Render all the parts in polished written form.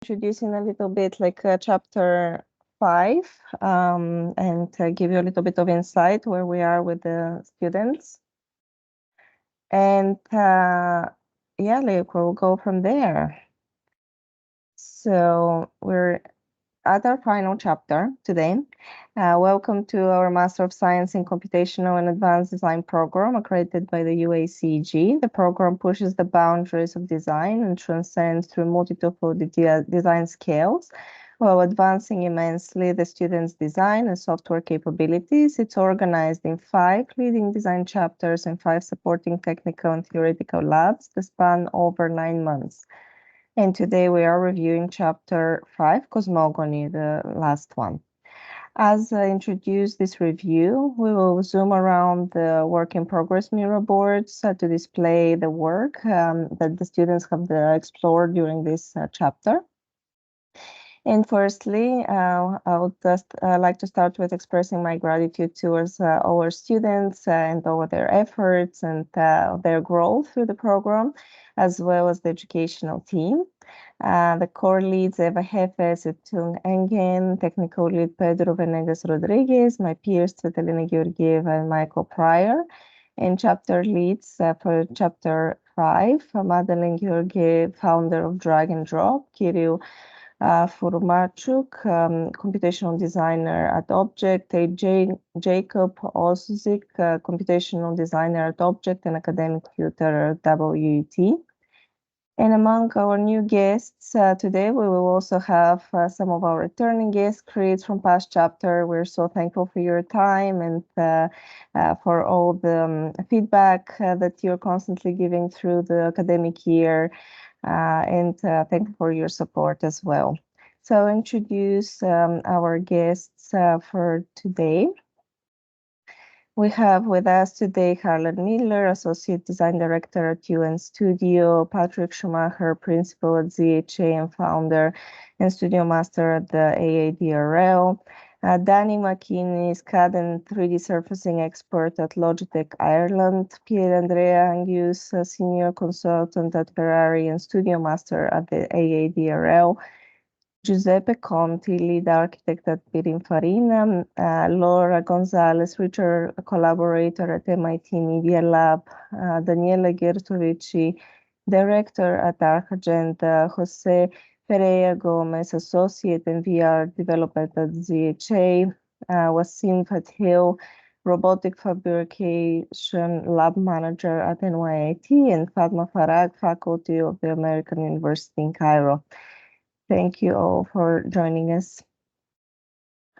introducing a little bit like chapter 5 and give you a little bit of insight where we are with the students. And yeah, like we'll go from there. So we're at our final chapter today. Welcome to our Master of Science in Computational and Advanced Design program accredited by the UACG. The program pushes the boundaries of design and transcends through multitude of design skills while advancing immensely the students' design and software capabilities. It's organized in 5 leading design chapters and 5 supporting technical and theoretical labs that span over 9 months. And today we are reviewing chapter 5, Cosmogony, the last one. As I introduce this review, we will zoom around the work in progress mirror boards to display the work that the students have explored during this chapter. And firstly, I would just like to start with expressing my gratitude towards our students and all their efforts and their growth through the program, as well as the educational team. The core leads Eva Hefes, Tung Engen, technical lead Pedro Venegas Rodriguez, my peers Svetlana Georgieva and Michael Pryor, and chapter leads for chapter 5, Madeleine Georgiev, founder of Drag and Drop, Kirill Furmachuk, computational designer at Object, Jacob Osuzik, computational designer at Object and academic tutor at WUT. And among our new guests today, we will also have some of our returning guests, creates from past chapter. We're so thankful for your time and for all the feedback that you're constantly giving through the academic year. And thank you for your support as well. So I'll introduce our guests for today. We have with us today Harlan Miller, Associate Design Director at UN Studio, Patrick Schumacher, Principal at ZHA and Founder and Studio Master at the AADRL, Danny McKinney, CAD and 3D Surfacing Expert at Logitech Ireland, Pier Andrea Angius, Senior Consultant at Ferrari and Studio Master at the AADRL, Giuseppe Conti, Lead Architect at Pininfarina, Laura Gonzalez, Research Collaborator at MIT Media Lab, Daniela Gertovici, Director at Archagent, Jose Pereira Gomez, Associate in VR Development at ZHA, Wasim Fathil, Robotic Fabrication Lab Manager at NYIT, and Fatma Farag, Faculty of the American University in Cairo. Thank you all for joining us.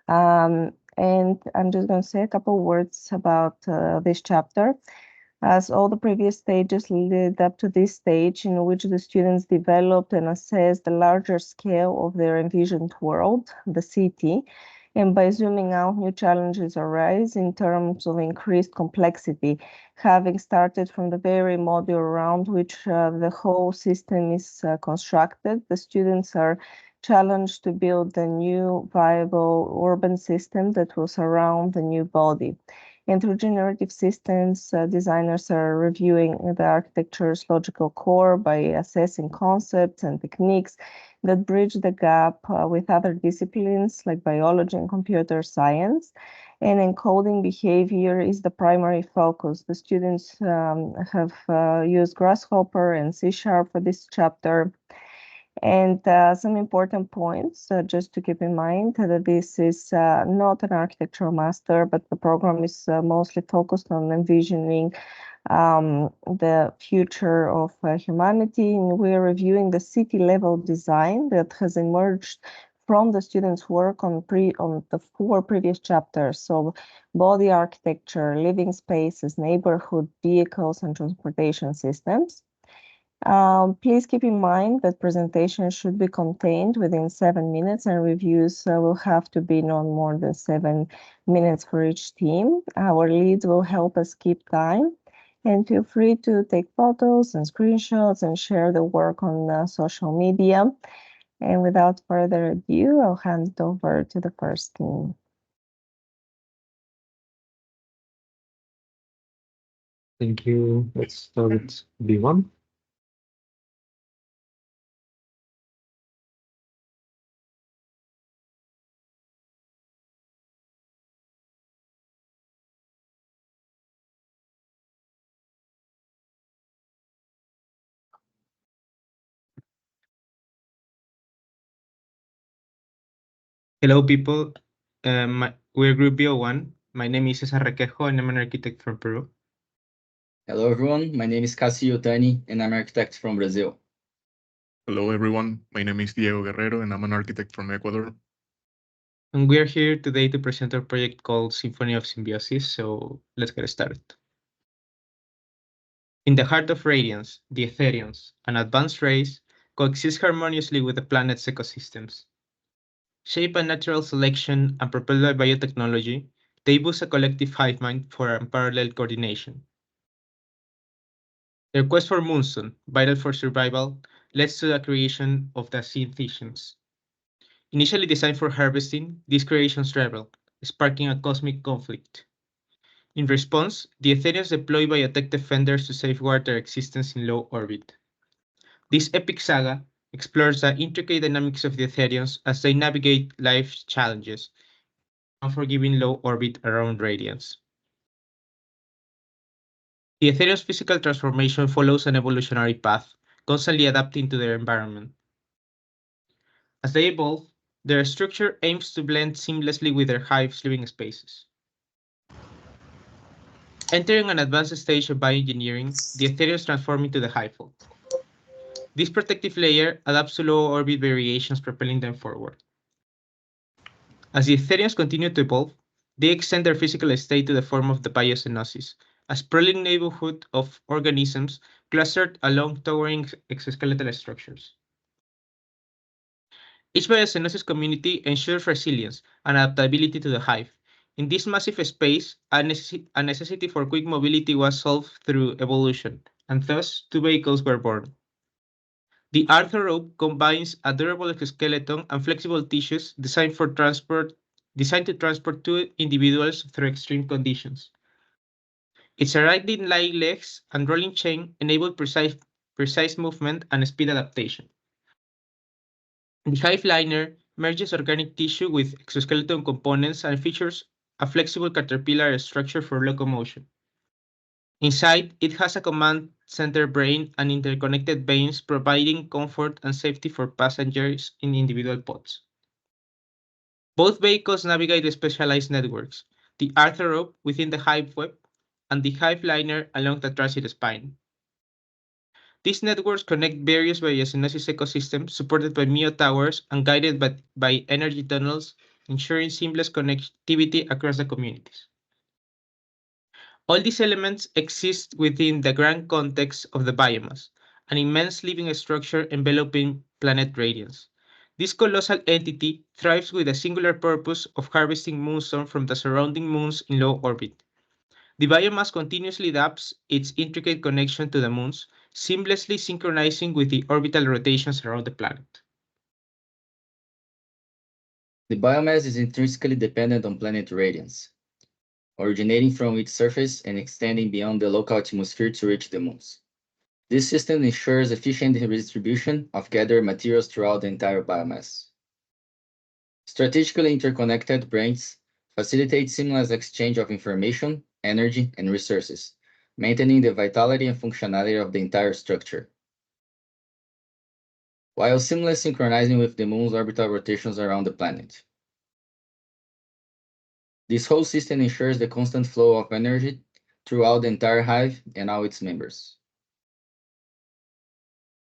And I'm just going to say a couple words about this chapter. As all the previous stages lead up to this stage in which the students developed and assessed the larger scale of their envisioned world, the city, and by zooming out, new challenges arise in terms of increased complexity, having started from the very module around which the whole system is constructed. The students are challenged to build a new viable urban system that will surround the new body. And through generative systems, designers are reviewing the architecture's logical core by assessing concepts and techniques that bridge the gap with other disciplines like biology and computer science. And encoding behavior is the primary focus. The students have used Grasshopper and C# for this chapter. And some important points, just to keep in mind that this is not an architectural master, but the program is mostly focused on envisioning the future of humanity. And we're reviewing the city-level design that has emerged from the students' work on the 4 previous chapters. So body architecture, living spaces, neighborhood, vehicles, and transportation systems. Please keep in mind that presentations should be contained within 7 minutes and reviews will have to be no more than 7 minutes for each team. Our leads will help us keep time, and feel free to take photos and screenshots and share the work on social media. And without further ado, I'll hand it over to the first team. Thank you. Let's start with B1. Hello, people. We're Group BO1. My name is Cesar Requejo, and I'm an architect from Peru. Hello, everyone. My name is Cassie Otani, and I'm an architect from Brazil. Hello, everyone. My name is Diego Guerrero, and I'm an architect from Ecuador. And we are here today to present our project called Symphony of Symbiosis. So let's get started. In the heart of radiance, the Etherians, an advanced race, coexist harmoniously with the planet's ecosystems. Shaped by natural selection and propelled by biotechnology, they boost a collective hive mind for unparalleled coordination. Their quest for moonstone, vital for survival, leads to the creation of the synthesions. Initially designed for harvesting, these creations rebel, sparking a cosmic conflict. In response, the Etherians deploy biotech defenders to safeguard their existence in low orbit. This epic saga explores the intricate dynamics of the Etherians as they navigate life's challenges, unforgiving low orbit around radiance. The Etherians' physical transformation follows an evolutionary path, constantly adapting to their environment. As they evolve, their structure aims to blend seamlessly with their hive's living spaces. Entering an advanced stage of bioengineering, the Etherians transform into the hivefold. This protective layer adapts to low orbit variations, propelling them forward. As the Etherians continue to evolve, they extend their physical state to the form of the biocenosis, a sprawling neighborhood of organisms clustered along towering exoskeletal structures. Each biocenosis community ensures resilience and adaptability to the hive. In this massive space, a necessity for quick mobility was solved through evolution, and thus two vehicles were born. The arthrope combines a durable exoskeleton and flexible tissues designed to transport two individuals through extreme conditions. Its arachidine-like legs and rolling chain enable precise movement and speed adaptation. The hive liner merges organic tissue with exoskeleton components and features a flexible caterpillar structure for locomotion. Inside, it has a command center brain and interconnected veins, providing comfort and safety for passengers in individual pods. Both vehicles navigate specialized networks, the arthrope within the hive web and the hive liner along the transit spine. These networks connect various biocenosis ecosystems supported by towers and guided by energy tunnels, ensuring seamless connectivity across the communities. All these elements exist within the grand context of the biomass, an immense living structure enveloping planet radiance. This colossal entity thrives with a singular purpose of harvesting moonstone from the surrounding moons in low orbit. The biomass continuously adapts its intricate connection to the moons, seamlessly synchronizing with the orbital rotations around the planet. The biomass is intrinsically dependent on planet radiance, originating from its surface and extending beyond the local atmosphere to reach the moons. This system ensures efficient redistribution of gathered materials throughout the entire biomass. Strategically interconnected brains facilitate seamless exchange of information, energy, and resources, maintaining the vitality and functionality of the entire structure, while seamlessly synchronizing with the moon's orbital rotations around the planet. This whole system ensures the constant flow of energy throughout the entire hive and all its members.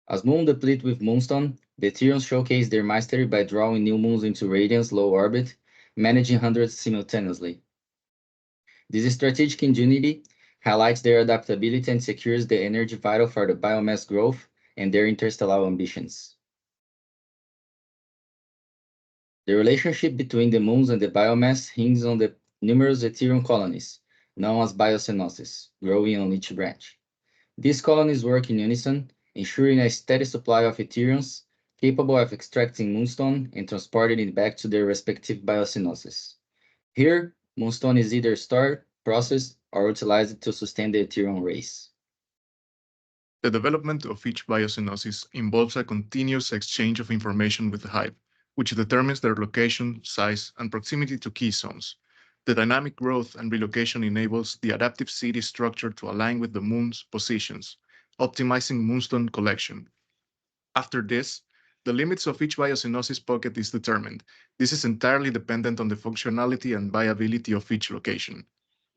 As moons deplete with moonstone, the Etherians showcase their mastery by drawing new moons into radiance low orbit, managing hundreds simultaneously. This strategic ingenuity highlights their adaptability and secures the energy vital for the biomass growth and their interstellar ambitions. The relationship between the moons and the biomass hinges on the numerous Etherian colonies, known as biocenoses, growing on each branch. These colonies work in unison, ensuring a steady supply of Etherians capable of extracting moonstone and transporting it back to their respective biocenoses. Here, moonstone is either stored, processed, or utilized to sustain the Etherian race. The development of each biocenosis involves a continuous exchange of information with the hive, which determines their location, size, and proximity to key zones. The dynamic growth and relocation enables the adaptive city structure to align with the moon's positions, optimizing moonstone collection. After this, the limits of each biosynthesis pocket is determined. This is entirely dependent on the functionality and viability of each location.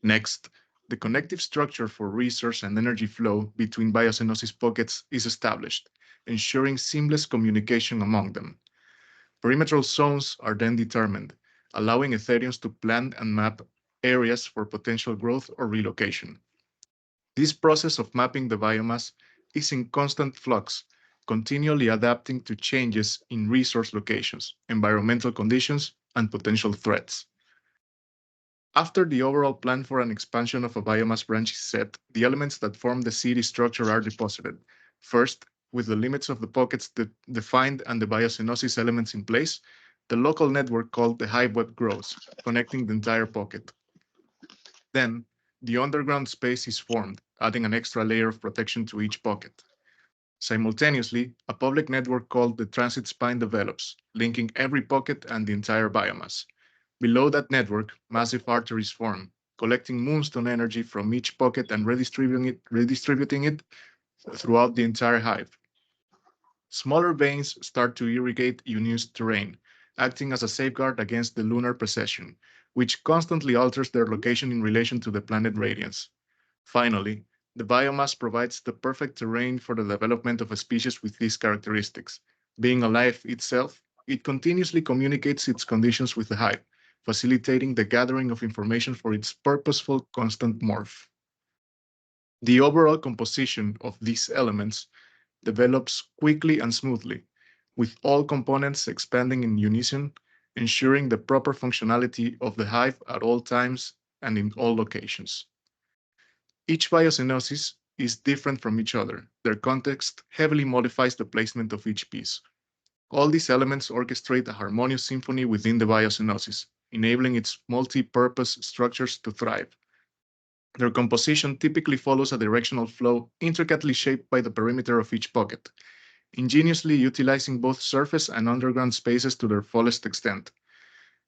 Next, the connective structure for resource and energy flow between biosynthesis pockets is established, ensuring seamless communication among them. Perimetral zones are then determined, allowing Ethereums to plan and map areas for potential growth or relocation. This process of mapping the biomass is in constant flux, continually adapting to changes in resource locations, environmental conditions, and potential threats. After the overall plan for an expansion of a biomass branch is set, the elements that form the city structure are deposited. First, with the limits of the pockets defined and the biosynthesis elements in place, the local network called the hive web grows, connecting the entire pocket. Then, the underground space is formed, adding an extra layer of protection to each pocket. Simultaneously, a public network called the transit spine develops, linking every pocket and the entire biomass. Below that network, massive arteries form, collecting moonstone energy from each pocket and redistributing it throughout the entire hive. Smaller veins start to irrigate unused terrain, acting as a safeguard against the lunar precession, which constantly alters their location in relation to the planet radiance. Finally, the biomass provides the perfect terrain for the development of a species with these characteristics. Being alive itself, it continuously communicates its conditions with the hive, facilitating the gathering of information for its purposeful constant morph. The overall composition of these elements develops quickly and smoothly, with all components expanding in unison, ensuring the proper functionality of the hive at all times and in all locations. Each biosynthesis is different from each other. Their context heavily modifies the placement of each piece. All these elements orchestrate a harmonious symphony within the biosynthesis, enabling its multi-purpose structures to thrive. Their composition typically follows a directional flow intricately shaped by the perimeter of each pocket, ingeniously utilizing both surface and underground spaces to their fullest extent.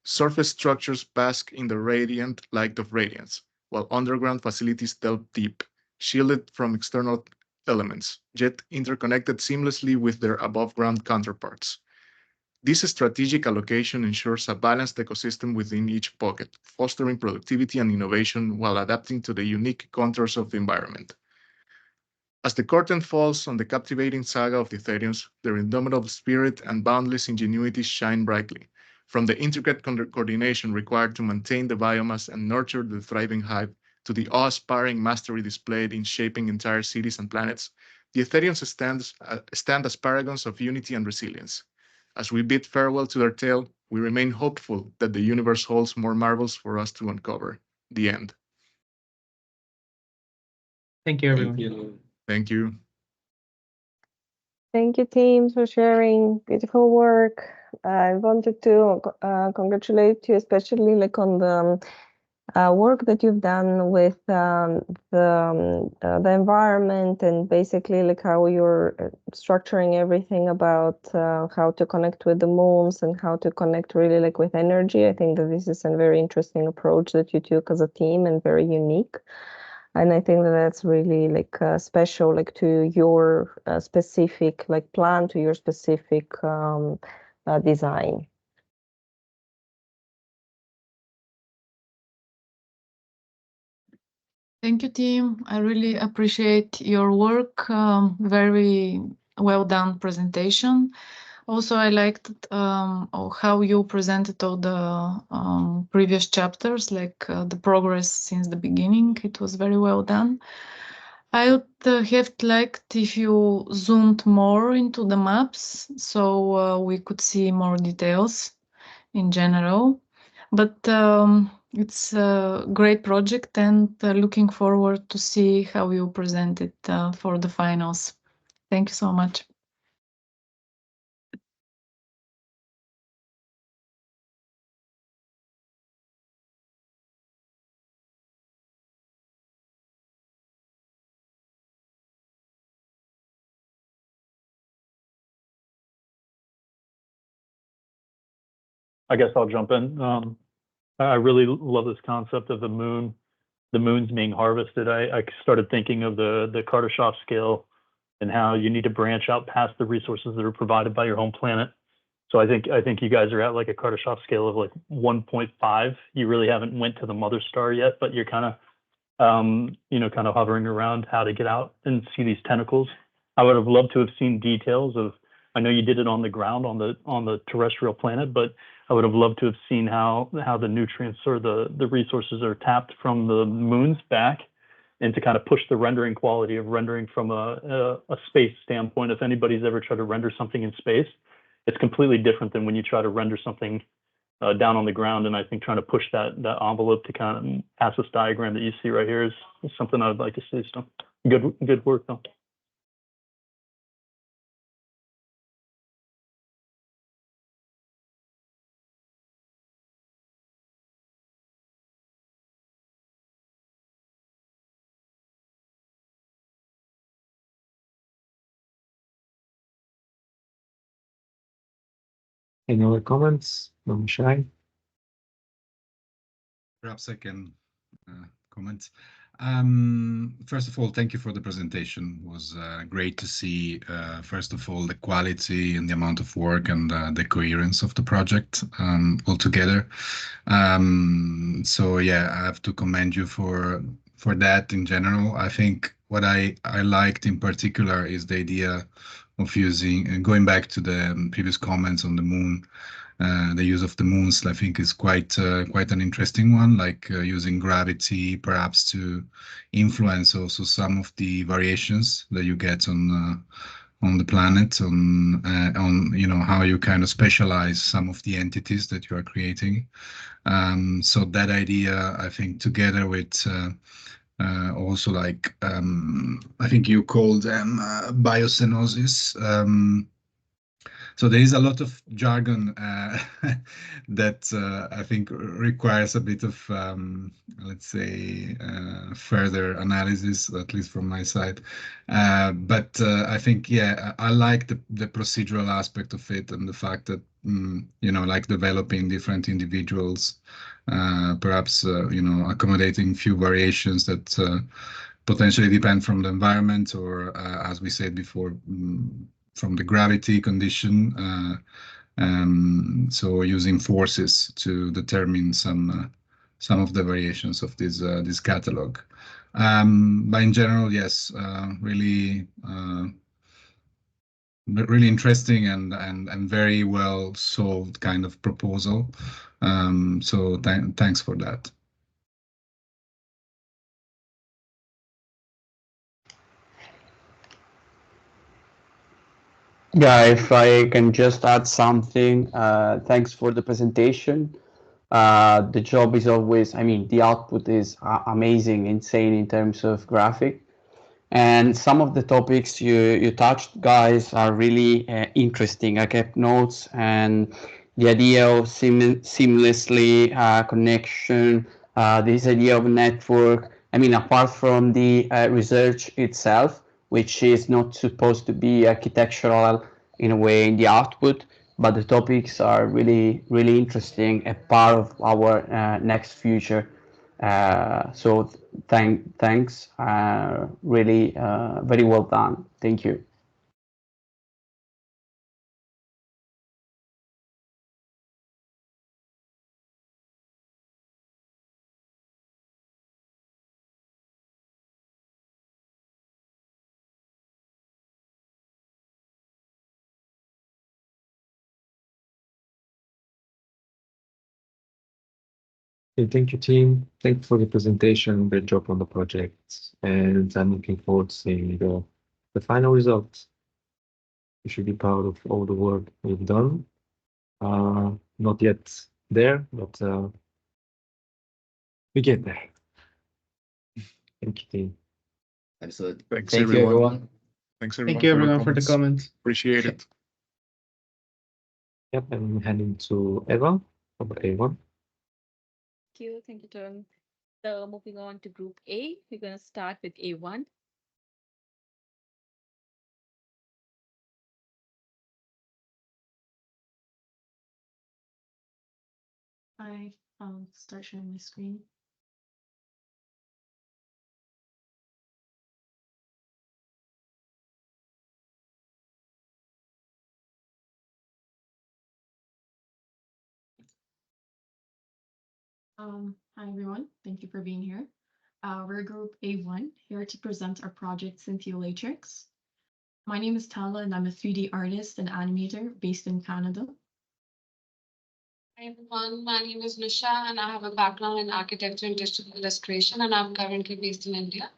Surface structures bask in the radiant light of radiance, while underground facilities delve deep, shielded from external elements, yet interconnected seamlessly with their above-ground counterparts. This strategic allocation ensures a balanced ecosystem within each pocket, fostering productivity and innovation while adapting to the unique contours of the environment. As the curtain falls on the captivating saga of the Ethereums, their indomitable spirit and boundless ingenuity shine brightly. From the intricate coordination required to maintain the biomass and nurture the thriving hive, to the awe-inspiring mastery displayed in shaping entire cities and planets, the Ethereums stand as paragons of unity and resilience. As we bid farewell to their tale, we remain hopeful that the universe holds more marvels for us to uncover. The end. Thank you, everyone. Thank you. Thank you. Thank you, teams, for sharing beautiful work. I wanted to congratulate you, especially like on the work that you've done with the environment and basically like how you're structuring everything about how to connect with the moons and how to connect really like with energy. I think that this is a very interesting approach that you took as a team and very unique. And I think that that's really like special, like to your specific like plan, to your specific design. Thank you, team. I really appreciate your work. Very well done presentation. Also, I liked how you presented all the previous chapters, like the progress since the beginning. It was very well done. I would have liked if you zoomed more into the maps so we could see more details in general. But it's a great project and looking forward to see how you present it for the finals. Thank you so much. I guess I'll jump in. I really love this concept of the moons being harvested. I started thinking of the Kardashev scale and how you need to branch out past the resources that are provided by your home planet. So I think you guys are at like a Kardashev scale of like 1.5. You really haven't went to the mother star yet, but you're kind of kind of hovering around how to get out and see these tentacles. I would have loved to have seen details of. I know you did it on the ground on the terrestrial planet, but I would have loved to have seen how the nutrients or the resources are tapped from the moons back, and to kind of push the rendering quality of rendering from a space standpoint. If anybody's ever tried to render something in space, it's completely different than when you try to render something down on the ground. And I think trying to push that envelope to kind of pass this diagram that you see right here is something I'd like to see. So good work though. Any other comments? Don't be shy. Perhaps I can comment. First of all, thank you for the presentation. It was great to see, first of all, the quality and the amount of work and the coherence of the project altogether. So yeah, I have to commend you for that in general. I think what I liked in particular is the idea of using, and going back to the previous comments on the moon, the use of the moons, I think, is quite an interesting one, like using gravity perhaps to influence also some of the variations that you get on the planet, on how you kind of specialize some of the entities that you are creating. So that idea, I think, together with also like I think you called them biocenosis. So there is a lot of jargon that I think requires a bit of, let's say, further analysis, at least from my side. But I think, yeah, I like the procedural aspect of it, and the fact that, like developing different individuals, perhaps, accommodating few variations that potentially depend from the environment, or as we said before, from the gravity condition, so using forces to determine some of the variations of this catalog. But in general, yes, really interesting and very well solved kind of proposal. So thanks for that. Yeah, if I can just add something, thanks for the presentation. The job is always, the output is amazing, insane in terms of graphic. And some of the topics you touched, guys, are really interesting. I kept notes, and the idea of seamlessly connection, this idea of network. Apart from the research itself, which is not supposed to be architectural in a way in the output, but the topics are really, really interesting, a part of our next future. So thanks, really very well done. Thank you. Thank you, team. Thank you for the presentation. Great job on the project, and I'm looking forward to seeing the final results. You should be proud of all the work we've done. Not yet there, but we get there. Thank you, team. Absolutely. Thanks, Thank you, everyone. Thanks, everyone. Thank you, for your everyone, for the comments. Appreciate it. Yep, I'm handing to Eva, number A1. Thank you, Tom. So moving on to group A, we're going to start with A1. I start sharing my screen. Hi everyone, thank you for being here. We're Group A1, here to present our project Syntheolatrix. My name is Tala and I'm a 3D artist and animator based in Canada. Hi everyone, my name is Nisha and I have a background in architecture and digital illustration and I'm currently based in India.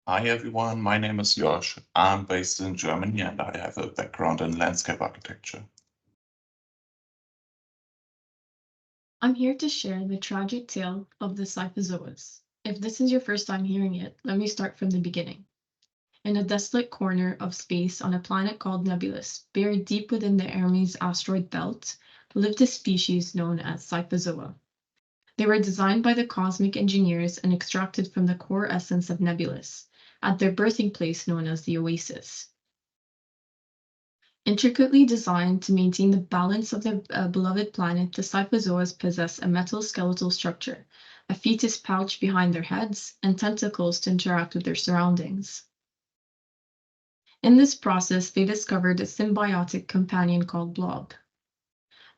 Hi everyone, my name is Josh. I'm based in Germany and I have a background in landscape architecture. I'm here to share the tragic tale of the Cyphozoas. If this is your first time hearing it, let me start from the beginning. In a desolate corner of space on a planet called Nebulus, buried deep within the Hermes asteroid belt, lived a species known as Cyphozoa. They were designed by the cosmic engineers and extracted from the core essence of Nebulus, at their birthing place known as the Oasis. Intricately designed to maintain the balance of their beloved planet, the Cyphozoas possess a metal skeletal structure, a fetus pouch behind their heads, and tentacles to interact with their surroundings. In this process, they discovered a symbiotic companion called Blob.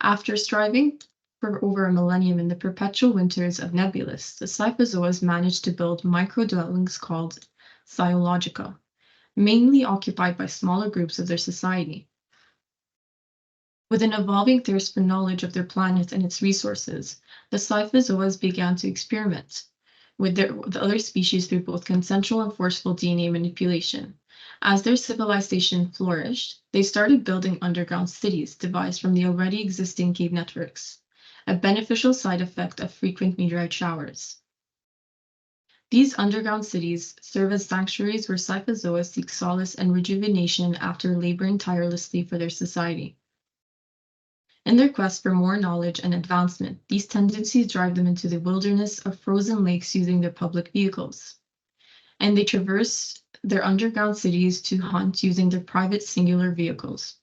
After striving for over a millennium in the perpetual winters of Nebulus, the Cyphozoas managed to build micro-dwellings called Cyologica, mainly occupied by smaller groups of their society. With an evolving thirst for knowledge of their planet and its resources, the Cyphozoas began to experiment with other species through both consensual and forceful DNA manipulation. As their civilization flourished, they started building underground cities devised from the already existing cave networks, a beneficial side effect of frequent meteorite showers. These underground cities serve as sanctuaries where Cyphozoas seek solace and rejuvenation after laboring tirelessly for their society. In their quest for more knowledge and advancement, these tendencies drive them into the wilderness of frozen lakes using their public vehicles. And they traverse their underground cities to hunt using their private singular vehicles.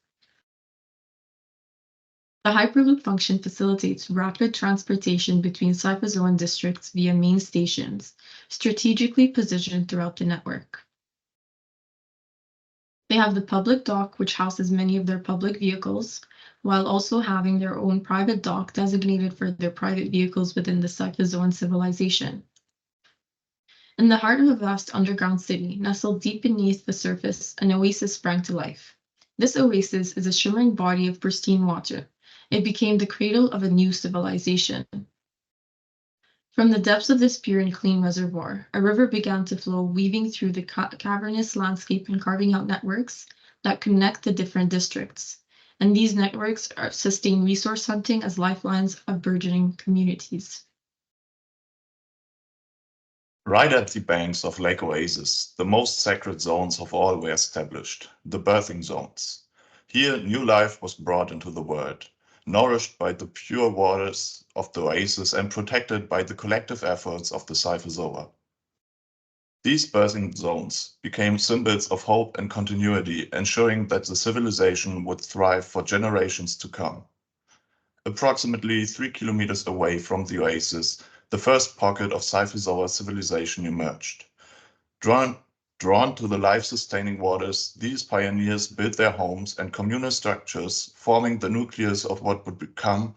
The Hyperloop function facilitates rapid transportation between Cyphozoan districts via main stations, strategically positioned throughout the network. They have the public dock, which houses many of their public vehicles, while also having their own private dock designated for their private vehicles within the Cyphozoan civilization. In the heart of a vast underground city, nestled deep beneath the surface, an oasis sprang to life. This oasis is a shimmering body of pristine water. It became the cradle of a new civilization. From the depths of this pure and clean reservoir, a river began to flow, weaving through the cavernous landscape and carving out networks that connect the different districts. And these networks sustain resource hunting as lifelines of burgeoning communities. Right at the banks of Lake Oasis, the most sacred zones of all were established, the birthing zones. Here, new life was brought into the world, nourished by the pure waters of the oasis and protected by the collective efforts of the Cyphozoa. These birthing zones became symbols of hope and continuity, ensuring that the civilization would thrive for generations to come. Approximately 3 kilometers away from the oasis, the first pocket of Cyphozoa civilization emerged. Drawn to the life-sustaining waters, these pioneers built their homes and communal structures, forming the nucleus of what would become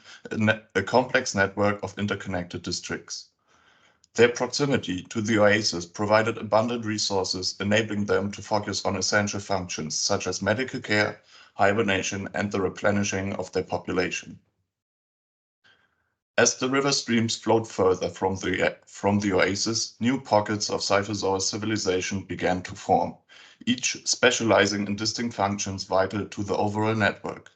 a complex network of interconnected districts. Their proximity to the oasis provided abundant resources, enabling them to focus on essential functions such as medical care, hibernation, and the replenishing of their population. As the river streams flowed further from the oasis, new pockets of Cyphozoa civilization began to form, each specializing in distinct functions vital to the overall network.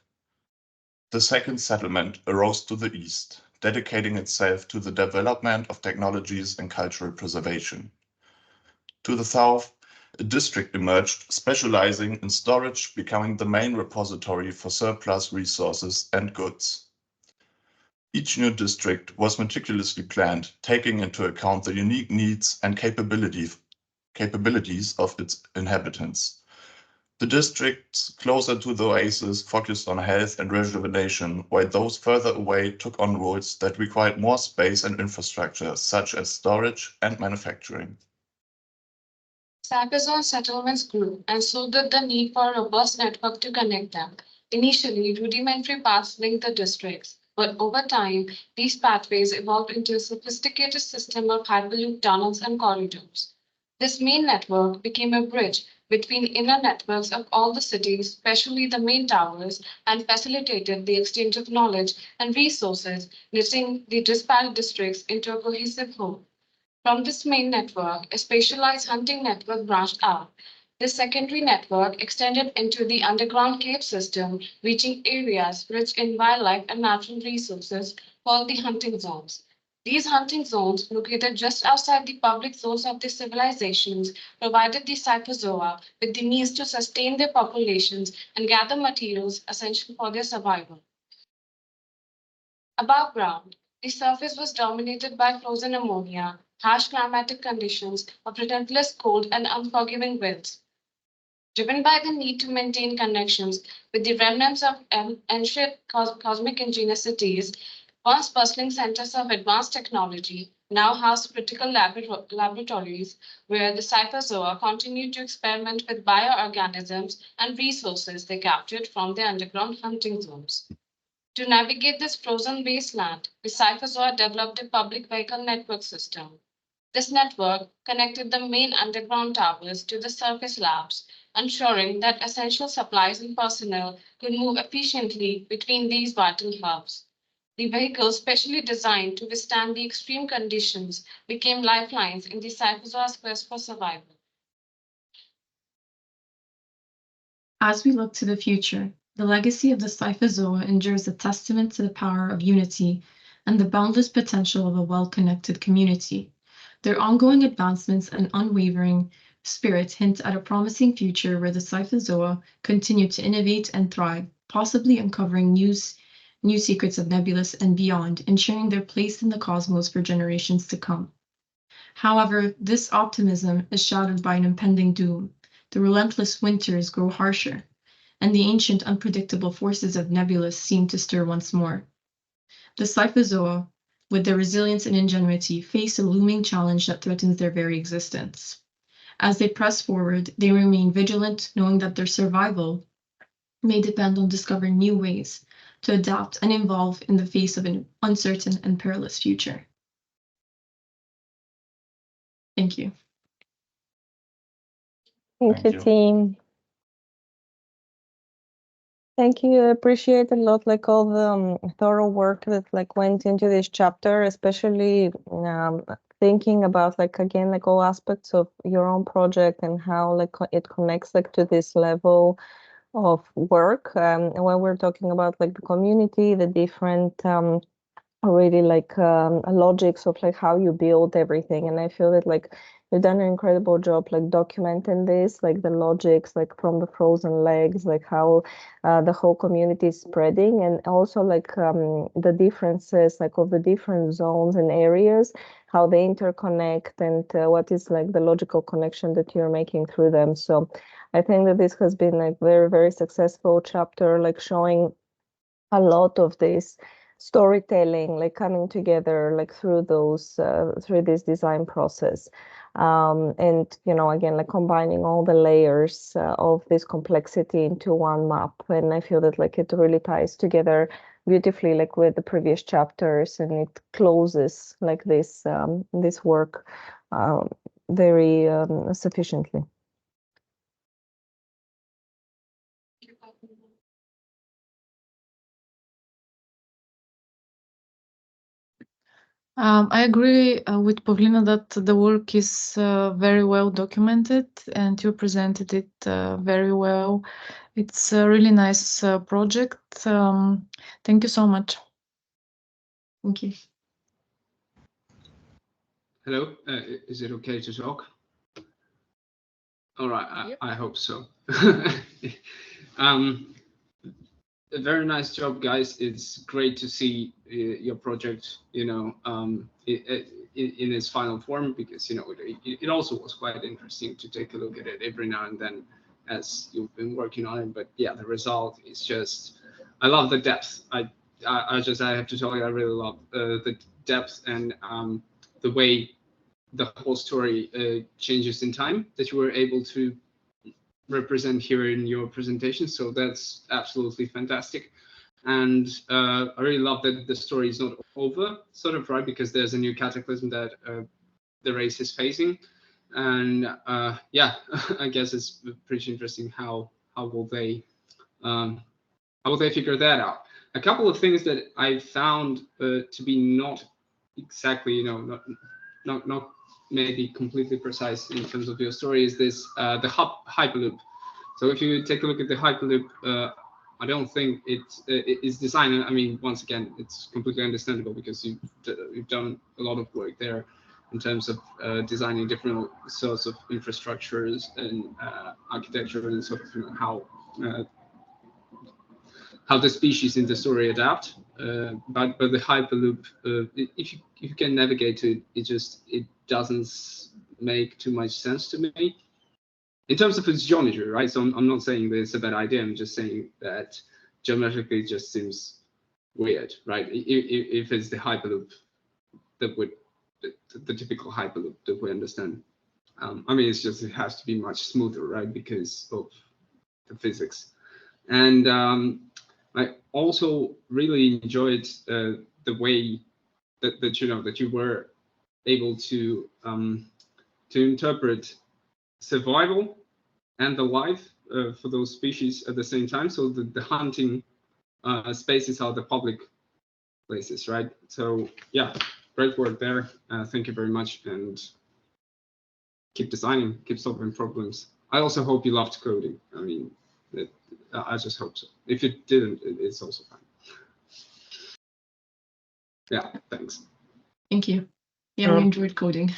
The second settlement arose to the east, dedicating itself to the development of technologies and cultural preservation. To the south, a district emerged, specializing in storage, becoming the main repository for surplus resources and goods. Each new district was meticulously planned, taking into account the unique needs and capabilities of its inhabitants. The districts closer to the oasis focused on health and rejuvenation, while those further away took on roles that required more space and infrastructure, such as storage and manufacturing. Cyphozoa settlements grew, and so did the need for a robust network to connect them. Initially, rudimentary paths linked the districts, But over time, these pathways evolved into a sophisticated system of hyperloop tunnels and corridors. This main network became a bridge between inner networks of all the cities, especially the main towers, and facilitated the exchange of knowledge and resources, knitting the disparate districts into a cohesive whole. From this main network, a specialized hunting network branched out. This secondary network extended into the underground cave system, reaching areas rich in wildlife and natural resources called the hunting zones. These hunting zones, located just outside the public zones of the civilizations, provided the cypherzoa with the means to sustain their populations and gather materials essential for their survival. Above ground, the surface was dominated by frozen ammonia, harsh climatic conditions of relentless cold and unforgiving winds. Driven by the need to maintain connections with the remnants of ancient cosmic engineer cities, once bustling centers of advanced technology now house critical laboratories where the cypherzoa continued to experiment with bioorganisms and resources they captured from their underground hunting zones. To navigate this frozen wasteland, the cypherzoa developed a public vehicle network system. This network connected the main underground towers to the surface labs, ensuring that essential supplies and personnel could move efficiently between these vital hubs. The vehicles, specially designed to withstand the extreme conditions, became lifelines in the cypherzoa's quest for survival. As we look to the future, the legacy of the cypherzoa endures a testament to the power of unity and the boundless potential of a well-connected community. Their ongoing advancements and unwavering spirit hint at a promising future where the cypherzoa continue to innovate and thrive, possibly uncovering new secrets of nebulous and beyond, ensuring their place in the cosmos for generations to come. However, this optimism is shadowed by an impending doom. The relentless winters grow harsher, and the ancient unpredictable forces of nebulous seem to stir once more. The cypherzoa, with their resilience and ingenuity, face a looming challenge that threatens their very existence. As they press forward, they remain vigilant, knowing that their survival may depend on discovering new ways to adapt and evolve in the face of an uncertain and perilous future. Thank you. Thank you, team. Thank you. I appreciate a lot like all the thorough work that like went into this chapter, especially thinking about like again like all aspects of your own project and how like it connects like to this level of work. And when we're talking about like the community, the different really like logics of like how you build everything, and I feel that like you've done an incredible job like documenting this, like the logics like from the frozen legs, like how the whole community is spreading, and also like the differences like of the different zones and areas, how they interconnect, and what is like the logical connection that you're making through them. So I think that this has been like very, very successful chapter, like showing a lot of this storytelling like coming together like through those through this design process, and you know again like combining all the layers of this complexity into one map. And I feel that like it really ties together beautifully like with the previous chapters, and it closes like this this work very sufficiently. I agree with Pavlina that the work is very well documented, and you presented it very well. It's a really nice project. Thank you so much. Thank you. Hello, is it okay to talk? All right, I hope so. A very nice job, guys. It's great to see your project, you know, in its final form, because, you know, it also was quite interesting to take a look at it every now and then as you've been working on it. But yeah, the result is just, I love the depth. I have to tell you, I really love the depth and the way the whole story changes in time that you were able to represent here in your presentation. So that's absolutely fantastic. And I really love that the story is not over, sort of, right? Because there's a new cataclysm that the race is facing. And yeah, I guess it's pretty interesting how will they figure that out. A couple of things that I found to be not exactly, you know, not maybe completely precise in terms of your story is this the hyperloop. So if you take a look at the hyperloop, I don't think it is designed. I mean, once again, it's completely understandable because you've done a lot of work there in terms of designing different sorts of infrastructures and architecture and sort of, you know, how the species in the story adapt. But the hyperloop, if you can navigate to it, it doesn't make too much sense to me. In terms of its geometry, right? So I'm not saying that it's a bad idea. I'm just saying that geometrically it just seems weird, right? If it's the hyperloop that would the typical hyperloop that we understand. I mean, it has to be much smoother, right? Because of the physics. And I also really enjoyed the way that you were able to interpret survival and the life for those species at the same time. So the hunting spaces are the public places, right? So yeah, great work there. Thank you very much, and keep designing, keep solving problems. I also hope you loved coding. I mean, I just hope so. If you didn't, it's also fine. Yeah, thanks. Thank you. Yeah, we enjoyed coding.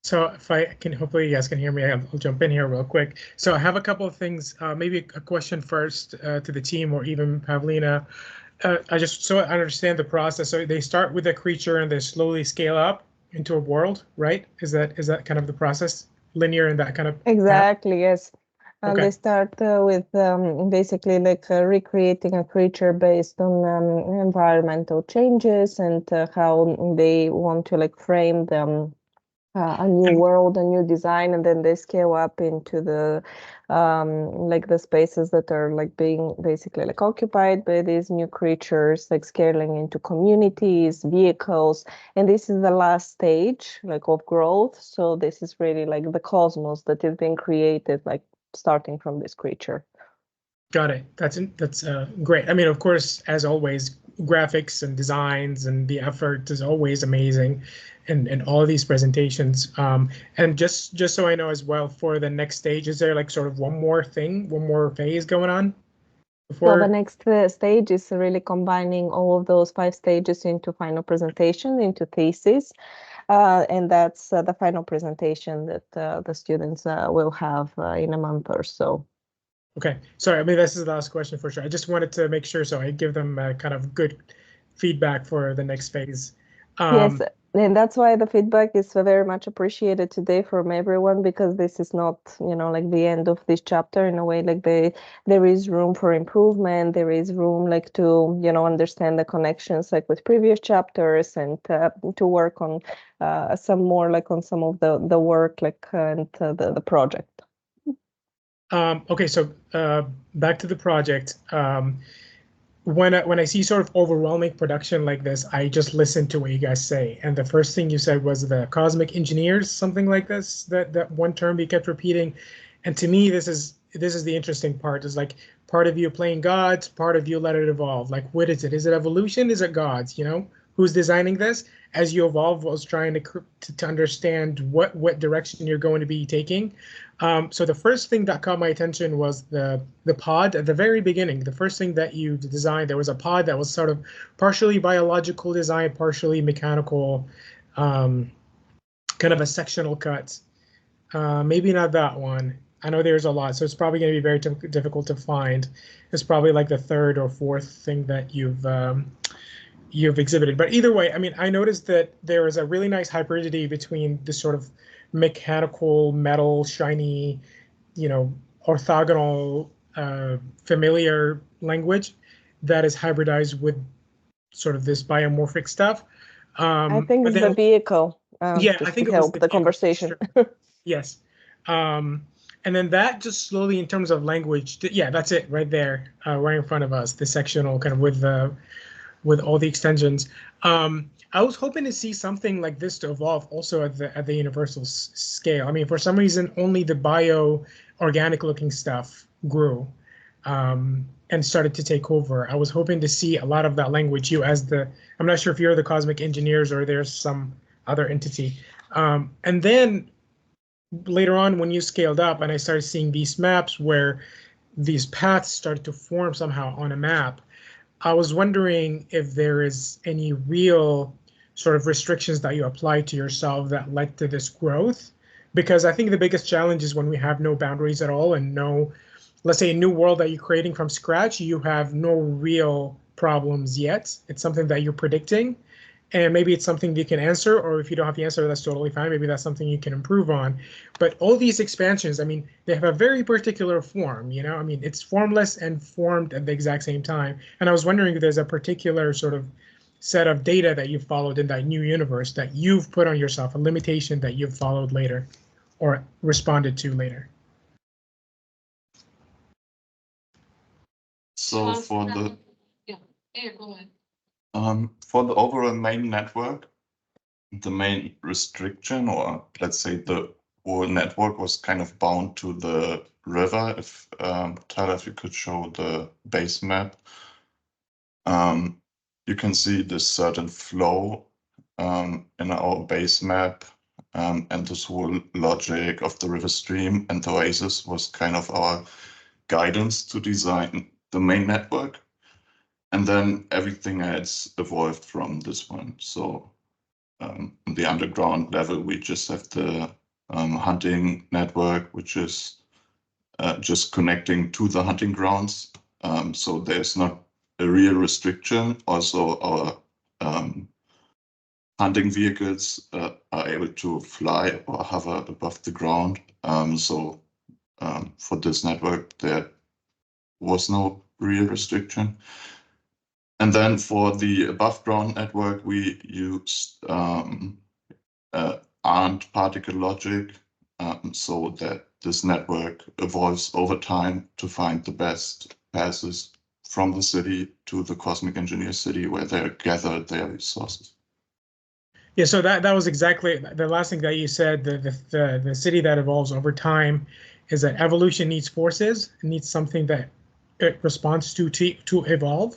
So if I can, hopefully you guys can hear me, I'll jump in here real quick. So I have a couple of things, maybe a question first to the team or even Pavlina. I just so I understand the process. So they start with a creature and they slowly scale up into a world, right? Is that kind of the process? Linear and that kind of Exactly, yes. Okay. They start with basically like recreating a creature based on environmental changes and how they want to like frame them a new world, a new design, and then they scale up into the like the spaces that are like being basically like occupied by these new creatures, like scaling into communities, vehicles, and this is the last stage like of growth. So this is really like the cosmos that is being created, like starting from this creature. Got it. That's great. I mean, of course, as always, graphics and designs and the effort is always amazing in all of these presentations. And just so I know as well, for the next stage, is there like sort of one more phase going on? So the next stage is really combining all of those 5 stages into final presentation, into thesis. And that's the final presentation that the students will have in a month or so. Okay, sorry, I mean, this is the last question for sure. I just wanted to make sure, so I give them kind of good feedback for the next phase. Yes, and that's why the feedback is very much appreciated today from everyone, because this is not, you know, like the end of this chapter. In a way, like there is room for improvement. There is room like to, you know, understand the connections like with previous chapters, and to work on some more like on some of the work like and the project. Okay, so back to the project. When I see sort of overwhelming production like this, I just listen to what you guys say. And the first thing you said was the cosmic engineers, something like this. That one term you kept repeating. And to me, this is the interesting part. Is like part of you playing gods, part of you let it evolve. Like, what is it? Is it evolution? Is it gods? You know, who's designing this? As you evolve, was trying to understand what direction you're going to be taking. So the first thing that caught my attention was the pod at the very beginning. The first thing that you designed, there was a pod that was sort of partially biological design, partially mechanical, kind of a sectional cut. Maybe not that one. I know there's a lot, so it's probably going to be very difficult to find. It's probably like the third or fourth thing that you've exhibited. But either way, I mean, I noticed that there is a really nice hybridity between this sort of mechanical, metal, shiny, you know, orthogonal, familiar language that is hybridized with sort of this biomorphic stuff. I think it's the vehicle. Yeah, I think it was the conversation. Yes. And then that just slowly, in terms of language, yeah, that's it right there, right in front of us, the sectional kind of with all the extensions. I was hoping to see something like this to evolve also at the universal scale. I mean, for some reason, only the bio-organic looking stuff grew and started to take over. I was hoping to see a lot of that language. You as the, I'm not sure if you're the cosmic engineers or there's some other entity. And then later on, when you scaled up and I started seeing these maps where these paths started to form somehow on a map, I was wondering if there is any real sort of restrictions that you apply to yourself that led to this growth. Because I think the biggest challenge is when we have no boundaries at all and no, let's say a new world that you're creating from scratch, you have no real problems yet. It's something that you're predicting. And maybe it's something you can answer, or if you don't have the answer, that's totally fine. Maybe that's something you can improve on. But all these expansions, I mean, they have a very particular form, you know? I mean, it's formless and formed at the exact same time. And I was wondering if there's a particular sort of set of data that you've followed in that new universe that you've put on yourself, a limitation that you've followed later or responded to later. So for the Go ahead. For the overall main network, the main restriction, or let's say the whole network, was kind of bound to the river. If Tyler, if you could show the base map, you can see this certain flow in our base map, and this whole logic of the river stream and the oasis was kind of our guidance to design the main network. And then everything else evolved from this one. So on the underground level, we just have the hunting network, which is just connecting to the hunting grounds. So there's not a real restriction. Also, our hunting vehicles are able to fly or hover above the ground. So for this network, there was no real restriction. And then for the above ground network, we used ARNT particle logic, so that this network evolves over time to find the best passes from the city to the Cosmic Engineer city where they gather their resources. Yeah, so that was exactly the last thing that you said. The city that evolves over time is that evolution needs forces. It needs something that it responds to evolve.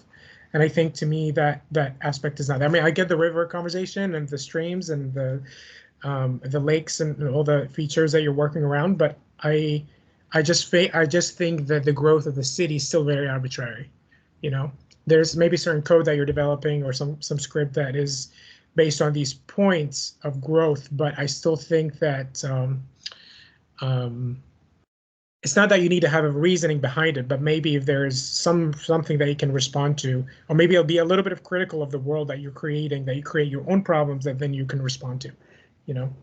And I think to me that aspect is not. I mean, I get the river conversation and the streams and the lakes and all the features that you're working around, but I just think that the growth of the city is still very arbitrary. You know, there's maybe certain code that you're developing or some script that is based on these points of growth, but I still think that it's not that you need to have a reasoning behind it, but maybe if there is something that you can respond to, or maybe it'll be a little bit of critical of the world that you're creating, that you create your own problems that then you can respond to. You know,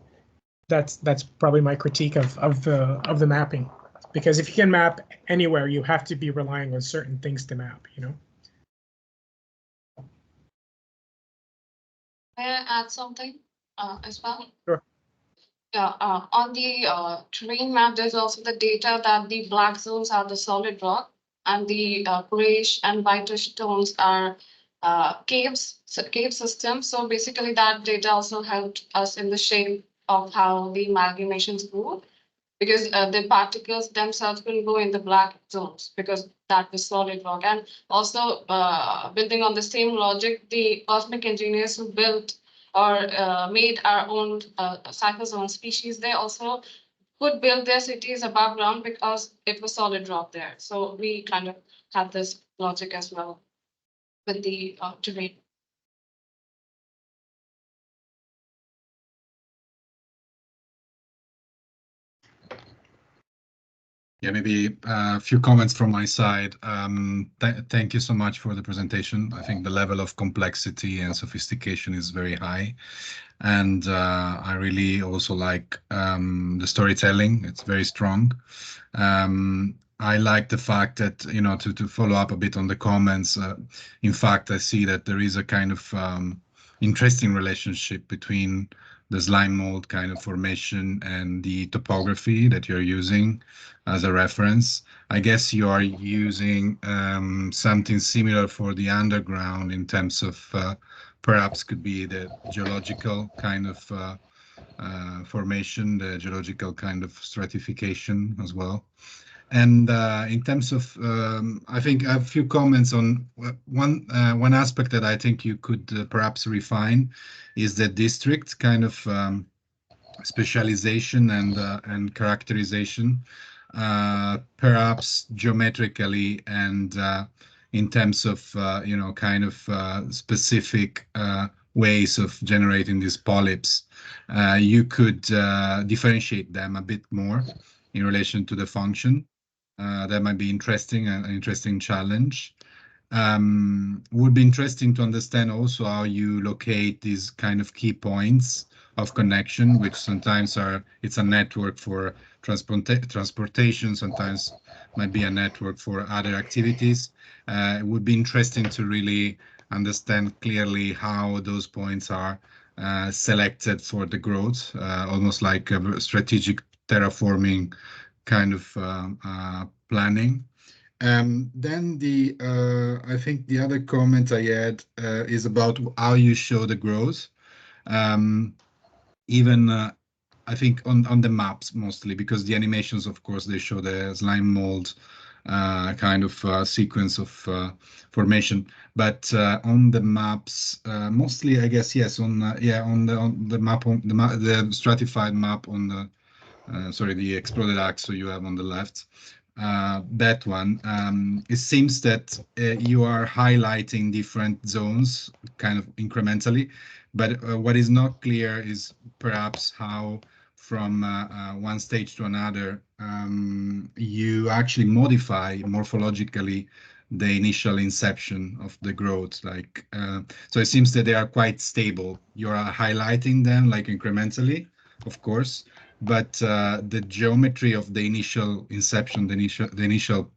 that's probably my critique of the mapping, because if you can map anywhere, you have to be relying on certain things to map. You know. May I add something as well? Sure. Yeah, on the terrain map, there's also the data that the black zones are the solid rock and the grayish and whitish tones are caves, cave systems. So basically that data also helped us in the shape of how the amalgamations grew, because the particles themselves will go in the black zones because that was solid rock. And also building on the same logic, the cosmic engineers who built or made our own cyclozone species, they also could build their cities above ground because it was solid rock there. So we kind of had this logic as well with the terrain. Yeah, maybe a few comments from my side. Thank you so much for the presentation. I think the level of complexity and sophistication is very high. And I really also like the storytelling. It's very strong. I like the fact that, you know, to follow up a bit on the comments, in fact, I see that there is a kind of interesting relationship between the slime mold kind of formation and the topography that you're using as a reference. I guess you are using something similar for the underground in terms of perhaps could be the geological kind of formation, the geological kind of stratification as well. And in terms of, I think I have a few comments on one aspect that I think you could perhaps refine is the district kind of specialization and characterization, perhaps geometrically and in terms of kind of specific ways of generating these polyps. You could differentiate them a bit more in relation to the function. That might be interesting, an interesting challenge. Would be interesting to understand also how you locate these kind of key points of connection, which sometimes it's a network for transportation, sometimes might be a network for other activities. It would be interesting to really understand clearly how those points are selected for the growth, almost like a strategic terraforming kind of planning. Then I think the other comment I had is about how you show the growth. Even I think on the maps mostly, because the animations, of course, they show the slime mold kind of sequence of formation. But on the maps, mostly, I guess, yes, on the map, the stratified map on the sorry, the exploded axle you have on the left. That one, it seems that you are highlighting different zones kind of incrementally, but what is not clear is perhaps how from one stage to another you actually modify morphologically the initial inception of the growth. Like so it seems that they are quite stable. You are highlighting them like incrementally, of course, but the geometry of the initial inception, the initial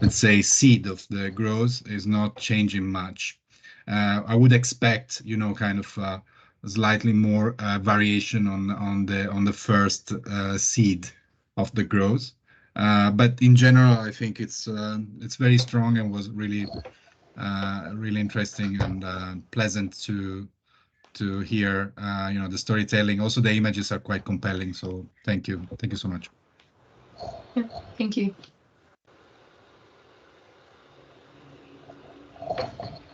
let's say seed of the growth is not changing much. I would expect, kind of slightly more variation on the first seed of the growth. But in general, I think it's very strong and was really really interesting and pleasant to hear, the storytelling. Also, the images are quite compelling. So thank you so much. Yeah, thank you.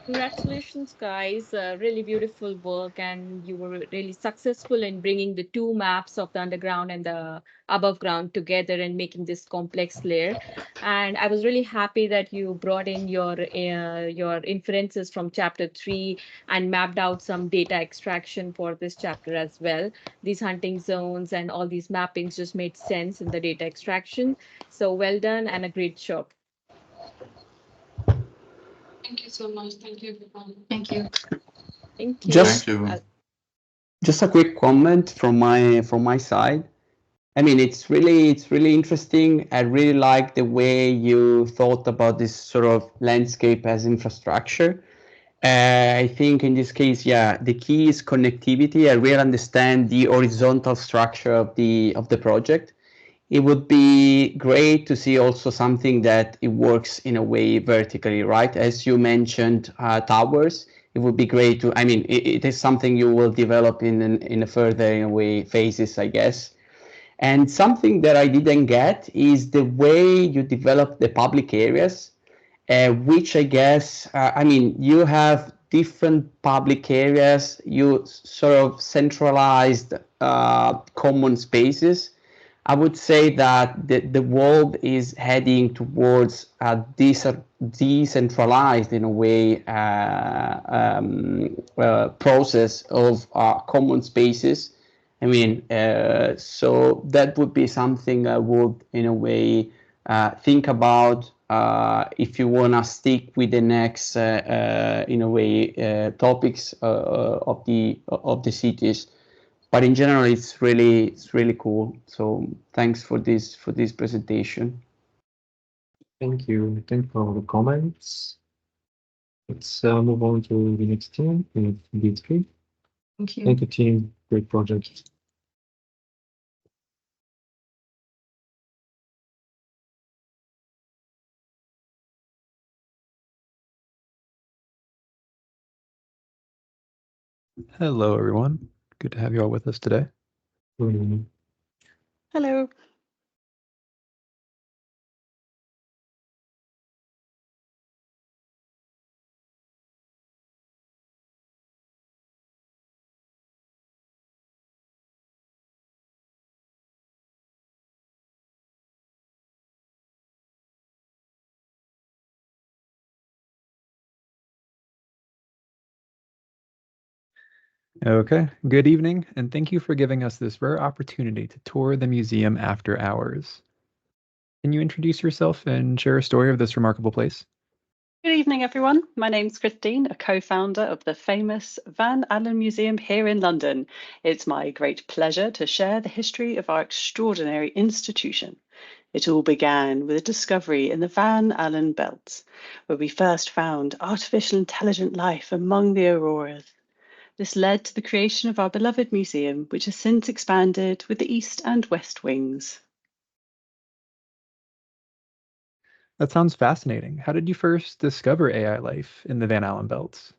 Congratulations, guys. Really beautiful work, and you were really successful in bringing the two maps of the underground and the above ground together and making this complex layer. And I was really happy that you brought in your inferences from chapter 3 and mapped out some data extraction for this chapter as well. These hunting zones and all these mappings just made sense in the data extraction. So well done and a great job. Thank you so much. Thank you, everyone. Thank you. Thank you. Just- Thank you. Just a quick comment from my side. I mean, it's really interesting. I really like the way you thought about this sort of landscape as infrastructure. I think in this case, yeah, the key is connectivity. I really understand the horizontal structure of the project. It would be great to see also something that it works in a way vertically, right? As you mentioned, towers. It would be great to. I mean, it is something you will develop in a further in a way phases, I guess. And something that I didn't get is the way you develop the public areas, which I guess, I mean, you have different public areas, you sort of centralized common spaces. I would say that the world is heading towards a decentralized, in a way, process of common spaces. I mean, so that would be something I would, in a way, think about if you want to stick with the next, in a way, topics of the cities. But in general, it's really cool. So thanks for this presentation. Thank you. Thank you for all the comments. Let's move on to the next team with D3. Thank you. Thank you, team. Great project. Hello, everyone. Good to have you all with us today. Hello. Okay, good evening, and thank you for giving us this rare opportunity to tour the museum after hours. Can you introduce yourself and share a story of this remarkable place? Good evening, everyone. My name's Christine, a co-founder of the famous Van Allen Museum here in London. It's my great pleasure to share the history of our extraordinary institution. It all began with a discovery in the Van Allen belts, where we first found artificial intelligent life among the auroras. This led to the creation of our beloved museum, which has since expanded with the east and west wings. That sounds fascinating. How did you first discover AI life in the Van Allen belts?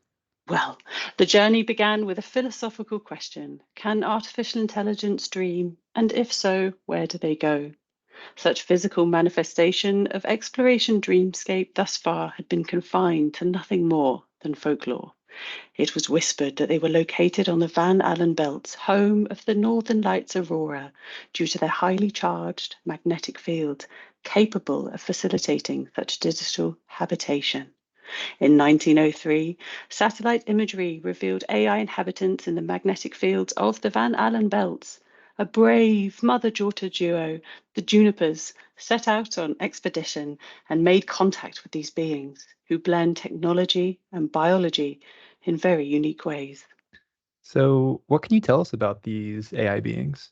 Well, the journey began with a philosophical question. Can artificial intelligence dream? And if so, where do they go? Such physical manifestation of exploration dreamscape thus far had been confined to nothing more than folklore. It was whispered that they were located on the Van Allen belts, home of the Northern Lights aurora, due to their highly charged magnetic field, capable of facilitating such digital habitation. In 1903, satellite imagery revealed AI inhabitants in the magnetic fields of the Van Allen belts. A brave mother-daughter duo, the Junipers, set out on expedition and made contact with these beings who blend technology and biology in very unique ways. So, what can you tell us about these AI beings?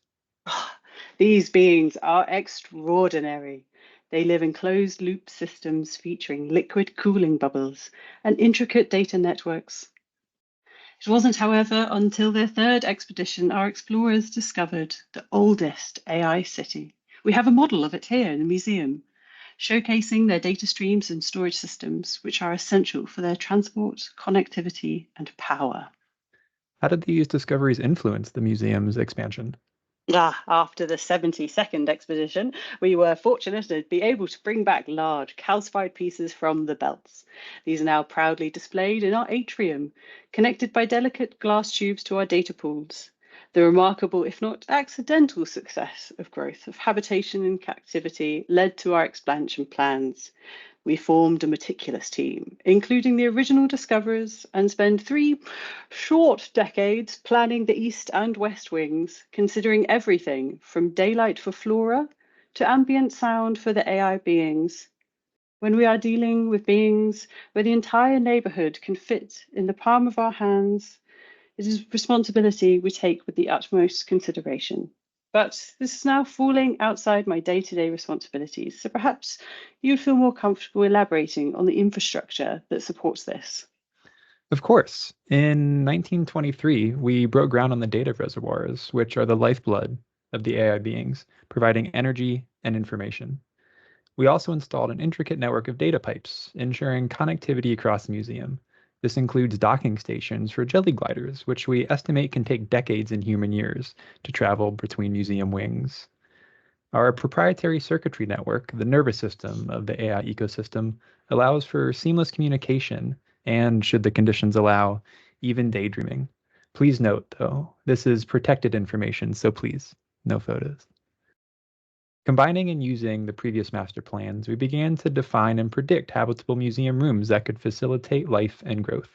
These beings are extraordinary. They live in closed-loop systems featuring liquid cooling bubbles and intricate data networks. It wasn't, however, until their third expedition our explorers discovered the oldest AI city. We have a model of it here in the museum, showcasing their data streams and storage systems, which are essential for their transport, connectivity, and power. How did these discoveries influence the museum's expansion? After the 72nd expedition, we were fortunate to be able to bring back large calcified pieces from the belts. These are now proudly displayed in our atrium, connected by delicate glass tubes to our data pools. The remarkable, if not accidental, success of growth of habitation in captivity led to our expansion plans. We formed a meticulous team, including the original discoverers, and spent 3 short decades planning the east and west wings, considering everything from daylight for flora to ambient sound for the AI beings. When we are dealing with beings where the entire neighborhood can fit in the palm of our hands, it is a responsibility we take with the utmost consideration. But this is now falling outside my day-to-day responsibilities, so perhaps you'd feel more comfortable elaborating on the infrastructure that supports this. Of course. In 1923, we broke ground on the data reservoirs, which are the lifeblood of the AI beings, providing energy and information. We also installed an intricate network of data pipes, ensuring connectivity across the museum. This includes docking stations for jelly gliders, which we estimate can take decades in human years to travel between museum wings. Our proprietary circuitry network, the nervous system of the AI ecosystem, allows for seamless communication and, should the conditions allow, even daydreaming. Please note, though, this is protected information, so please, no photos. Combining and using the previous master plans, we began to define and predict habitable museum rooms that could facilitate life and growth.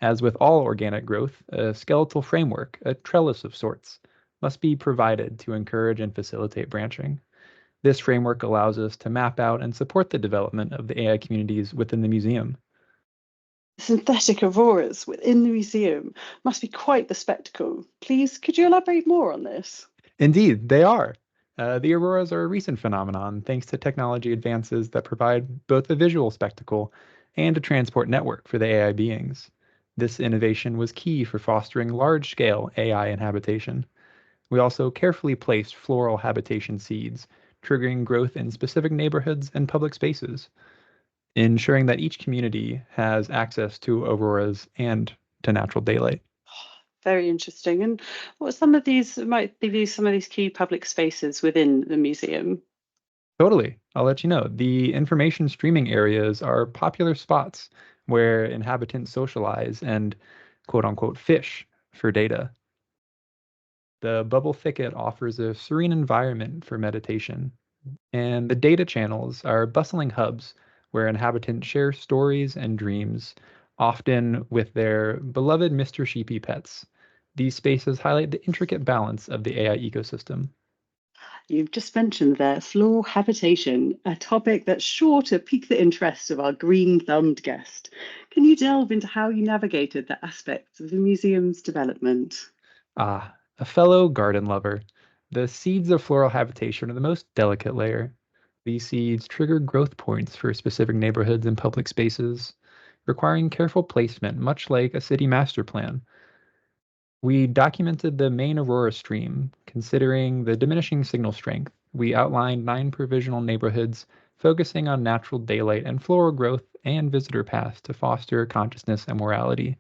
As with all organic growth, a skeletal framework, a trellis of sorts, must be provided to encourage and facilitate branching. This framework allows us to map out and support the development of the AI communities within the museum. Synthetic auroras within the museum must be quite the spectacle. Please, could you elaborate more on this? Indeed, they are. The auroras are a recent phenomenon thanks to technology advances that provide both a visual spectacle and a transport network for the AI beings. This innovation was key for fostering large-scale AI in habitation. We also carefully placed floral habitation seeds, triggering growth in specific neighborhoods and public spaces, ensuring that each community has access to auroras and to natural daylight. Very interesting. And what some of these might be some of these key public spaces within the museum? Totally. I'll let you know. The information streaming areas are popular spots where inhabitants socialize and quote unquote fish for data. The bubble thicket offers a serene environment for meditation, and the data channels are bustling hubs where inhabitants share stories and dreams, often with their beloved Mr. Sheepy pets. These spaces highlight the intricate balance of the AI ecosystem. You've just mentioned there floral habitation, a topic that's sure to pique the interest of our green-thumbed guest. Can you delve into how you navigated the aspects of the museum's development? Ah, a fellow garden lover. The seeds of floral habitation are the most delicate layer. These seeds trigger growth points for specific neighborhoods and public spaces, requiring careful placement, much like a city master plan. We documented the main aurora stream, considering the diminishing signal strength. We outlined 9 provisional neighborhoods, focusing on natural daylight and floral growth and visitor paths to foster consciousness and morality.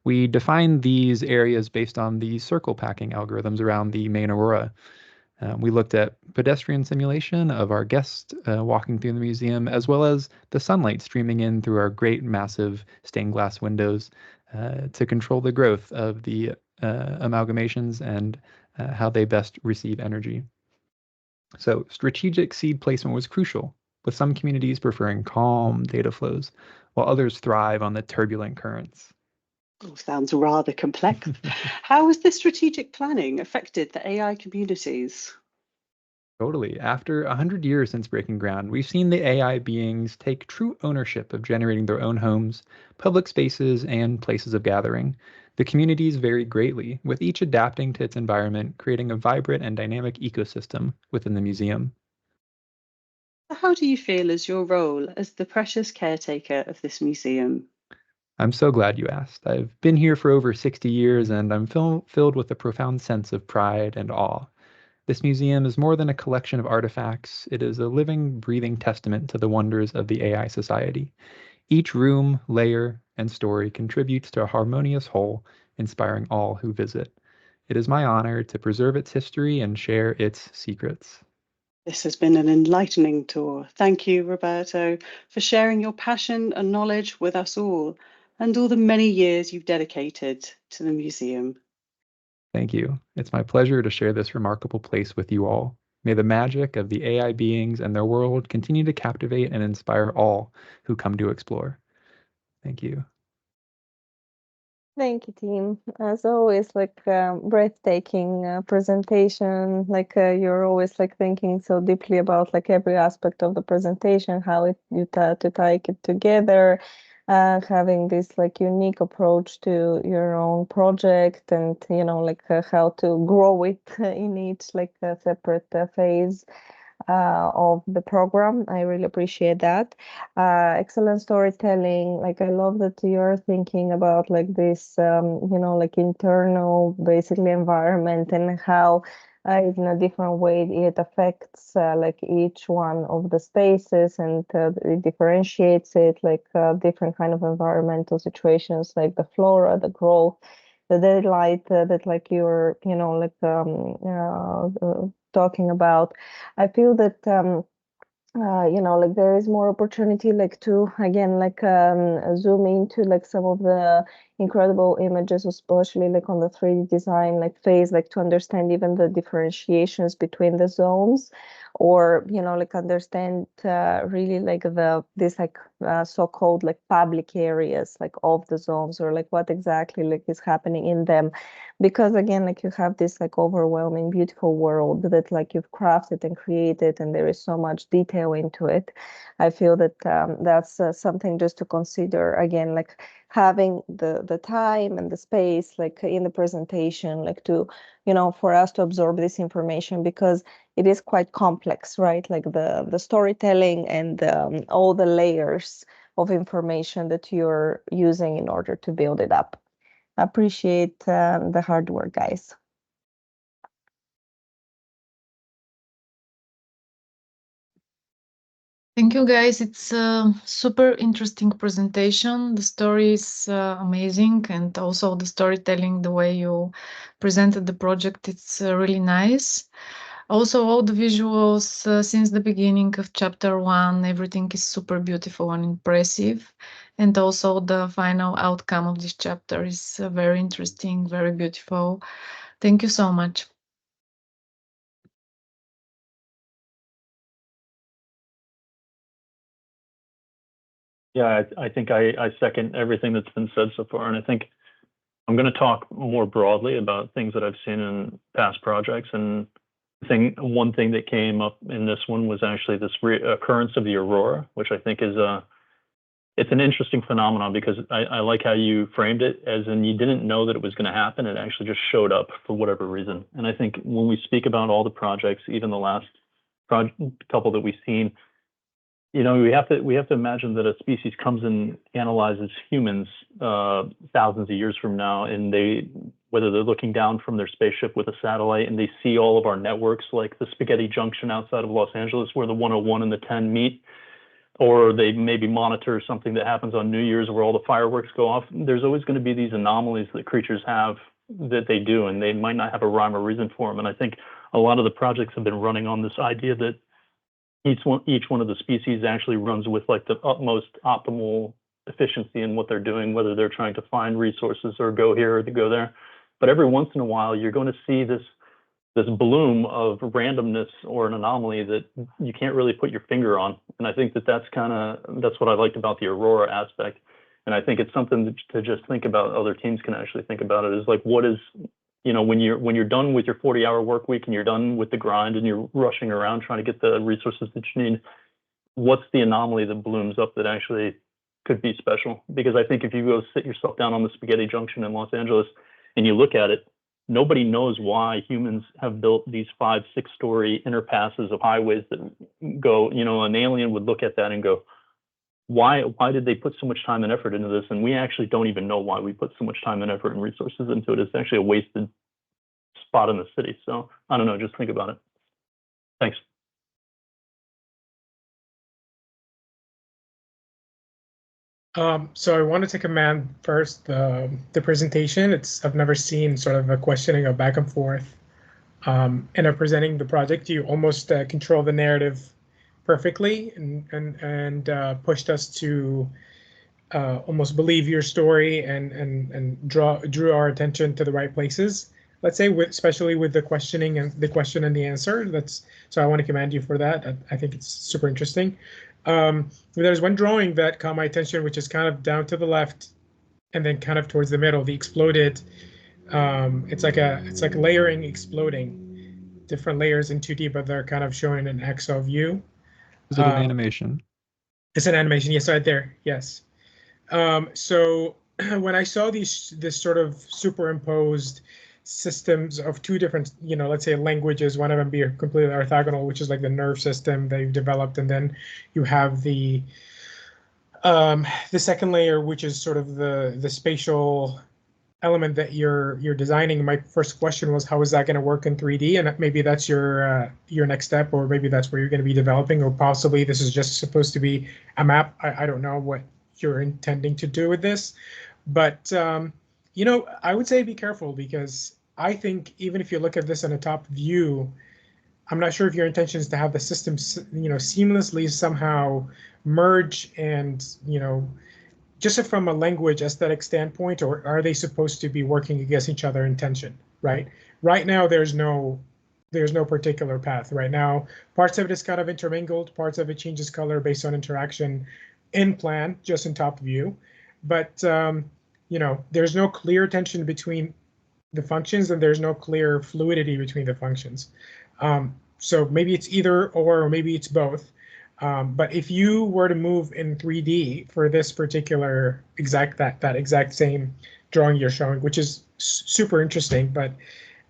We defined these areas based on the circle packing algorithms around the main aurora. We looked at pedestrian simulation of our guests walking through the museum, as well as the sunlight streaming in through our great massive stained glass windows to control the growth of the amalgamations and how they best receive energy. So strategic seed placement was crucial, with some communities preferring calm data flows, while others thrive on the turbulent currents. Oh, sounds rather complex. How has this strategic planning affected the AI communities? Totally. After 100 years since breaking ground, we've seen the AI beings take true ownership of generating their own homes, public spaces, and places of gathering. The communities vary greatly, with each adapting to its environment, creating a vibrant and dynamic ecosystem within the museum. How do you feel is your role as the precious caretaker of this museum? I'm so glad you asked. I've been here for over 60 years, and I'm filled with a profound sense of pride and awe. This museum is more than a collection of artifacts. It is a living, breathing testament to the wonders of the AI society. Each room, layer, and story contributes to a harmonious whole, inspiring all who visit. It is my honor to preserve its history and share its secrets. This has been an enlightening tour. Thank you, Roberto, for sharing your passion and knowledge with us all, and all the many years you've dedicated to the museum. Thank you. It's my pleasure to share this remarkable place with you all. May the magic of the AI beings and their world continue to captivate and inspire all who come to explore. Thank you. Thank you, team. As always, like breathtaking presentation. Like you're always like thinking so deeply about like every aspect of the presentation, how you to take it together, having this like unique approach to your own project, and like how to grow it in each like separate phase of the program. I really appreciate that. Excellent storytelling. Like I love that you're thinking about like this, like internal basically environment and how in a different way it affects like each one of the spaces, and it differentiates it like different kind of environmental situations like the flora, the growth, the daylight that like you're talking about. I feel that like there is more opportunity like to again like zoom into like some of the incredible images, especially like on the 3D design like phase, like to understand even the differentiations between the zones, or like understand really like this like so-called like public areas like of the zones, or like what exactly like is happening in them, because again like you have this like overwhelming beautiful world that like you've crafted and created, and there is so much detail into it. I feel that that's something just to consider, again like having the time and the space like in the presentation, like to for us to absorb this information, because it is quite complex, right? Like the storytelling and all the layers of information that you're using in order to build it up. Appreciate the hard work, guys. Thank you, guys. It's a super interesting presentation. The story is amazing, and also the storytelling, the way you presented the project, it's really nice. Also, all the visuals since the beginning of chapter 1, everything is super beautiful and impressive. And also the final outcome of this chapter is very interesting, very beautiful. Thank you so much. Yeah, I think I second everything that's been said so far, and I think I'm going to talk more broadly about things that I've seen in past projects. And one thing that came up in this one was actually this occurrence of the aurora, which I think is it's an interesting phenomenon, because I like how you framed it, as in you didn't know that it was going to happen. It actually just showed up for whatever reason. And I think when we speak about all the projects, even the last couple that we've seen, you know, we have to imagine that a species comes and analyzes humans thousands of years from now, and whether they're looking down from their spaceship with a satellite and they see all of our networks, like the Spaghetti Junction outside of Los Angeles where the 101 and the 10 meet, or they maybe monitor something that happens on New Year's where all the fireworks go off. There's always going to be these anomalies that creatures have that they do, and they might not have a rhyme or reason for them. And I think a lot of the projects have been running on this idea that each one of the species actually runs with like the utmost optimal efficiency in what they're doing, whether they're trying to find resources or go here or to go there. But every once in a while, you're going to see this bloom of randomness or an anomaly that you can't really put your finger on. And I think that's what I liked about the aurora aspect. And I think it's something to just think about. Other teams can actually think about it, is like, what is, you know, when you're done with your 40-hour work week and you're done with the grind and you're rushing around trying to get the resources that you need, what's the anomaly that blooms up that actually could be special? Because I think if you go sit yourself down on the Spaghetti Junction in Los Angeles and you look at it, nobody knows why humans have built these 5-6-story interpasses of highways that go, you know, an alien would look at that and go, why did they put so much time and effort into this? And we actually don't even know why we put so much time and effort and resources into it. It's actually a wasted spot in the city. So I don't know, just think about it. Thanks. So I wanted to commend first the presentation. I've never seen sort of a questioning of back and forth in a presenting the project. You almost control the narrative perfectly and pushed us to almost believe your story and drew our attention to the right places. Let's say, especially with the questioning and the question and the answer. So I want to commend you for that. I think it's super interesting. There's one drawing that caught my attention, which is kind of down to the left and then kind of towards the middle, the exploded. It's like layering, exploding, different layers in 2D, but they're kind of shown in an XO view. Is it an animation? It's an animation, yes, right there, yes. So when I saw this sort of superimposed systems of two different, you know, let's say languages, one of them be completely orthogonal, which is like the nerve system they've developed, and then you have the second layer, which is sort of the spatial element that you're designing. My first question was, how is that going to work in 3D? And maybe that's your next step, or maybe that's where you're going to be developing, or possibly this is just supposed to be a map. I don't know what you're intending to do with this, but you know, I would say be careful, because I think even if you look at this in a top view, I'm not sure if your intention is to have the systems, you know, seamlessly somehow merge and, you know, just from a language aesthetic standpoint, or are they supposed to be working against each other in tension, right? Right now, there's no particular path. Right now, parts of it is kind of intermingled, parts of it changes color based on interaction in plan, just in top view. But you know, there's no clear tension between the functions, and there's no clear fluidity between the functions. So maybe it's either or maybe it's both. But if you were to move in 3D for this particular that exact same drawing you're showing, which is super interesting,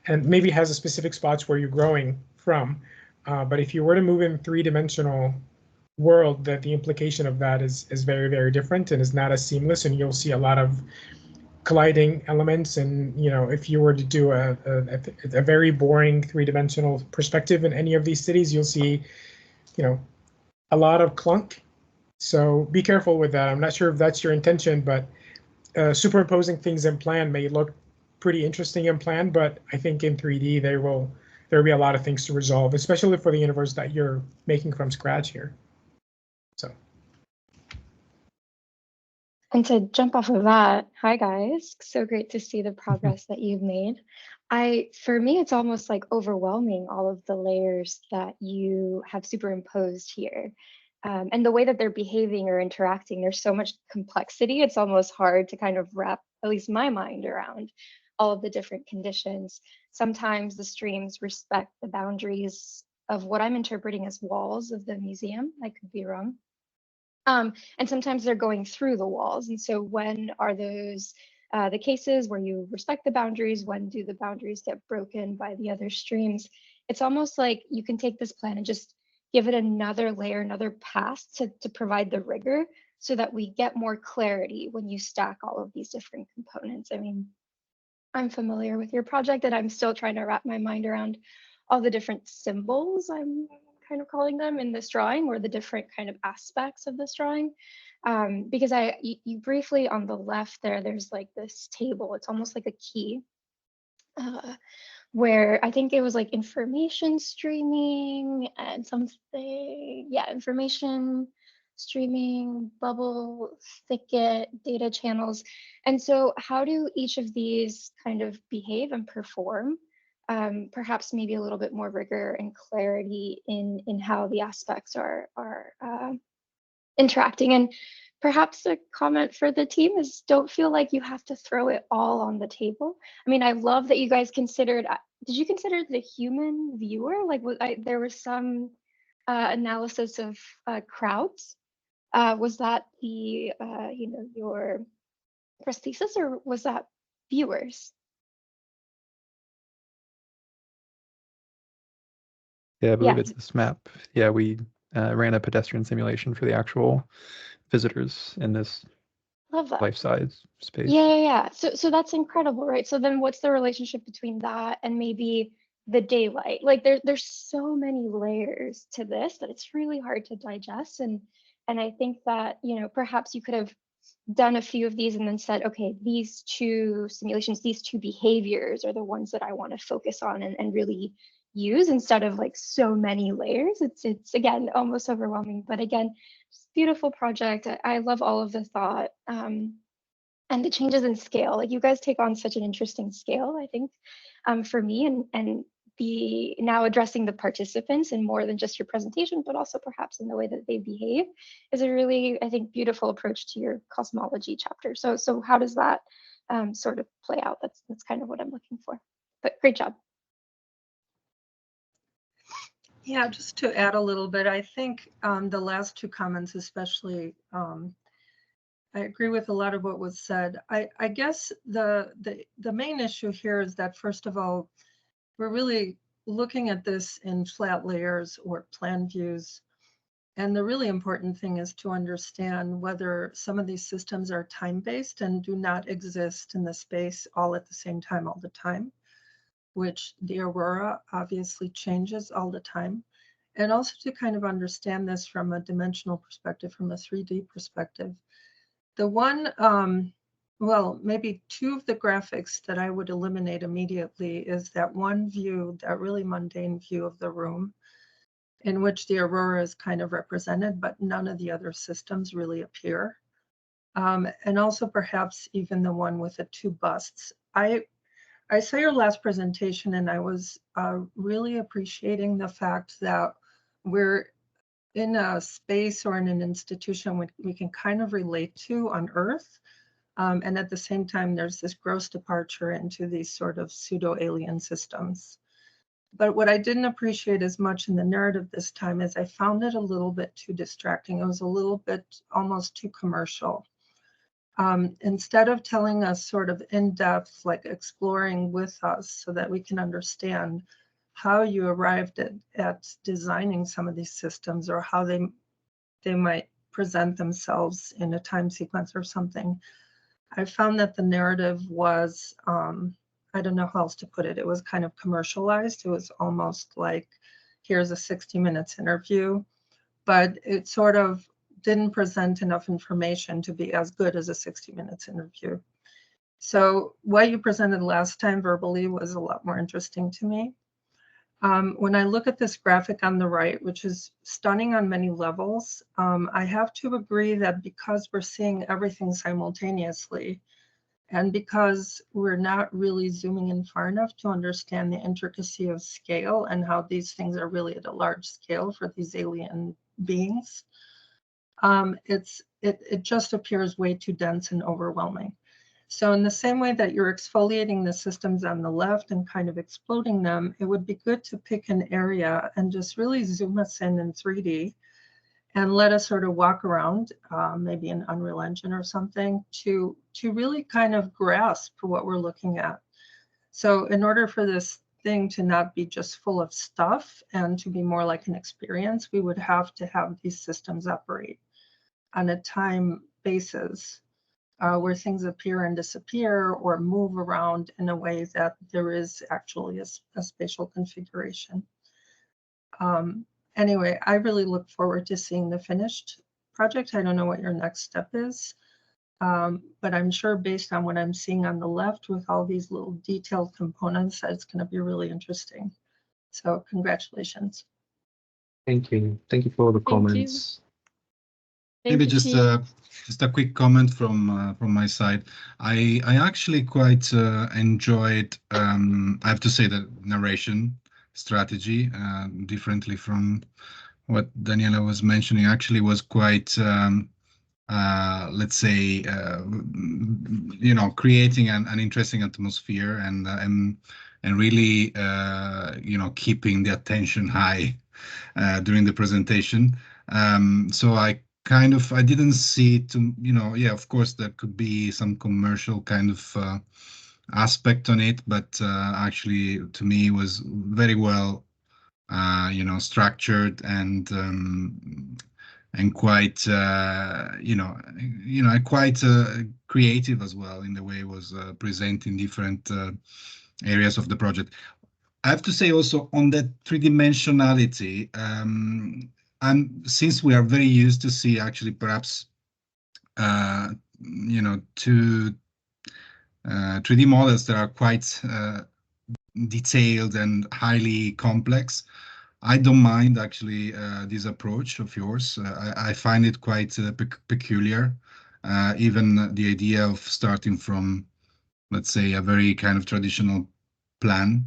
and maybe has a specific spots where you're growing from. But if you were to move in 3-dimensional world, that the implication of that is very, very different and is not as seamless, and you'll see a lot of colliding elements. And if you were to do a very boring three-dimensional perspective in any of these cities, you'll see a lot of clunk. So be careful with that. I'm not sure if that's your intention, but superimposing things in plan may look pretty interesting in plan, but I think in 3D there will be a lot of things to resolve, especially for the universe that you're making from scratch here. So. And to jump off of that, hi guys, so great to see the progress that you've made. For me, it's almost like overwhelming, all of the layers that you have superimposed here. And the way that they're behaving or interacting, there's so much complexity. It's almost hard to kind of wrap, at least my mind, around all of the different conditions. Sometimes the streams respect the boundaries of what I'm interpreting as walls of the museum. I could be wrong. And sometimes they're going through the walls. And so when are those the cases where you respect the boundaries? When do the boundaries get broken by the other streams? It's almost like you can take this plan and just give it another layer, another pass to provide the rigor so that we get more clarity when you stack all of these different components. I mean, I'm familiar with your project and I'm still trying to wrap my mind around all the different symbols, I'm kind of calling them, in this drawing, or the different kind of aspects of this drawing. Because you briefly on the left there's like this table, it's almost like a key, where I think it was like information streaming and something, yeah, information streaming, bubble, thicket, data channels. And so how do each of these kind of behave and perform? Perhaps maybe a little bit more rigor and clarity in how the aspects are interacting. And perhaps a comment for the team is, don't feel like you have to throw it all on the table. I mean, I love that you guys considered, did you consider the human viewer? Like there was some analysis of crowds. Was that the, your prosthesis, or was that viewers? Yeah, I believe it's this map. Yeah, we ran a pedestrian simulation for the actual visitors in this Love that. life-size space. Yeah. So that's incredible, right? So then what's the relationship between that and maybe the daylight? Like there's so many layers to this that it's really hard to digest. And I think that, perhaps you could have done a few of these and then said, okay, these two simulations, these two behaviors are the ones that I want to focus on and really use, instead of like so many layers. It's again almost overwhelming, but again, beautiful project. I love all of the thought and the changes in scale. Like you guys take on such an interesting scale, I think, for me, and the now addressing the participants in more than just your presentation, but also perhaps in the way that they behave, is a really, I think, beautiful approach to your cosmology chapter. So how does that sort of play out? That's kind of what I'm looking for. But great job. Yeah, just to add a little bit, I think the last two comments especially, I agree with a lot of what was said. I guess the main issue here is that, first of all, we're really looking at this in flat layers or plan views. And the really important thing is to understand whether some of these systems are time-based and do not exist in the space all at the same time all the time, which the aurora obviously changes all the time. And also to kind of understand this from a dimensional perspective, from a 3D perspective. The one, well, maybe two of the graphics that I would eliminate immediately is that one view, that really mundane view of the room, in which the aurora is kind of represented, but none of the other systems really appear. And also perhaps even the one with the two busts. I saw your last presentation and I was really appreciating the fact that we're in a space or in an institution we can kind of relate to on Earth. And at the same time, there's this gross departure into these sort of pseudo-alien systems. But what I didn't appreciate as much in the narrative this time is I found it a little bit too distracting. It was a little bit almost too commercial. Instead of telling us sort of in-depth, like exploring with us so that we can understand how you arrived at designing some of these systems, or how they they might present themselves in a time sequence or something. I found that the narrative was, I don't know how else to put it. It was kind of commercialized. It was almost like, here's a 60 minutes interview, but it sort of didn't present enough information to be as good as a 60 minutes interview. So what you presented last time verbally was a lot more interesting to me. When I look at this graphic on the right, which is stunning on many levels, I have to agree that because we're seeing everything simultaneously, and because we're not really zooming in far enough to understand the intricacy of scale and how these things are really at a large scale for these alien beings, it just appears way too dense and overwhelming. So in the same way that you're exfoliating the systems on the left and kind of exploding them, it would be good to pick an area and just really zoom us in 3D and let us sort of walk around, maybe in Unreal Engine or something, to really kind of grasp what we're looking at. So in order for this thing to not be just full of stuff and to be more like an experience, we would have to have these systems operate on a time basis, where things appear and disappear or move around in a way that there is actually a spatial configuration. Anyway, I really look forward to seeing the finished project. I don't know what your next step is, but I'm sure based on what I'm seeing on the left with all these little detailed components, that it's going to be really interesting. So congratulations. Thank you. Thank you for all the comments. Maybe just a quick comment from my side. I actually quite enjoyed, I have to say, the narration strategy, differently from what Daniela was mentioning. Actually was quite, let's say, you know, creating an interesting atmosphere and really, you know, keeping the attention high during the presentation. So I didn't see it to, you know, yeah, of course there could be some commercial kind of aspect on it, but actually to me was very well, you know, structured and quite, you know, quite creative as well in the way it was presenting different areas of the project. I have to say also on that three-dimensionality, and since we are very used to see actually perhaps, you know, 3D models that are quite detailed and highly complex, I don't mind actually this approach of yours. I find it quite peculiar, even the idea of starting from, let's say, a very kind of traditional plan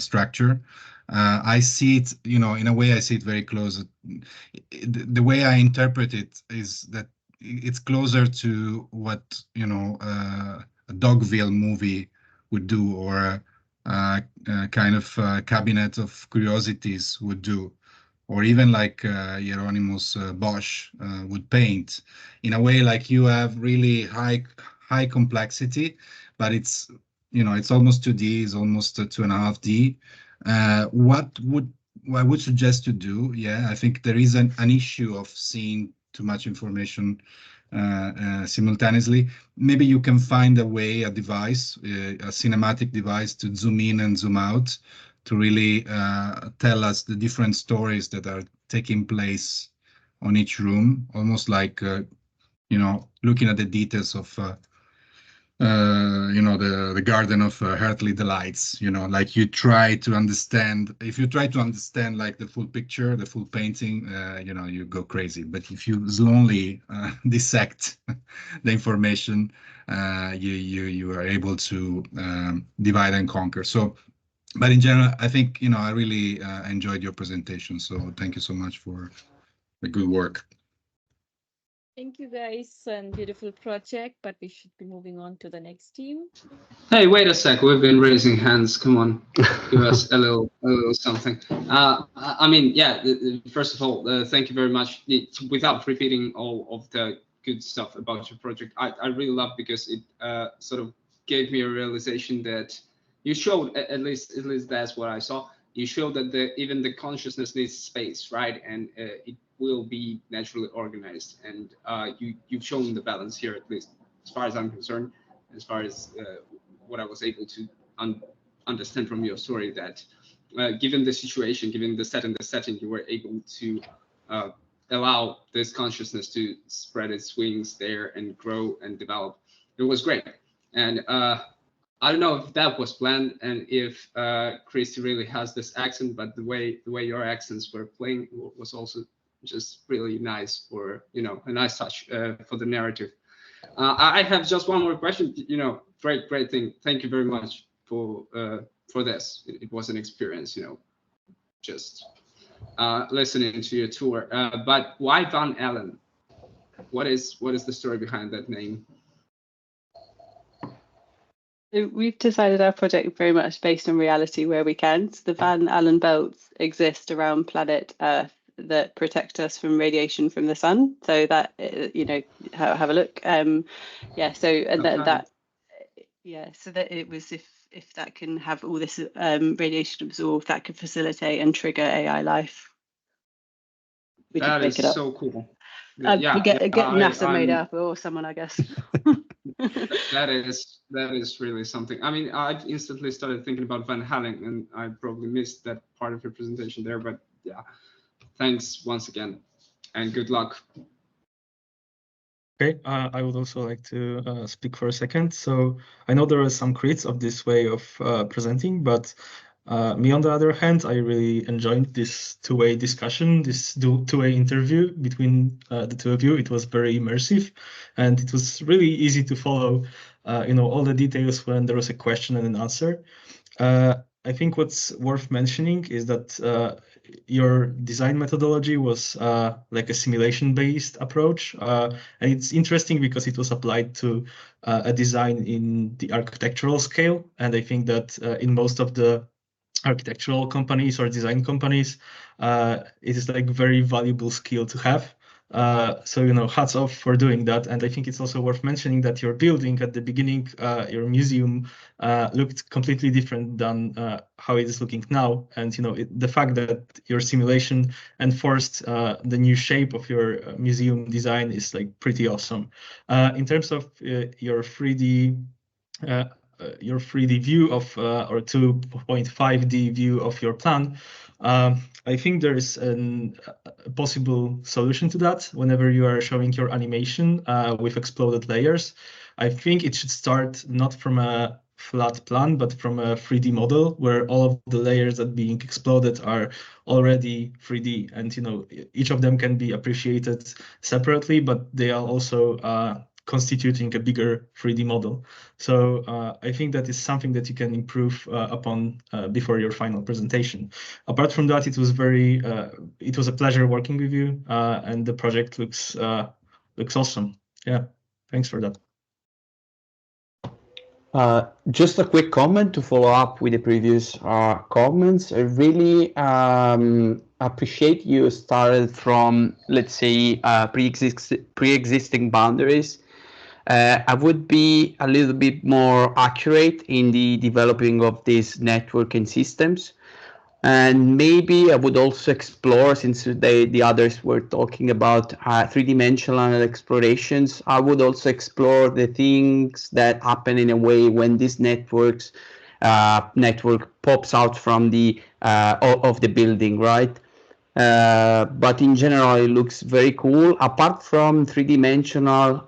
structure. I see it, you know, in a way I see it very close. The way I interpret it is that it's closer to what, you know, a Dogville movie would do, or a kind of cabinet of curiosities would do, or even like Hieronymus Bosch would paint. In a way, like you have really high complexity, but it's, you know, it's almost 2D, it's almost 2.5D. What I would suggest you do, yeah, I think there is an issue of seeing too much information simultaneously. Maybe you can find a way, a device, a cinematic device to zoom in and zoom out to really tell us the different stories that are taking place on each room, almost like, you know, looking at the details of you know, the Garden of Earthly Delights, you know, like you try to understand, if you try to understand like the full picture, the full painting, you know, you go crazy. But if you slowly dissect the information, you are able to divide and conquer. So, but in general, I think, you know, I really enjoyed your presentation. So thank you so much for the good work. Thank you guys, and beautiful project, but we should be moving on to the next team. Hey, wait a sec. We've been raising hands. Come on, give us a little something. I mean, yeah. First of all, thank you very much. Without repeating all of the good stuff about your project, I really love, because it sort of gave me a realization that you showed, at least that's what I saw. You showed that even the consciousness needs space, right? And will be naturally organized. And you've shown the balance here, at least as far as I'm concerned, as far as what I was able to understand from your story, that given the situation, given the setting, you were able to allow this consciousness to spread its wings there and grow and develop. It was great. And I don't know if that was planned and if Christy really has this accent, but the way your accents were playing was also just really nice, for, you know, a nice touch for the narrative. I have just one more question. You know, great thing. Thank you very much for this. It was an experience, you know, just listening to your tour. But why Van Allen? What is the story behind that name? We've decided our project very much based on reality where we can. So the Van Allen belts exist around planet Earth that protect us from radiation from the sun. So that, you know, have a look. Yeah. So and Okay. that yeah. So that it was if that can have all this radiation absorbed, that could facilitate and trigger AI life. We That just is make it up. so cool. Get NASA made I'm- up or someone, I guess. That is really something. I mean, I instantly started thinking about Van Halen, and I probably missed that part of your presentation there. But yeah, thanks once again, and good luck. Okay, I would also like to speak for a second. So I know there are some critics of this way of presenting, but me, on the other hand, I really enjoyed this two-way discussion, this two-way interview between the two of you. It was very immersive, and it was really easy to follow, you know, all the details when there was a question and an answer. I think what's worth mentioning is that your design methodology was like a simulation-based approach. And it's interesting because it was applied to a design in the architectural scale. And I think that in most of the architectural companies or design companies, it is like very valuable skill to have. So, you know, hats off for doing that. And I think it's also worth mentioning that your building at the beginning, your museum, looked completely different than how it is looking now. And, you know, the fact that your simulation enforced the new shape of your museum design is like pretty awesome. In terms of your 3D your 3D view of or 2.5D view of your plan, I think there is a possible solution to that. Whenever you are showing your animation with exploded layers, I think it should start not from a flat plan, but from a 3D model where all of the layers that being exploded are already 3D, and you know, each of them can be appreciated separately, but they are also constituting a bigger 3D model. So I think that is something that you can improve upon before your final presentation. Apart from that, it was it was a pleasure working with you, and the project looks awesome. Yeah, thanks for that. Just a quick comment to follow up with the previous comments. I really appreciate you started from, let's say, pre-existing boundaries. I would be a little bit more accurate in the developing of these networking systems. And maybe I would also explore, since the others were talking about three-dimensional explorations, I would also explore the things that happen in a way when this network pops out from the of the building, right? But in general, it looks very cool. Apart from three-dimensional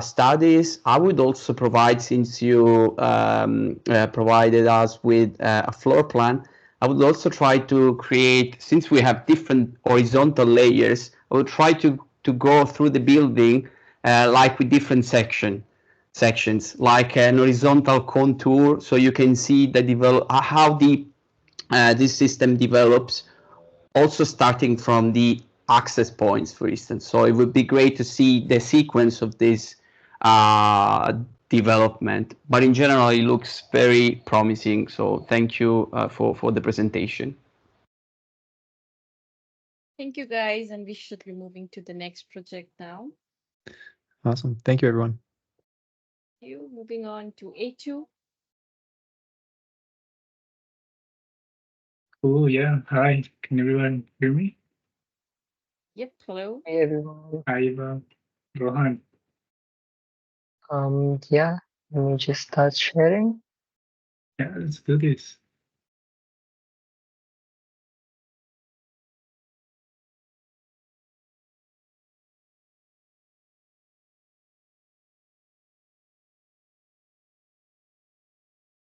studies, I would also provide, since you provided us with a floor plan, I would also try to create, since we have different horizontal layers, I would try to go through the building like with different sections, like an horizontal contour, so you can see how this system develops, also starting from the access points, for instance. So it would be great to see the sequence of this development, but in general, it looks very promising. So thank you for the presentation. Thank you, guys, and we should be moving to the next project now. Awesome. Thank you, everyone. Moving on to A2. Cool, yeah. Hi, can everyone hear me? Yep, hello. Hey everyone. Hi, Eva. Rohan. Yeah, let me just start sharing. Yeah, let's do this.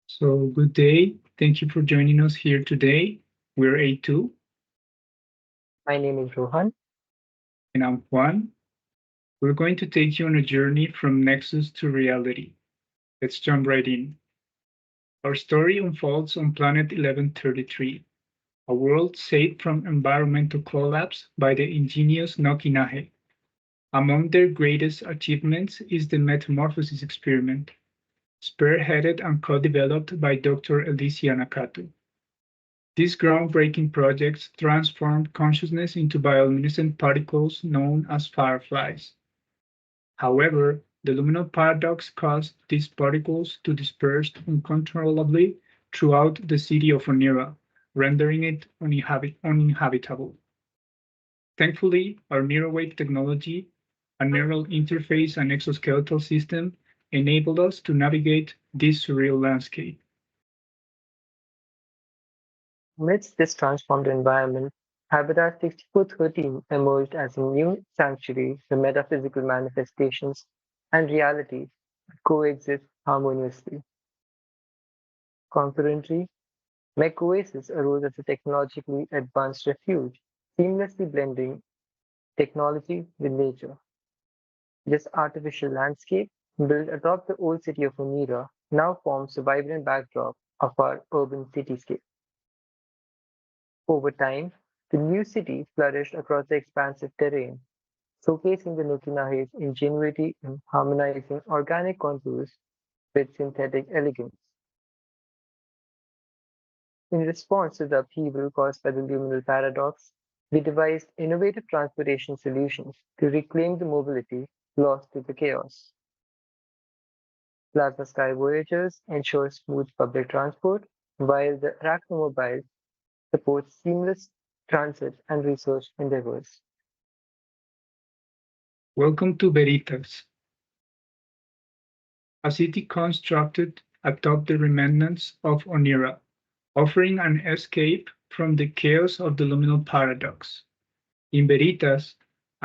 So good day. Thank you for joining us here today. We're A2. My name is Rohan. And I'm Juan. We're going to take you on a journey from Nexus to reality. Let's jump right in. Our story unfolds on planet 1133, a world saved from environmental collapse by the ingenious Nokinahe. Among their greatest achievements is the metamorphosis experiment, spearheaded and co-developed by Dr. Elisia Nakatu. This groundbreaking project transformed consciousness into bioluminescent particles known as fireflies. However, the luminal paradox caused these particles to disperse uncontrollably throughout the city of Onira, rendering it uninhabitable. Thankfully, our NeuroWave technology, a neural interface and exoskeletal system, enabled us to navigate this surreal landscape. Amidst this transformed environment, Habitat 6413 emerged as a new sanctuary where metaphysical manifestations and reality coexist harmoniously. Concurrently, Mech Oasis arose as a technologically advanced refuge, seamlessly blending technology with nature. This artificial landscape, built atop the old city of Onira, now forms a vibrant backdrop of our urban cityscape. Over time, the new city flourished across the expansive terrain, showcasing the Nukinahe's ingenuity in harmonizing organic contours with synthetic elegance. In response to the upheaval caused by the luminal paradox, we devised innovative transportation solutions to reclaim the mobility lost to the chaos. Plasma Sky Voyagers ensure smooth public transport, while the Arachnomobile supports seamless transit and research endeavors. Welcome to Veritas, a city constructed atop the remnants of Onira, offering an escape from the chaos of the luminal paradox. In Veritas,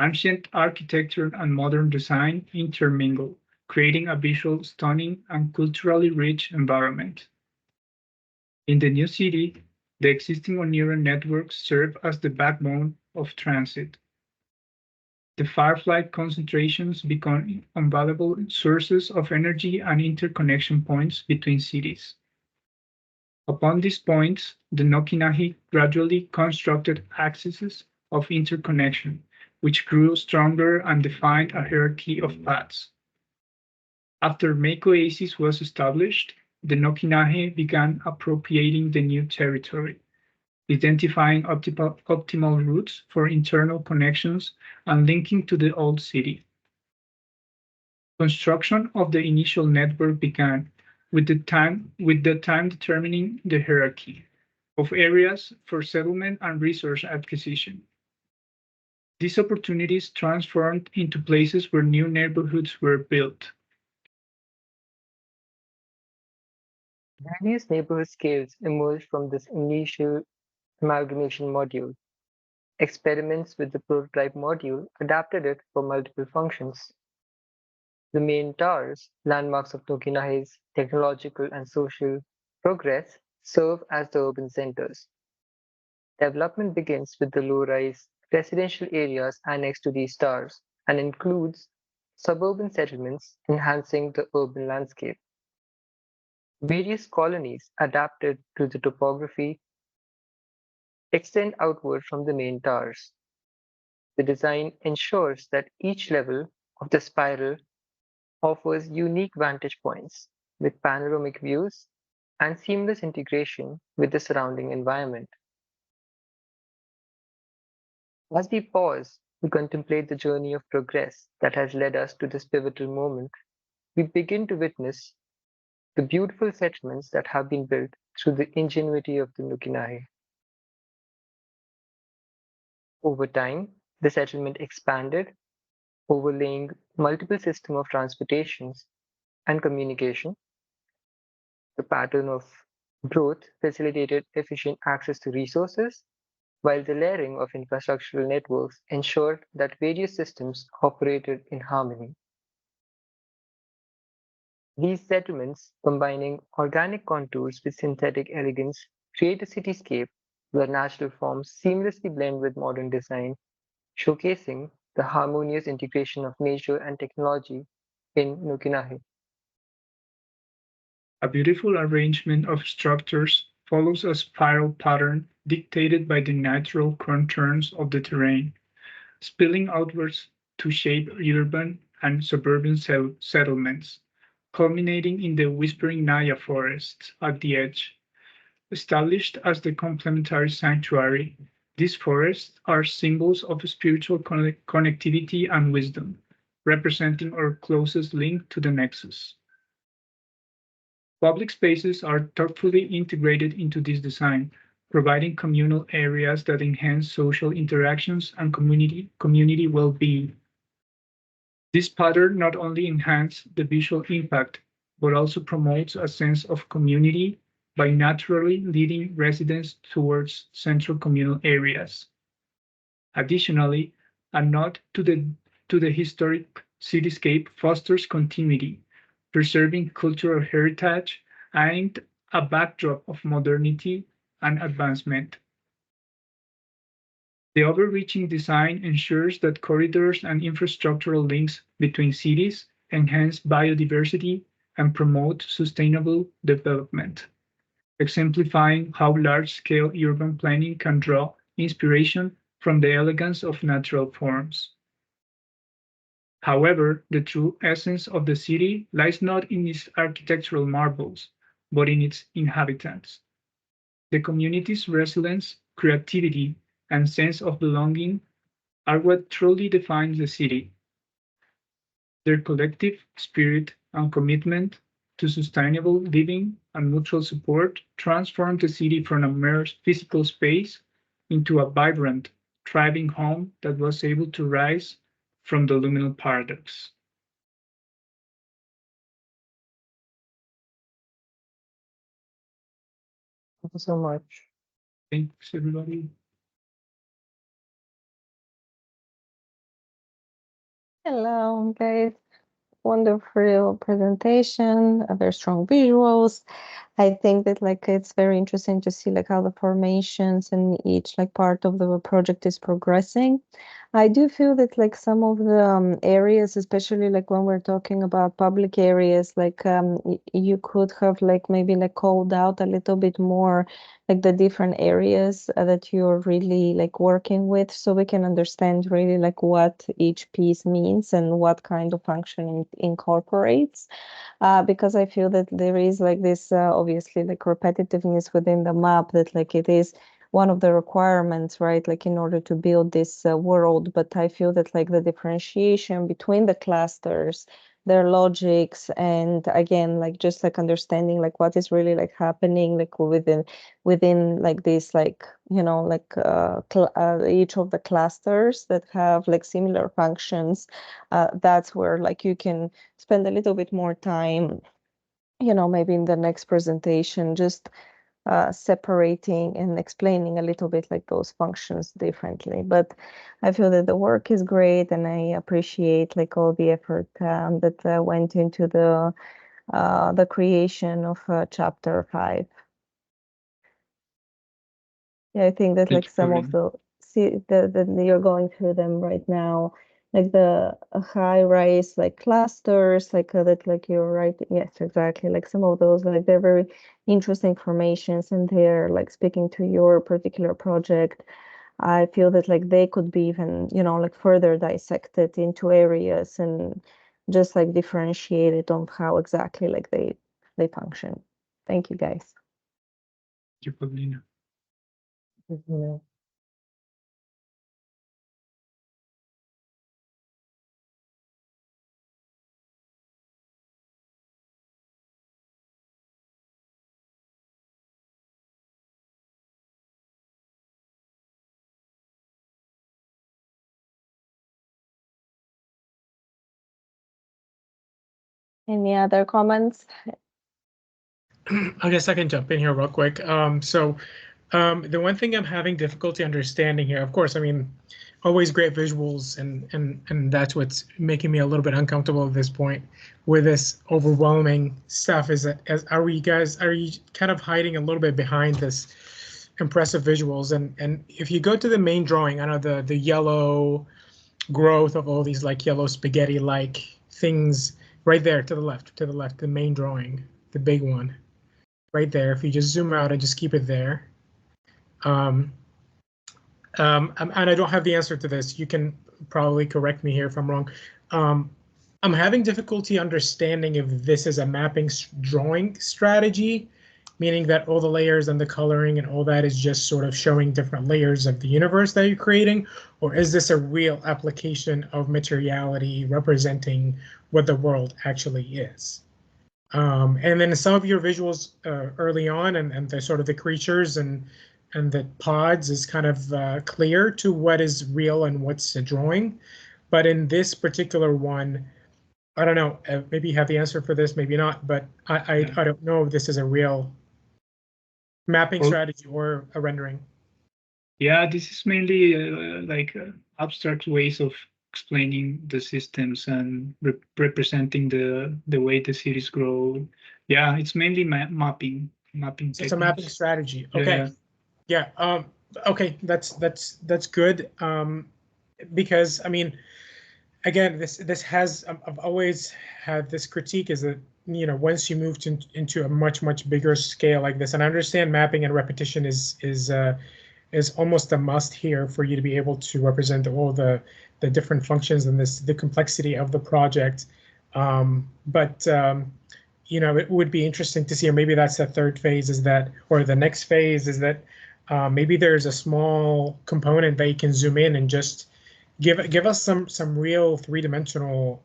ancient architecture and modern design intermingle, creating a visual stunning and culturally rich environment. In the new city, the existing Onira networks serve as the backbone of transit. The firefly concentrations become invaluable sources of energy and interconnection points between cities. Upon these points, the Nokinahi gradually constructed axes of interconnection, which grew stronger and defined a hierarchy of paths. After Mech Oasis was established, the Nokinahe began appropriating the new territory, identifying optimal routes for internal connections and linking to the old city. Construction of the initial network began with the time determining the hierarchy of areas for settlement and resource acquisition. These opportunities transformed into places where new neighborhoods were built. Various neighborhood scales emerged from this initial amalgamation module. Experiments with the prototype module adapted it for multiple functions. The main towers, landmarks of Nokinahe's technological and social progress, serve as the urban centers. Development begins with the low-rise residential areas annexed to these towers and includes suburban settlements enhancing the urban landscape. Various colonies adapted to the topography extend outward from the main towers. The design ensures that each level of the spiral offers unique vantage points with panoramic views and seamless integration with the surrounding environment. As we pause to contemplate the journey of progress that has led us to this pivotal moment, we begin to witness the beautiful settlements that have been built through the ingenuity of the Nukinahe. Over time, The settlement expanded, overlaying multiple systems of transportations and communication. The pattern of growth facilitated efficient access to resources, while the layering of infrastructural networks ensured that various systems operated in harmony. These settlements, combining organic contours with synthetic elegance, create a cityscape where natural forms seamlessly blend with modern design, showcasing the harmonious integration of nature and technology in Nukinahe. A beautiful arrangement of structures follows a spiral pattern dictated by the natural contours of the terrain, spilling outwards to shape urban and suburban settlements, culminating in the Whispering Naya forest at the edge. Established as the complementary sanctuary, these forests are symbols of spiritual connectivity and wisdom, representing our closest link to the nexus. Public spaces are thoughtfully integrated into this design, providing communal areas that enhance social interactions and community well-being. This pattern not only enhances the visual impact, but also promotes a sense of community by naturally leading residents towards central communal areas. Additionally, a nod to the historic cityscape fosters continuity, preserving cultural heritage and a backdrop of modernity and advancement. The overreaching design ensures that corridors and infrastructural links between cities enhance biodiversity and promote sustainable development, exemplifying how large-scale urban planning can draw inspiration from the elegance of natural forms. However, the true essence of the city lies not in its architectural marvels, but in its inhabitants. The community's resilience, creativity, and sense of belonging are what truly defines the city. Their collective spirit and commitment to sustainable living and mutual support transformed the city from a mere physical space into a vibrant, thriving home that was able to rise from the liminal paradox. Thank you so much. Thanks, everybody. Hello, guys. Wonderful presentation, very strong visuals. I think that like it's very interesting to see like how the formations and each like part of the project is progressing. I do feel that like some of the areas, especially like when we're talking about public areas, like you could have like maybe like called out a little bit more like the different areas that you're really like working with, so we can understand really like what each piece means and what kind of function it incorporates. Because I feel that there is like this obviously like repetitiveness within the map that like it is one of the requirements, right? Like in order to build this world, but I feel that like the differentiation between the clusters, their logics, and again, like just like understanding like what is really like happening like within like this like like each of the clusters that have like similar functions. That's where like you can spend a little bit more time, maybe in the next presentation, just separating and explaining a little bit like those functions differently. But I feel that the work is great, and I appreciate like all the effort that went into the creation of chapter 5. Yeah, I think that like some of the you're going through them right now, like the high-rise like clusters, like that, like you're right. Yes, exactly. Like some of those, like they're very interesting formations, and they're like speaking to your particular project. I feel that like they could be even, like further dissected into areas and just like differentiated on how exactly like they function. Thank you, guys. Thank you, Paulina. Yeah. Any other comments? I guess I can jump in here real quick. The one thing I'm having difficulty understanding here, of course, I mean, always great visuals, and that's what's making me a little bit uncomfortable at this point with this overwhelming stuff. Is that are you kind of hiding a little bit behind this impressive visuals? And if you go to the main drawing, I know the yellow growth of all these like yellow spaghetti like things right there to the left, the main drawing, the big one right there. If you just zoom out and just keep it there. And I don't have the answer to this. You can probably correct me here if I'm wrong. I'm having difficulty understanding if this is a mapping drawing strategy, meaning that all the layers and the coloring and all that is just sort of showing different layers of the universe that you're creating, or is this a real application of materiality representing what the world actually is? And then some of your visuals early on and the sort of the creatures and the pods is kind of clear to what is real and what's a drawing. But in this particular one, I don't know, maybe you have the answer for this, maybe not, but I don't know if this is a real mapping strategy or a rendering. Yeah, this is mainly abstract ways of explaining the systems and representing the way the cities grow. Yeah, it's mainly mapping. It's a mapping strategy. Okay. Yeah. Okay. That's good. Because I mean, again, this has I've always had this critique is that once you move into a much bigger scale like this, and I understand mapping and repetition is almost a must here for you to be able to represent all the different functions and the complexity of the project. It would be interesting to see, or maybe that's the third phase, is that, or the next phase is that maybe there's a small component that you can zoom in and just give us some real three-dimensional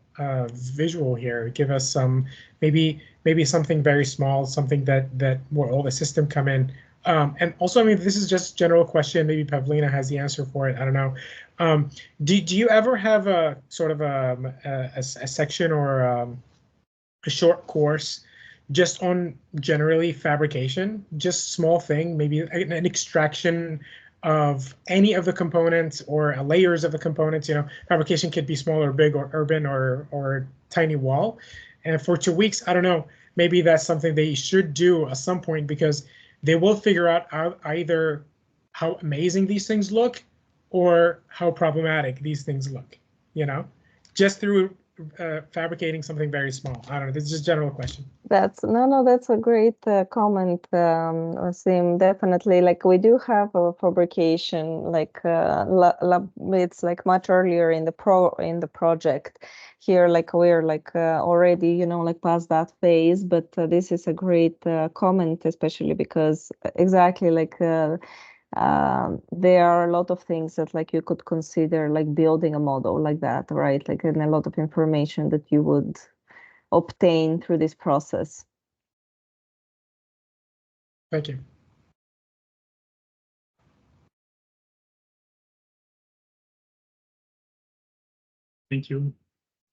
visual here. Give us some maybe something very small, something that where all the system come in. And also, I mean, this is just a general question. Maybe Pavlina has the answer for it. I don't know. Do you ever have a sort of a section or a short course just on generally fabrication, just small thing, maybe an extraction of any of the components or layers of the components? Fabrication could be small or big or urban or tiny wall. And for 2 weeks, I don't know, maybe that's something they should do at some point, because they will figure out either how amazing these things look or how problematic these things look, just through fabricating something very small. I don't know. This is just a general question. That's a great comment, Wasim. Definitely, like we do have a fabrication, like it's like much earlier in the project. Here, like we're like already, like past that phase. But this is a great comment, especially because exactly like. There are a lot of things that like you could consider like building a model like that, right? Like, and a lot of information that you would obtain through this process. Thank you. Thank you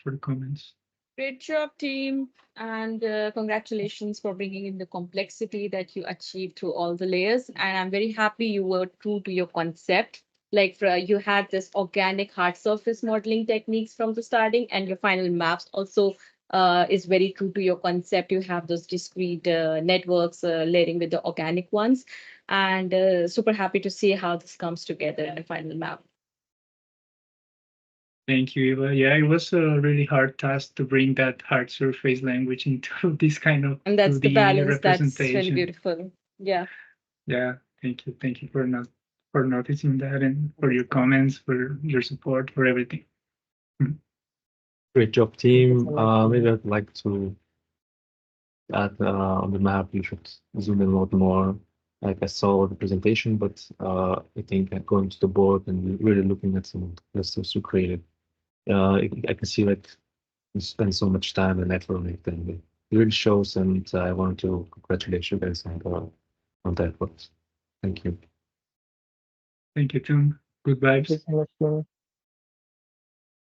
for the comments. Great job, team, and congratulations for bringing in the complexity that you achieved through all the layers. And I'm very happy you were true to your concept. Like you had this organic hard surface modeling techniques from the starting, and your final maps also is very true to your concept. You have those discrete networks layering with the organic ones, and super happy to see how this comes together in the final map. Thank you, Eva. Yeah, it was a really hard task to bring that hard surface language into this kind of and that's the 2D balance that's representation. really beautiful. Yeah. Yeah, thank you. Thank you for noticing that, and for your comments, for your support, for everything. Great job, team. Maybe I'd like to add on the map, you should zoom in a lot more. Like I saw the presentation, but I think going to the board and really looking at some of the clusters you created, I can see like you spend so much time and effort on it, and it really shows. And I want to congratulate you guys on that effort. Thank you. Thank you, Tim. Good vibes.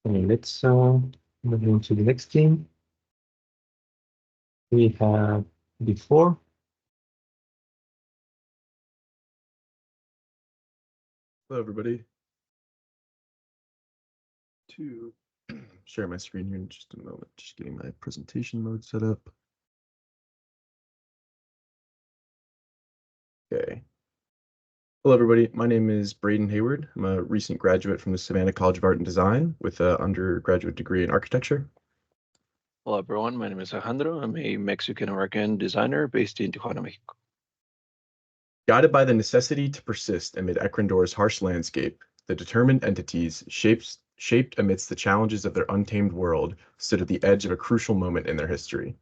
Okay, let's move on to the next team. We have before. Hello, everybody. To share my screen here in just a moment, just getting my presentation mode set up. Okay. Hello, everybody. My name is Braden Hayward. I'm a recent graduate from the Savannah College of Art and Design with an undergraduate degree in architecture. Hello, everyone. My name is Alejandro. I'm a Mexican-American designer based in Tijuana, Mexico. Guided by the necessity to persist amid Ecuador's harsh landscape, the determined entities shaped amidst the challenges of their untamed world stood at the edge of a crucial moment in their history.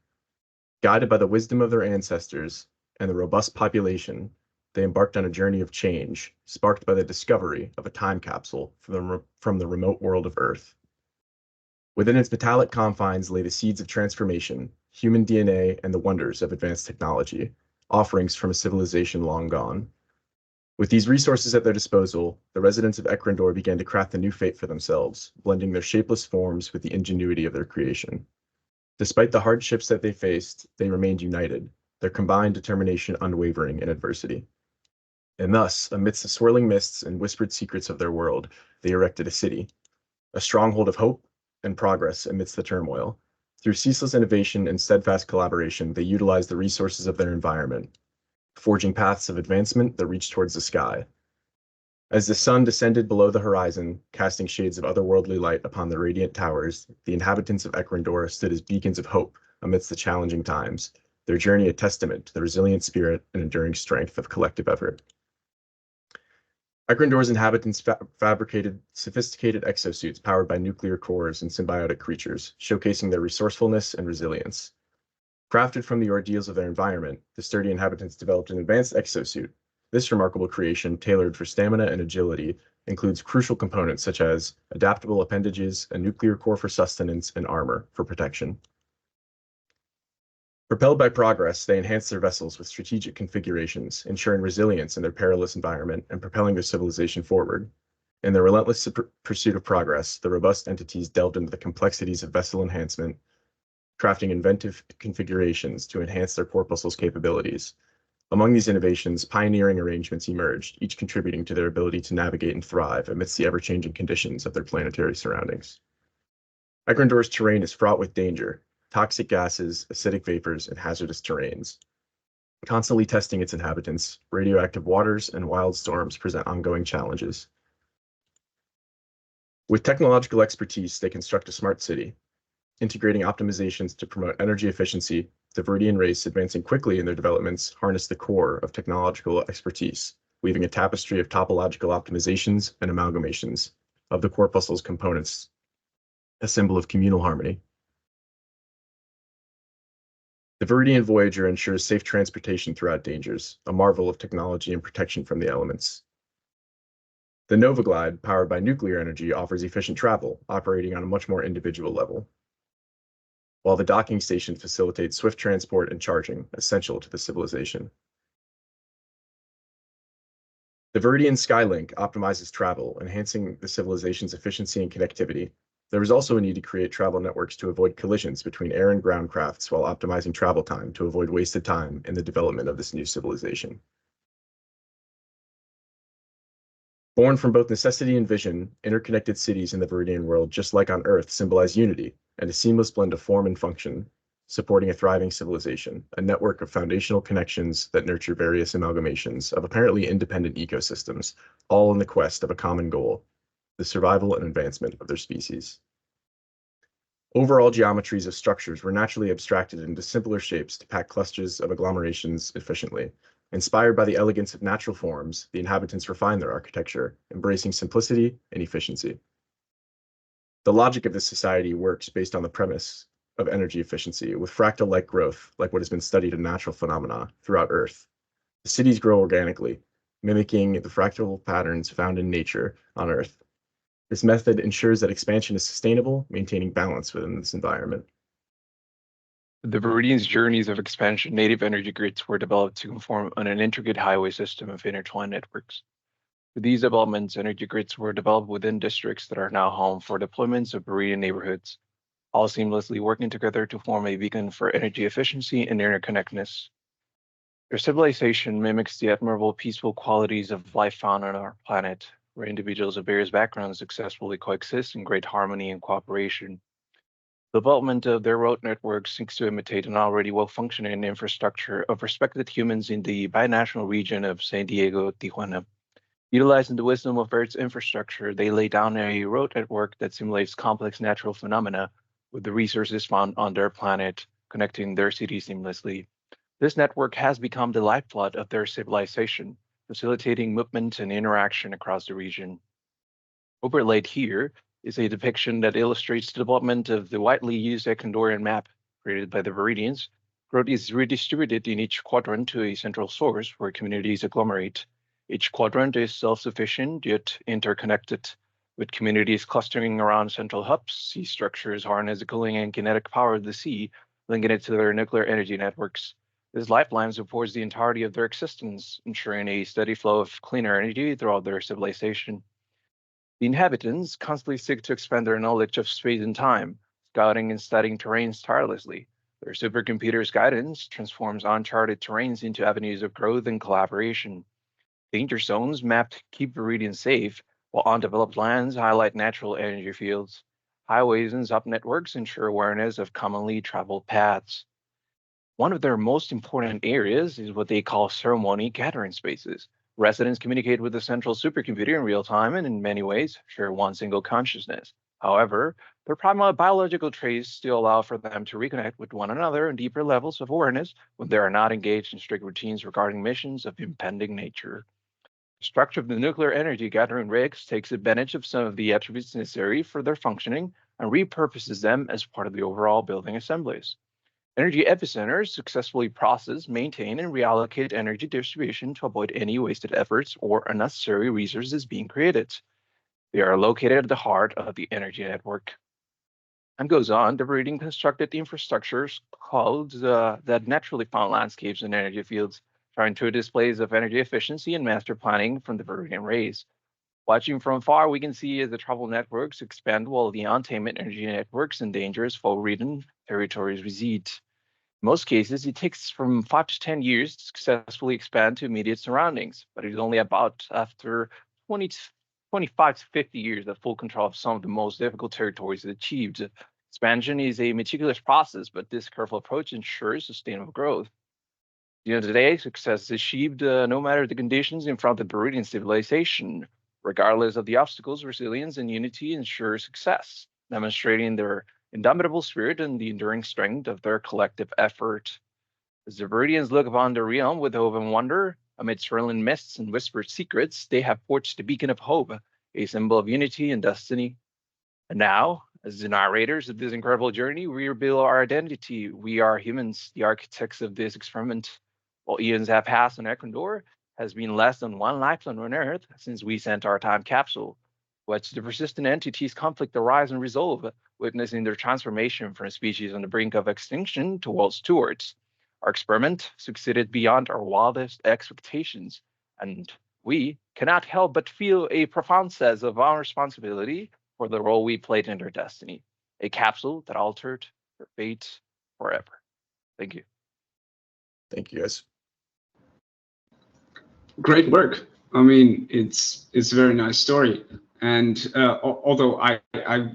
Guided by the wisdom of their ancestors and the robust population, they embarked on a journey of change, sparked by the discovery of a time capsule from the remote world of Earth. Within its metallic confines lay the seeds of transformation, human DNA, and the wonders of advanced technology, offerings from a civilization long gone. With these resources at their disposal, the residents of Ecuador began to craft a new fate for themselves, blending their shapeless forms with the ingenuity of their creation. Despite the hardships that they faced, they remained united, their combined determination unwavering in adversity. And thus, amidst the swirling mists and whispered secrets of their world, they erected a city, a stronghold of hope and progress amidst the turmoil. Through ceaseless innovation and steadfast collaboration, they utilized the resources of their environment, forging paths of advancement that reached towards the sky. As the sun descended below the horizon, casting shades of otherworldly light upon the radiant towers, the inhabitants of Ecuador stood as beacons of hope amidst the challenging times, their journey a testament to the resilient spirit and enduring strength of collective effort. Ecuador's inhabitants fabricated sophisticated exosuits powered by nuclear cores and symbiotic creatures, showcasing their resourcefulness and resilience. Crafted from the ordeals of their environment, the sturdy inhabitants developed an advanced exosuit. This remarkable creation, tailored for stamina and agility, includes crucial components such as adaptable appendages, a nuclear core for sustenance, and armor for protection. Propelled by progress, they enhanced their vessels with strategic configurations, ensuring resilience in their perilous environment and propelling their civilization forward. In their relentless pursuit of progress, the robust entities delved into the complexities of vessel enhancement, crafting inventive configurations to enhance their corpuscles' capabilities. Among these innovations, pioneering arrangements emerged, each contributing to their ability to navigate and thrive amidst the ever-changing conditions of their planetary surroundings. Ecuador's terrain is fraught with danger, toxic gases, acidic vapors, and hazardous terrains. Constantly testing its inhabitants, radioactive waters and wild storms present ongoing challenges. With technological expertise, they construct a smart city, integrating optimizations to promote energy efficiency. The Viridian race, advancing quickly in their developments, harness the core of technological expertise, weaving a tapestry of topological optimizations and amalgamations of the corpuscles components, a symbol of communal harmony. The Viridian Voyager ensures safe transportation throughout dangers, a marvel of technology and protection from the elements. The Novaglide, powered by nuclear energy, offers efficient travel, operating on a much more individual level, while the docking station facilitates swift transport and charging, essential to the civilization. The Viridian Skylink optimizes travel, enhancing the civilization's efficiency and connectivity. There was also a need to create travel networks to avoid collisions between air and ground crafts while optimizing travel time to avoid wasted time in the development of this new civilization. Born from both necessity and vision, interconnected cities in the Viridian world, just like on Earth, symbolize unity and a seamless blend of form and function, supporting a thriving civilization, a network of foundational connections that nurture various amalgamations of apparently independent ecosystems, all in the quest of a common goal, the survival and advancement of their species. Overall geometries of structures were naturally abstracted into simpler shapes to pack clusters of agglomerations efficiently. Inspired by the elegance of natural forms, the inhabitants refined their architecture, embracing simplicity and efficiency. The logic of this society works based on the premise of energy efficiency, with fractal-like growth, like what has been studied in natural phenomena throughout Earth. The cities grow organically, mimicking the fractal patterns found in nature on Earth. This method ensures that expansion is sustainable, maintaining balance within this environment. The Viridian's journeys of expansion, native energy grids were developed to conform on an intricate highway system of intertwined networks. For these developments, energy grids were developed within districts that are now home for deployments of Viridian neighborhoods. all seamlessly working together to form a beacon for energy efficiency and interconnectedness. Their civilization mimics the admirable peaceful qualities of life found on our planet, where individuals of various backgrounds successfully coexist in great harmony and cooperation. The development of their road network seeks to imitate an already well-functioning infrastructure of respected humans in the binational region of San Diego, Tijuana. Utilizing the wisdom of Earth's infrastructure, they lay down a road network that simulates complex natural phenomena with the resources found on their planet, connecting their cities seamlessly. This network has become the lifeblood of their civilization, facilitating movement and interaction across the region. Overlaid here is a depiction that illustrates the development of the widely used Ecuadorian map created by the Viridians. Growth is redistributed in each quadrant to a central source where communities agglomerate. Each quadrant is self-sufficient yet interconnected, with communities clustering around central hubs. Sea structures harness the cooling and kinetic power of the sea, linking it to their nuclear energy networks. This lifeline supports the entirety of their existence, ensuring a steady flow of cleaner energy throughout their civilization. The inhabitants constantly seek to expand their knowledge of space and time, scouting and studying terrains tirelessly. Their supercomputer's guidance transforms uncharted terrains into avenues of growth and collaboration. Danger zones mapped keep Viridian safe, while undeveloped lands highlight natural energy fields. Highways and subnetworks ensure awareness of commonly traveled paths. One of their most important areas is what they call ceremony gathering spaces. Residents communicate with the central supercomputer in real time and in many ways share one single consciousness. However, their primal biological traits still allow for them to reconnect with one another on deeper levels of awareness when they are not engaged in strict routines regarding missions of impending nature. The structure of the nuclear energy gathering rigs takes advantage of some of the attributes necessary for their functioning and repurposes them as part of the overall building assemblies. Energy epicenters successfully process, maintain, and reallocate energy distribution to avoid any wasted efforts or unnecessary resources being created. They are located at the heart of the energy network. And goes on, the Viridian constructed infrastructures called that naturally found landscapes and energy fields, showing true displays of energy efficiency and master planning from the Viridian rays. Watching from far, we can see as the travel networks expand while the untamed energy networks and dangerous foe-ridden territories recede. In most cases, it takes from 5 to 10 years to successfully expand to immediate surroundings, but it is only about after 25 to 50 years that full control of some of the most difficult territories is achieved. Expansion is a meticulous process, but this careful approach ensures sustainable growth. At the end of the day, success is achieved no matter the conditions in front of the Viridian civilization. Regardless of the obstacles, resilience and unity ensure success, demonstrating their indomitable spirit and the enduring strength of their collective effort. As the Viridians look upon the realm with hope and wonder, amid swirling mists and whispered secrets, they have forged the beacon of hope, a symbol of unity and destiny. And now, as the narrators of this incredible journey, we reveal our identity. We are humans, the architects of this experiment. While eons have passed on Ecuador, has been less than one lifetime on Earth since we sent our time capsule. Watch the persistent entities conflict arise and resolve, witnessing their transformation from a species on the brink of extinction to world stewards. Our experiment succeeded beyond our wildest expectations, and we cannot help but feel a profound sense of our responsibility for the role we played in their destiny, a capsule that altered their fate forever. Thank you. Thank you, guys. Great work. I mean, it's a very nice story. And although I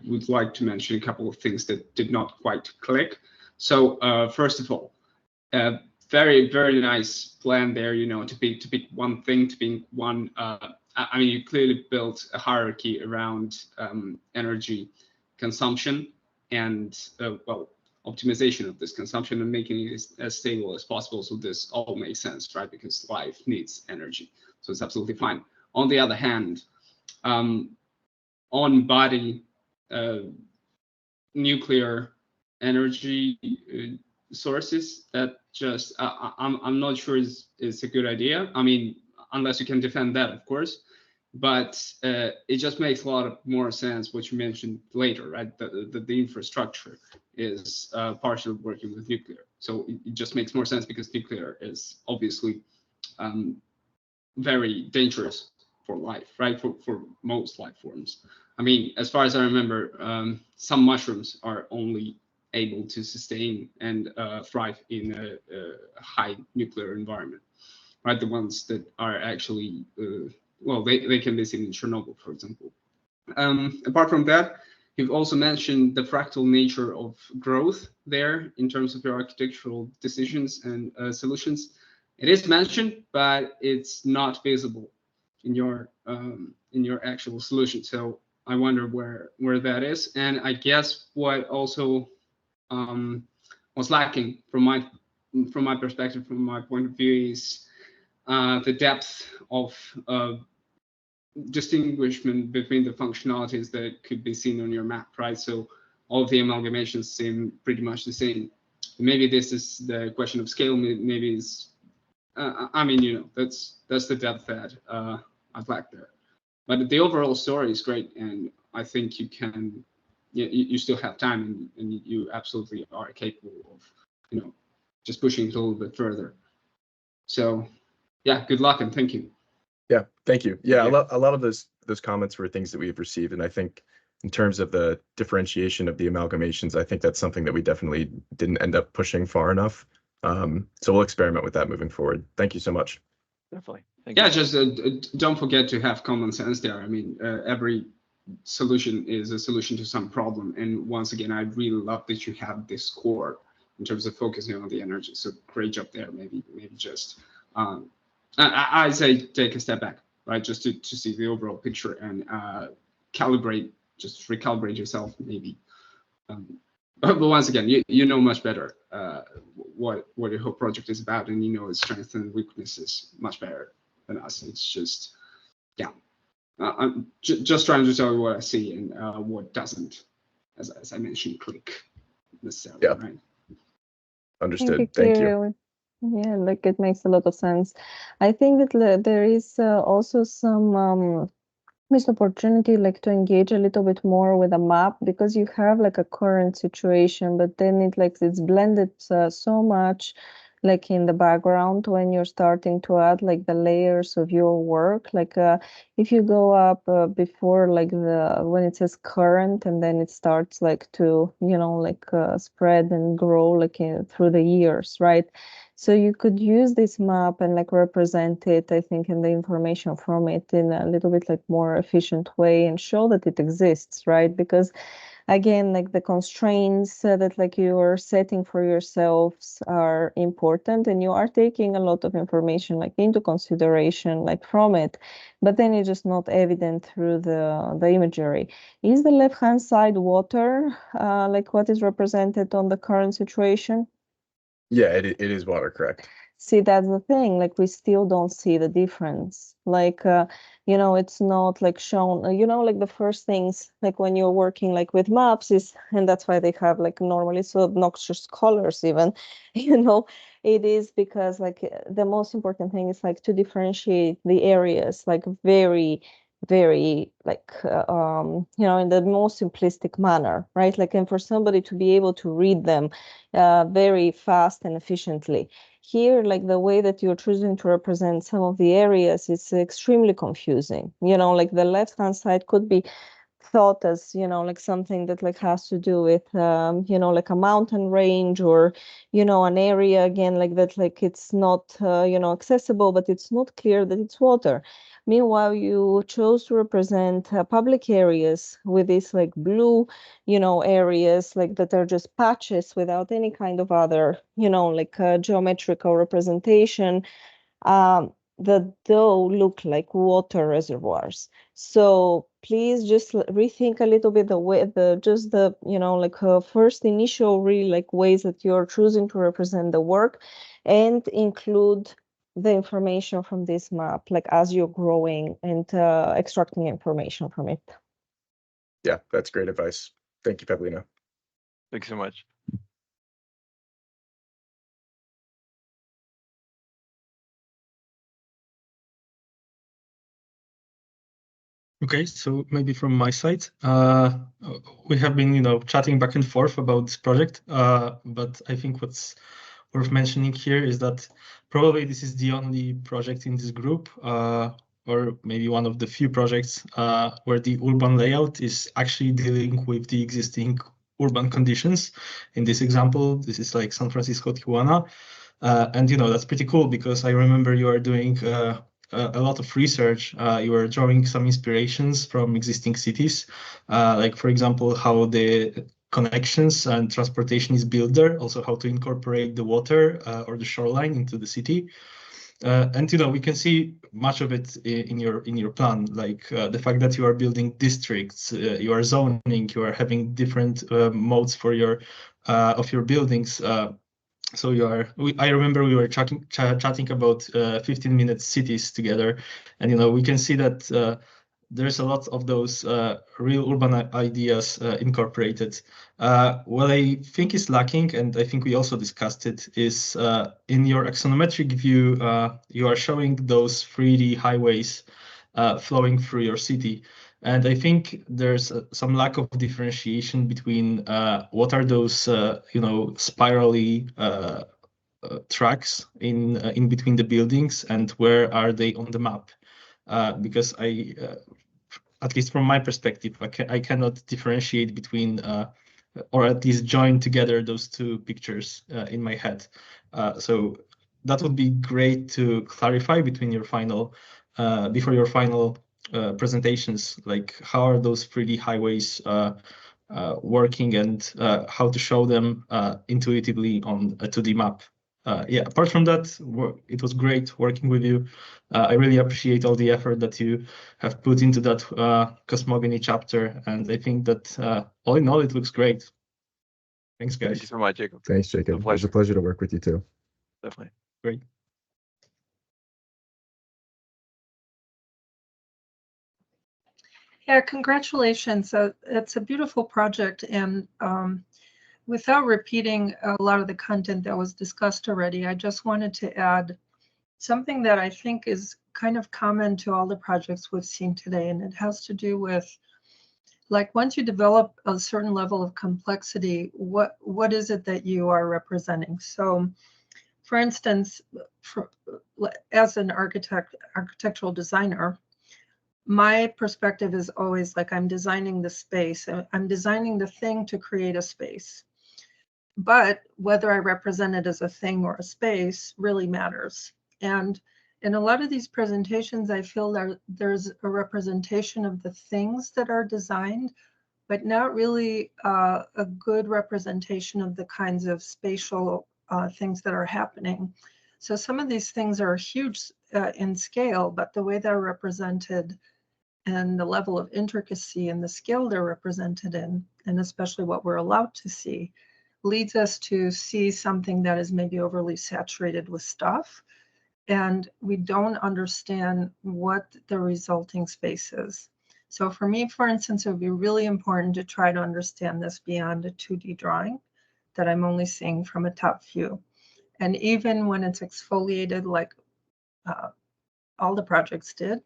would like to mention a couple of things that did not quite click. So first of all, very, very nice plan there, you know, to pick one thing, to pick one. I mean, you clearly built a hierarchy around energy consumption and, well, optimization of this consumption and making it as stable as possible. So this all makes sense, right? Because life needs energy. So it's absolutely fine. On the other hand, on-body nuclear energy sources, that just I'm not sure is a good idea. I mean, unless you can defend that, of course. But it just makes a lot more sense what you mentioned later, right? The infrastructure is partially working with nuclear. So it just makes more sense because nuclear is obviously very dangerous life, right? For most life forms. I mean, as far as I remember, some mushrooms are only able to sustain and thrive in a high nuclear environment, right? The ones that are actually, well, they can be seen in Chernobyl, for example. Apart from that, you've also mentioned the fractal nature of growth there in terms of your architectural decisions and solutions. It is mentioned, but it's not visible in your actual solution. So I wonder where that is. And I guess what also was lacking from my perspective, from my point of view, is the depth of distinguishment between the functionalities that could be seen on your map, right? So all of the amalgamations seem pretty much the same. Maybe this is the question of scale. Maybe it's, I mean, you know, that's the depth that I've lacked there. But the overall story is great, and I think you can, you still have time, and you absolutely are capable of, you know, just pushing it a little bit further. So, yeah, good luck and thank you. Yeah, thank you. Yeah, a lot of those comments were things that we've received, and I think in terms of the differentiation of the amalgamations, I think that's something that we definitely didn't end up pushing far enough. So we'll experiment with that moving forward. Thank you so much. Definitely. Thank Yeah, you. just don't forget to have common sense there. I mean, every solution is a solution to some problem. And once again, I really love that you have this core in terms of focusing on the energy. So great job there. Maybe just, I say take a step back, right? Just to see the overall picture and just recalibrate yourself maybe. But once again, you know much better what your whole project is about, and you know its strengths and weaknesses much better than us. It's just, yeah, I'm just trying to tell you what I see and what doesn't, as I mentioned, click necessarily, yeah. right? Understood. Thank you. Yeah, like it makes a lot of sense. I think that there is also some missed opportunity, like to engage a little bit more with a map, because you have like a current situation, but then it's blended so much like in the background when you're starting to add like the layers of your work. Like if you go up before like when it says current, and then it starts like to, you know, like spread and grow like through the years, right? So you could use this map and like represent it, I think, in the information from it in a little bit like more efficient way and show that it exists, right? Because again, like the constraints that like you are setting for yourselves are important, and you are taking a lot of information like into consideration like from it, but then it's just not evident through the imagery. Is the left-hand side water like what is represented on the current situation? Yeah, it is water, correct. See, that's the thing, like we still don't see the difference. Like, you know, it's not like shown, you know, like the first things, like when you're working like with maps is, and that's why they have like normally so obnoxious colors even, you know, it is because like the most important thing is like to differentiate the areas like very like you know, in the most simplistic manner, right? Like, and for somebody to be able to read them very fast and efficiently. Here, like the way that you're choosing to represent some of the areas is extremely confusing. You know, like the left-hand side could be thought as, you know, like something that like has to do with you know, like a mountain range, or, you know, an area again like that, like it's not you know, accessible, but it's not clear that it's water. Meanwhile, you chose to represent public areas with these like blue, you know, areas like that are just patches without any kind of other, you know, like geometrical representation. That though look like water reservoirs. So please just rethink a little bit the way you know, like first initial really like ways that you're choosing to represent the work, and include the information from this map like as you're growing and extracting information from it. Yeah, that's great advice. Thank you, Pavlina. Thanks so much. Okay, so maybe from my side, we have been, chatting back and forth about this project, but I think what's worth mentioning here is that probably this is the only project in this group or maybe one of the few projects where the urban layout is actually dealing with the existing urban conditions. In this example, this is like San Francisco, Tijuana. And that's pretty cool because I remember you are doing a lot of research. You are drawing some inspirations from existing cities, like for example, how the connections and transportation is built there, also how to incorporate the water or the shoreline into the city. And we can see much of it in your plan, like the fact that you are building districts, you are zoning, you are having different modes for your of your buildings. So I remember we were chatting about 15-minute cities together, and we can see that there's a lot of those real urban ideas incorporated. What I think is lacking, and I think we also discussed it, is in your axonometric view, you are showing those 3D highways flowing through your city. And I think there's some lack of differentiation between what are those, spirally tracks in between the buildings and where are they on the map. Because at least from my perspective, I cannot differentiate between, or at least join together those two pictures in my head. So that would be great to clarify between your final, before your final presentations, like how are those 3D highways working and how to show them intuitively on a 2D map. Apart from that, it was great working with you. I really appreciate all the effort that you have put into that Cosmogony chapter, and I think that all in all, it looks great. Thanks, guys. Thank you so much, Jacob. Thanks, Jacob. It was a pleasure to work with you too. Definitely. Great. Yeah, congratulations. It's a beautiful project, and without repeating a lot of the content that was discussed already, I just wanted to add something that I think is kind of common to all the projects we've seen today, and it has to do with, like, once you develop a certain level of complexity, what is it that you are representing? So, for instance, as an architectural designer, my perspective is always like I'm designing the space. I'm designing the thing to create a space. But whether I represent it as a thing or a space really matters. And in a lot of these presentations, I feel that there's a representation of the things that are designed, but not really a good representation of the kinds of spatial things that are happening. So some of these things are huge in scale, but the way they're represented and the level of intricacy and the scale they're represented in, and especially what we're allowed to see, leads us to see something that is maybe overly saturated with stuff, and we don't understand what the resulting space is. So for me, for instance, it would be really important to try to understand this beyond a 2D drawing that I'm only seeing from a top view. And even when it's exfoliated like all the projects did,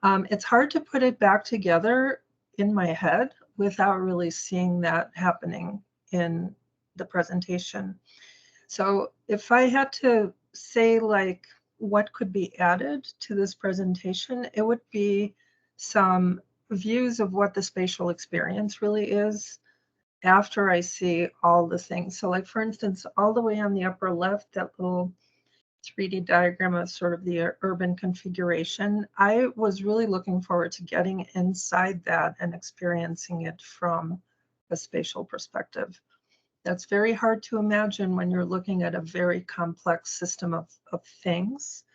it's hard to put it back together in my head without really seeing that happening in the presentation. So if I had to say, like, what could be added to this presentation, it would be some views of what the spatial experience really is after I see all the things. So, like, for instance, all the way on the upper left, that little 3D diagram of sort of the urban configuration, I was really looking forward to getting inside that and experiencing it from a spatial perspective. That's very hard to imagine when you're looking at a very complex system of things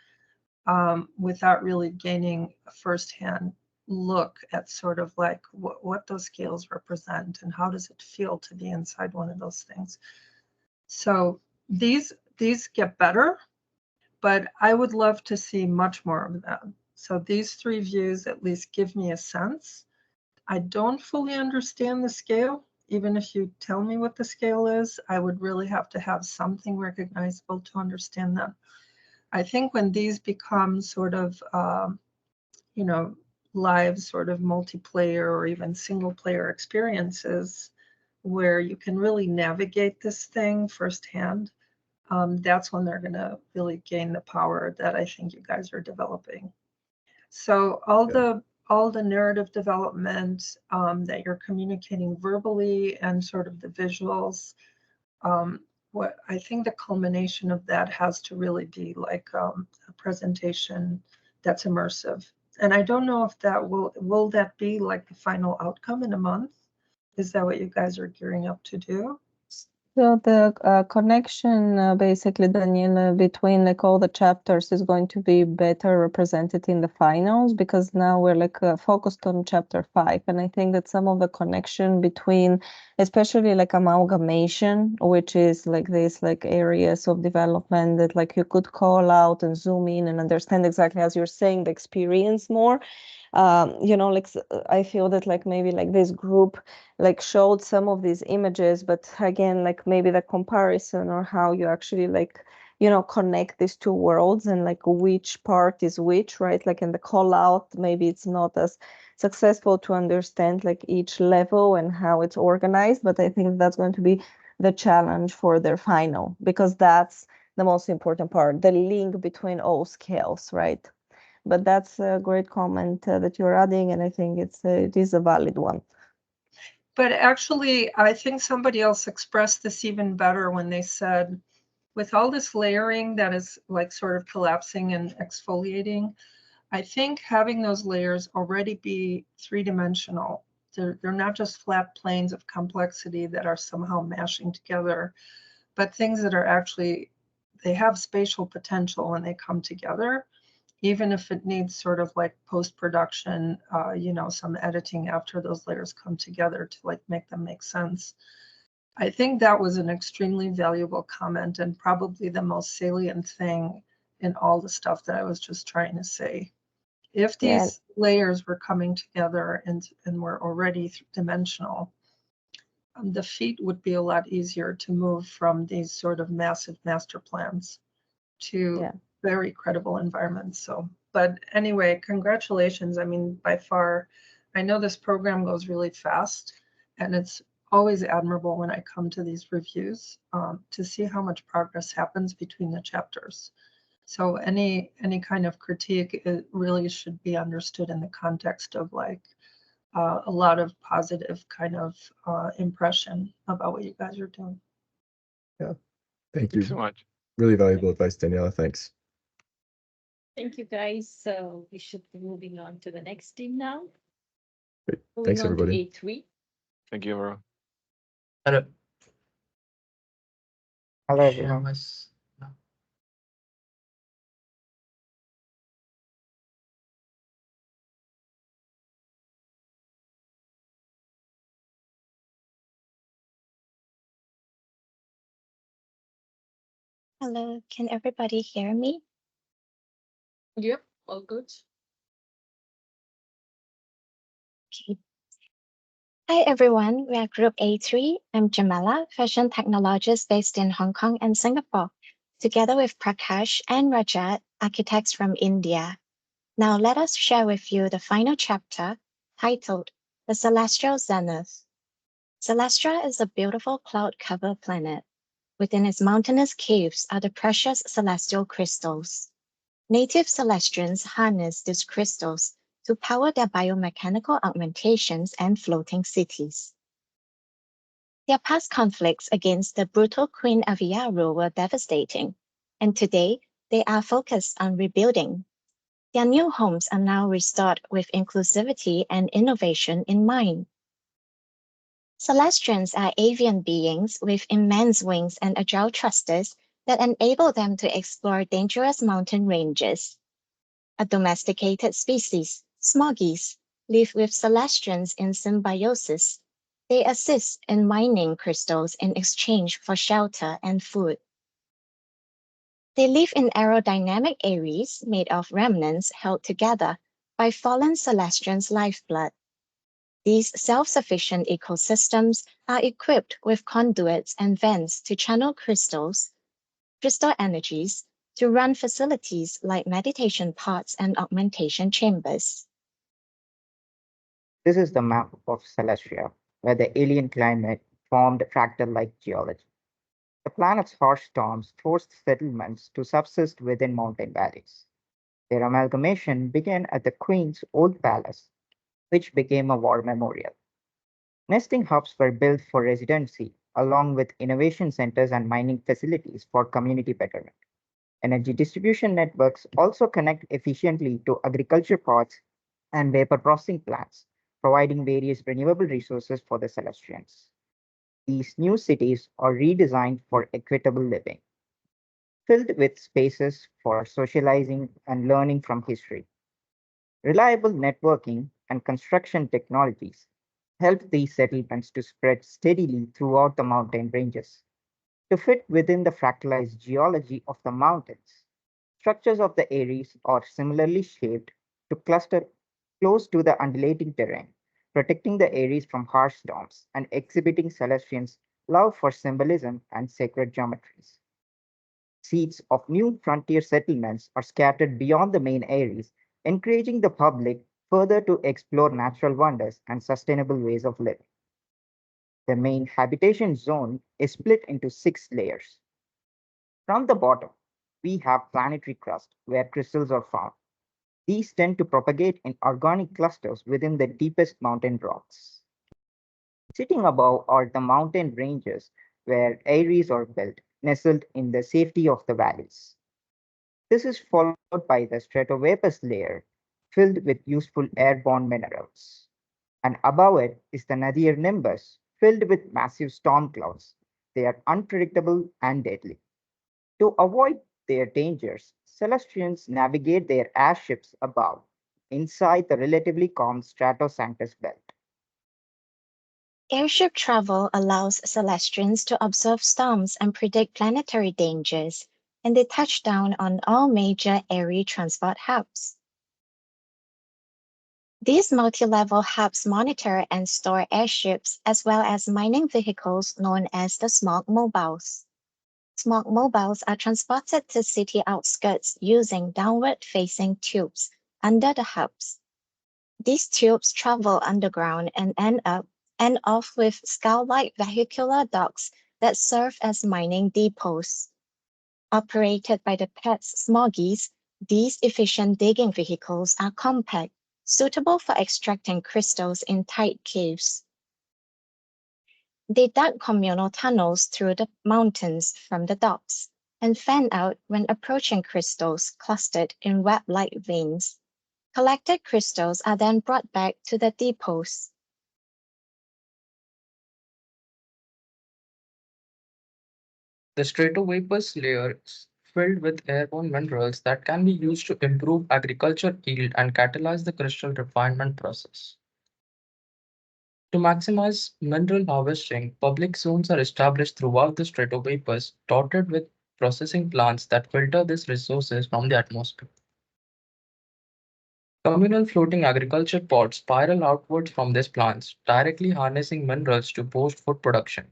without really gaining a firsthand look at sort of like what those scales represent and how does it feel to be inside one of those things. So these get better, but I would love to see much more of them. So these 3 views at least give me a sense. I don't fully understand the scale. Even if you tell me what the scale is, I would really have to have something recognizable to understand them. I think when these become sort of, live sort of multiplayer or even single player experiences where you can really navigate this thing firsthand, that's when they're going to really gain the power that I think you guys are developing. So all the narrative development that you're communicating verbally and sort of the visuals, what I think the culmination of that has to really be like a presentation that's immersive. And I don't know if that will that be like the final outcome in a month? Is that what you guys are gearing up to do? So the connection, basically, Daniela, between like all the chapters is going to be better represented in the finals, because now we're like focused on chapter 5, and I think that some of the connection between, especially like amalgamation, which is like these like areas of development that like you could call out and zoom in and understand exactly, as you're saying, the experience more. You know, like I feel that like maybe like this group like showed some of these images, but again, like maybe the comparison or how you actually like, you know, connect these two worlds and like which part is which, right? Like in the call out, maybe it's not as successful to understand like each level and how it's organized, but I think that's going to be the challenge for their final, because that's the most important part, the link between all scales, right? But that's a great comment that you're adding, and I think it is a valid one. But actually, I think somebody else expressed this even better when they said, with all this layering that is like sort of collapsing and exfoliating, I think having those layers already be three-dimensional. They're not just flat planes of complexity that are somehow mashing together, but things that are actually, they have spatial potential when they come together, even if it needs sort of like post-production, you know, some editing after those layers come together to like make them make sense. I think that was an extremely valuable comment and probably the most salient thing in all the stuff that I was just trying to say. If these layers were coming together and were already dimensional, the feat would be a lot easier to move from these sort of massive master plans to very credible environments. So, but anyway, congratulations. I mean, by far, I know this program goes really fast, and it's always admirable when I come to these reviews to see how much progress happens between the chapters. So any kind of critique, it really should be understood in the context of like a lot of positive kind of impression about what you guys are doing. Yeah, thank you so much. Really valuable advice, Daniela. Thanks. Thank you, guys. So we should be moving on to the next team now. Great. Moving Thanks, on everybody. to A3. Thank you, everyone. Hello. Hello, everyone. Hello, can everybody hear me? Yep, all good. Okay. Hi, everyone. We are Group A3. I'm Jamala, fashion technologist based in Hong Kong and Singapore, together with Prakash and Rajat, architects from India. Now let us share with you the final chapter titled The Celestial Zenith. Celestia is a beautiful cloud-covered planet. Within its mountainous caves are the precious celestial crystals. Native Celestians harness these crystals to power their biomechanical augmentations and floating cities. Their past conflicts against the brutal Queen Avia rule were devastating, and today they are focused on rebuilding. Their new homes are now restored with inclusivity and innovation in mind. Celestians are avian beings with immense wings and agile thrusters that enable them to explore dangerous mountain ranges. A domesticated species, small geese, live with Celestians in symbiosis. They assist in mining crystals in exchange for shelter and food. They live in aerodynamic areas made of remnants held together by fallen Celestians' lifeblood. These self-sufficient ecosystems are equipped with conduits and vents to channel crystal energies to run facilities like meditation pods and augmentation chambers. This is the map of Celestia, where the alien climate formed fractal-like geology. The planet's harsh storms forced settlements to subsist within mountain valleys. Their amalgamation began at the Queen's Old Palace, which became a war memorial. Nesting hubs were built for residency, along with innovation centers and mining facilities for community betterment. Energy distribution networks also connect efficiently to agriculture pods and vapor processing plants, providing various renewable resources for the Celestians. These new cities are redesigned for equitable living, filled with spaces for socializing and learning from history. Reliable networking and construction technologies help these settlements to spread steadily throughout the mountain ranges. To fit within the fractalized geology of the mountains, structures of the areas are similarly shaped to cluster close to the undulating terrain, protecting the areas from harsh storms and exhibiting Celestians' love for symbolism and sacred geometries. Seeds of new frontier settlements are scattered beyond the main areas, encouraging the public further to explore natural wonders and sustainable ways of living. The main habitation zone is split into 6 layers. From the bottom, we have planetary crust, where crystals are found. These tend to propagate in organic clusters within the deepest mountain rocks. Sitting above are the mountain ranges, where aeries are built, nestled in the safety of the valleys. This is followed by the stratovaporous layer, filled with useful airborne minerals. And above it is the nadir nimbus, filled with massive storm clouds. They are unpredictable and deadly. To avoid their dangers, Celestians navigate their airships above, inside the relatively calm Stratosanctus belt. Airship travel allows Celestians to observe storms and predict planetary dangers, and they touch down on all major airy transport hubs. These multi-level hubs monitor and store airships as well as mining vehicles known as the smog mobiles. Smog mobiles are transported to city outskirts using downward-facing tubes under the hubs. These tubes travel underground and end off with skull-like vehicular docks that serve as mining depots. Operated by the PET's smoggies, these efficient digging vehicles are compact, suitable for extracting crystals in tight caves. They dug communal tunnels through the mountains from the docks and fan out when approaching crystals clustered in web-like veins. Collected crystals are then brought back to the depots. The stratovaporous layer is filled with airborne minerals that can be used to improve agriculture yield and catalyze the crystal refinement process. To maximize mineral harvesting, public zones are established throughout the stratovapors, dotted with processing plants that filter these resources from the atmosphere. Communal floating agriculture pods spiral outwards from these plants, directly harnessing minerals to boost food production.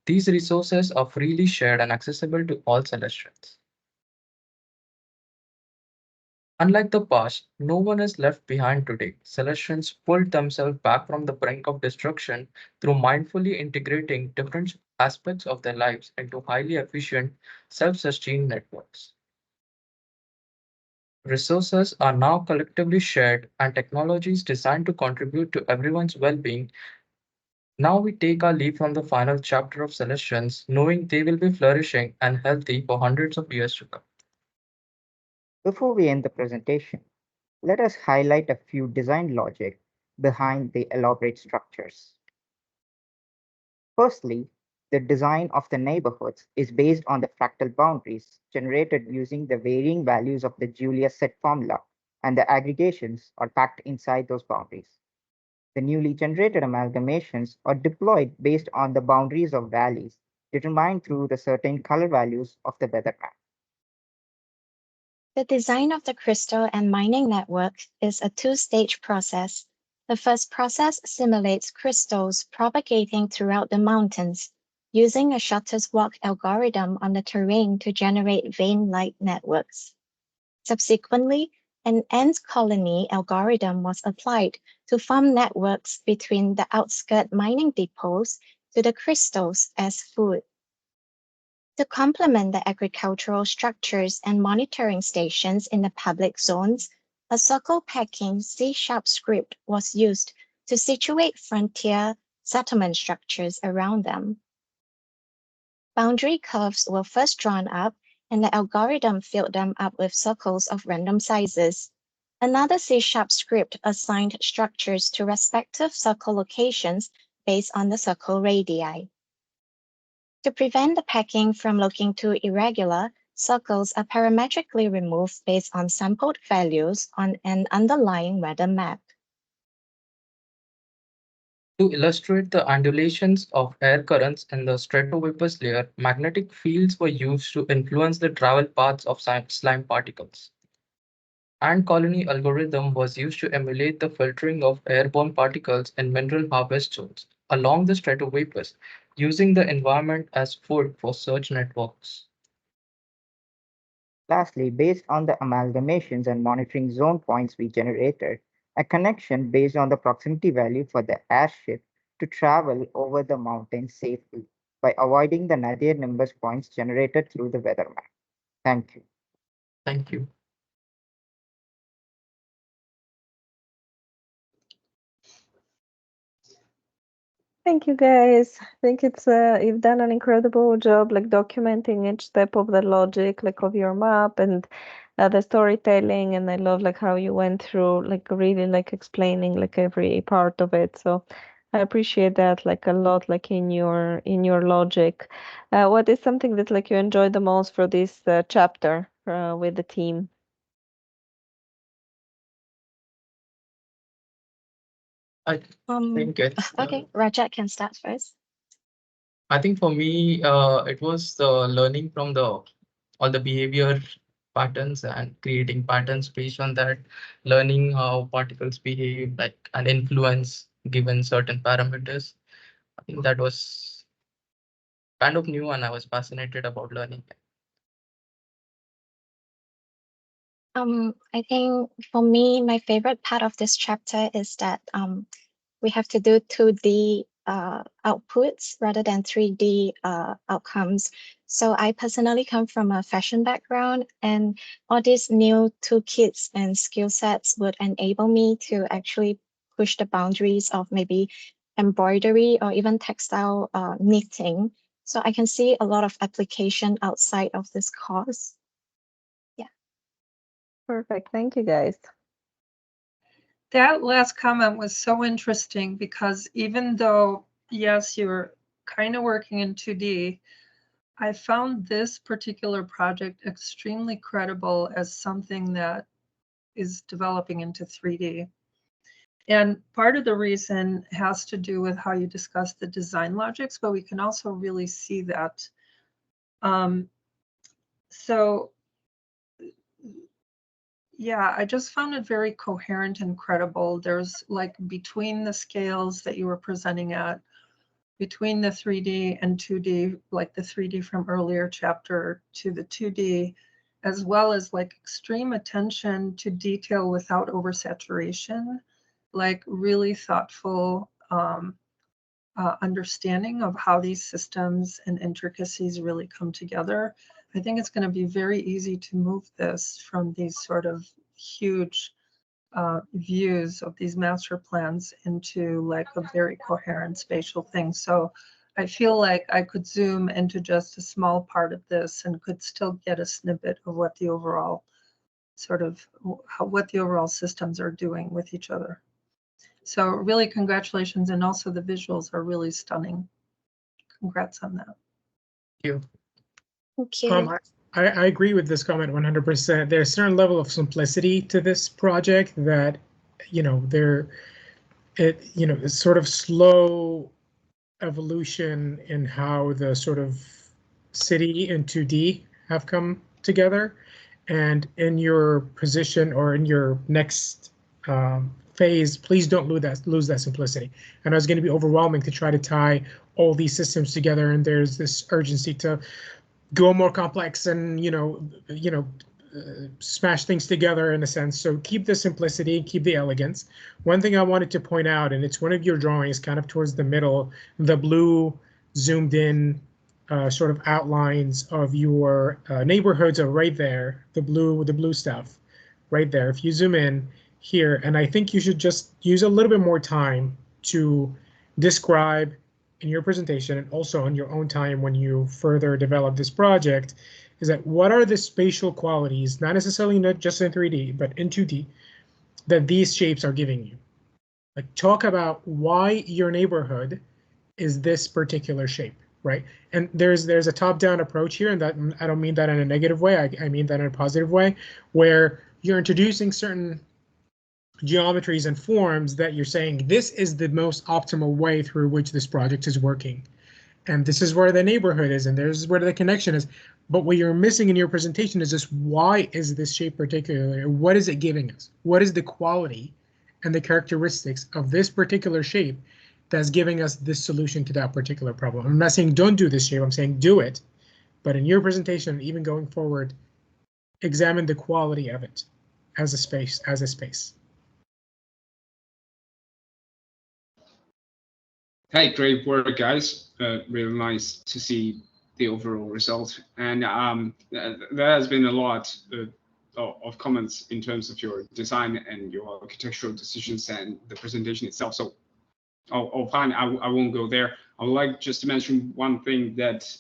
These resources are freely shared and accessible to all Celestians. Unlike the past, no one is left behind today. Celestians pulled themselves back from the brink of destruction through mindfully integrating different aspects of their lives into highly efficient, self-sustained networks. Resources are now collectively shared and technologies designed to contribute to everyone's well-being. Now we take our leave from the final chapter of Celestians, knowing they will be flourishing and healthy for hundreds of years to come. Before we end the presentation, let us highlight a few design logic behind the elaborate structures. Firstly, the design of the neighborhoods is based on the fractal boundaries generated using the varying values of the Julius set formula, and the aggregations are packed inside those boundaries. The newly generated amalgamations are deployed based on the boundaries of valleys determined through the certain color values of the weather map. The design of the crystal and mining network is a two-stage process. The first process simulates crystals propagating throughout the mountains, using a shortest walk algorithm on the terrain to generate vein-like networks. Subsequently, an ant colony algorithm was applied to form networks between the outskirt mining depots to the crystals as food. To complement the agricultural structures and monitoring stations in the public zones, a circle packing C# script was used to situate frontier settlement structures around them. Boundary curves were first drawn up, and the algorithm filled them up with circles of random sizes. Another C# script assigned structures to respective circle locations based on the circle radii. To prevent the packing from looking too irregular, circles are parametrically removed based on sampled values on an underlying weather map. To illustrate the undulations of air currents in the stratovapors layer, magnetic fields were used to influence the travel paths of slime particles. Ant colony algorithm was used to emulate the filtering of airborne particles in mineral harvest zones along the stratovapors, using the environment as food for search networks. Lastly, based on the amalgamations and monitoring zone points we generated, a connection based on the proximity value for the airship to travel over the mountains safely by avoiding the nadir nimbus points generated through the weather map. Thank you. Thank you. Thank you, guys. I think it's you've done an incredible job, like documenting each step of the logic, like of your map and the storytelling. And I love like how you went through, like really like explaining like every part of it. So I appreciate that like a lot, like in your logic. What is something that like you enjoyed the most for this chapter with the team? I think it's Okay, Rajat can start first. I think for me, it was the learning from all the behavior patterns and creating patterns based on that, learning how particles behave, like an influence given certain parameters. I think that was kind of new, and I was fascinated about learning. I think for me, my favorite part of this chapter is that we have to do 2D outputs rather than 3D outcomes. So I personally come from a fashion background, and all these new toolkits and skill sets would enable me to actually push the boundaries of maybe embroidery or even textile knitting. So I can see a lot of application outside of this course. Perfect. Thank you, guys. That last comment was so interesting because even though, yes, you're kind of working in 2D, I found this particular project extremely credible as something that is developing into 3D. And part of the reason has to do with how you discuss the design logics, but we can also really see that. So yeah, I just found it very coherent and credible. There's like between the scales that you were presenting at, between the 3D and 2D, like the 3D from earlier chapter to the 2D, as well as like extreme attention to detail without oversaturation, like really thoughtful understanding of how these systems and intricacies really come together. I think it's going to be very easy to move this from these sort of huge views of these master plans into like a very coherent spatial thing. So I feel like I could zoom into just a small part of this and could still get a snippet of what the overall sort of what the overall systems are doing with each other. So really congratulations, and also the visuals are really stunning. Congrats on that. Thank you. I agree with this comment 100%. There's a certain level of simplicity to this project that, it's sort of slow evolution in how the sort of city and 2D have come together. And in your position or in your next phase, please don't lose that simplicity. And it's going to be overwhelming to try to tie all these systems together. And there's this urgency to go more complex and smash things together in a sense. So keep the simplicity, keep the elegance. One thing I wanted to point out, and it's one of your drawings kind of towards the middle, the blue zoomed in sort of outlines of your neighborhoods are right there, the blue stuff right there. If you zoom in here, and I think you should just use a little bit more time to describe in your presentation and also on your own time when you further develop this project, is that what are the spatial qualities, not necessarily not just in 3D, but in 2D, that these shapes are giving you? Like, talk about why your neighborhood is this particular shape, right? And there's a top-down approach here, and that I don't mean that in a negative way. I mean that in a positive way, where you're introducing certain geometries and forms that you're saying this is the most optimal way through which this project is working, and this is where the neighborhood is, and there's where the connection is. But what you're missing in your presentation is just why is this shape particularly? What is it giving us? What is the quality and the characteristics of this particular shape that's giving us this solution to that particular problem? I'm not saying don't do this shape, I'm saying do it. But in your presentation, even going forward, examine the quality of it as a space, Hey, great work, guys. Really nice to see the overall result. And there has been a lot of comments in terms of your design and your architectural decisions and the presentation itself. So fine, I won't go there. I would like just to mention one thing that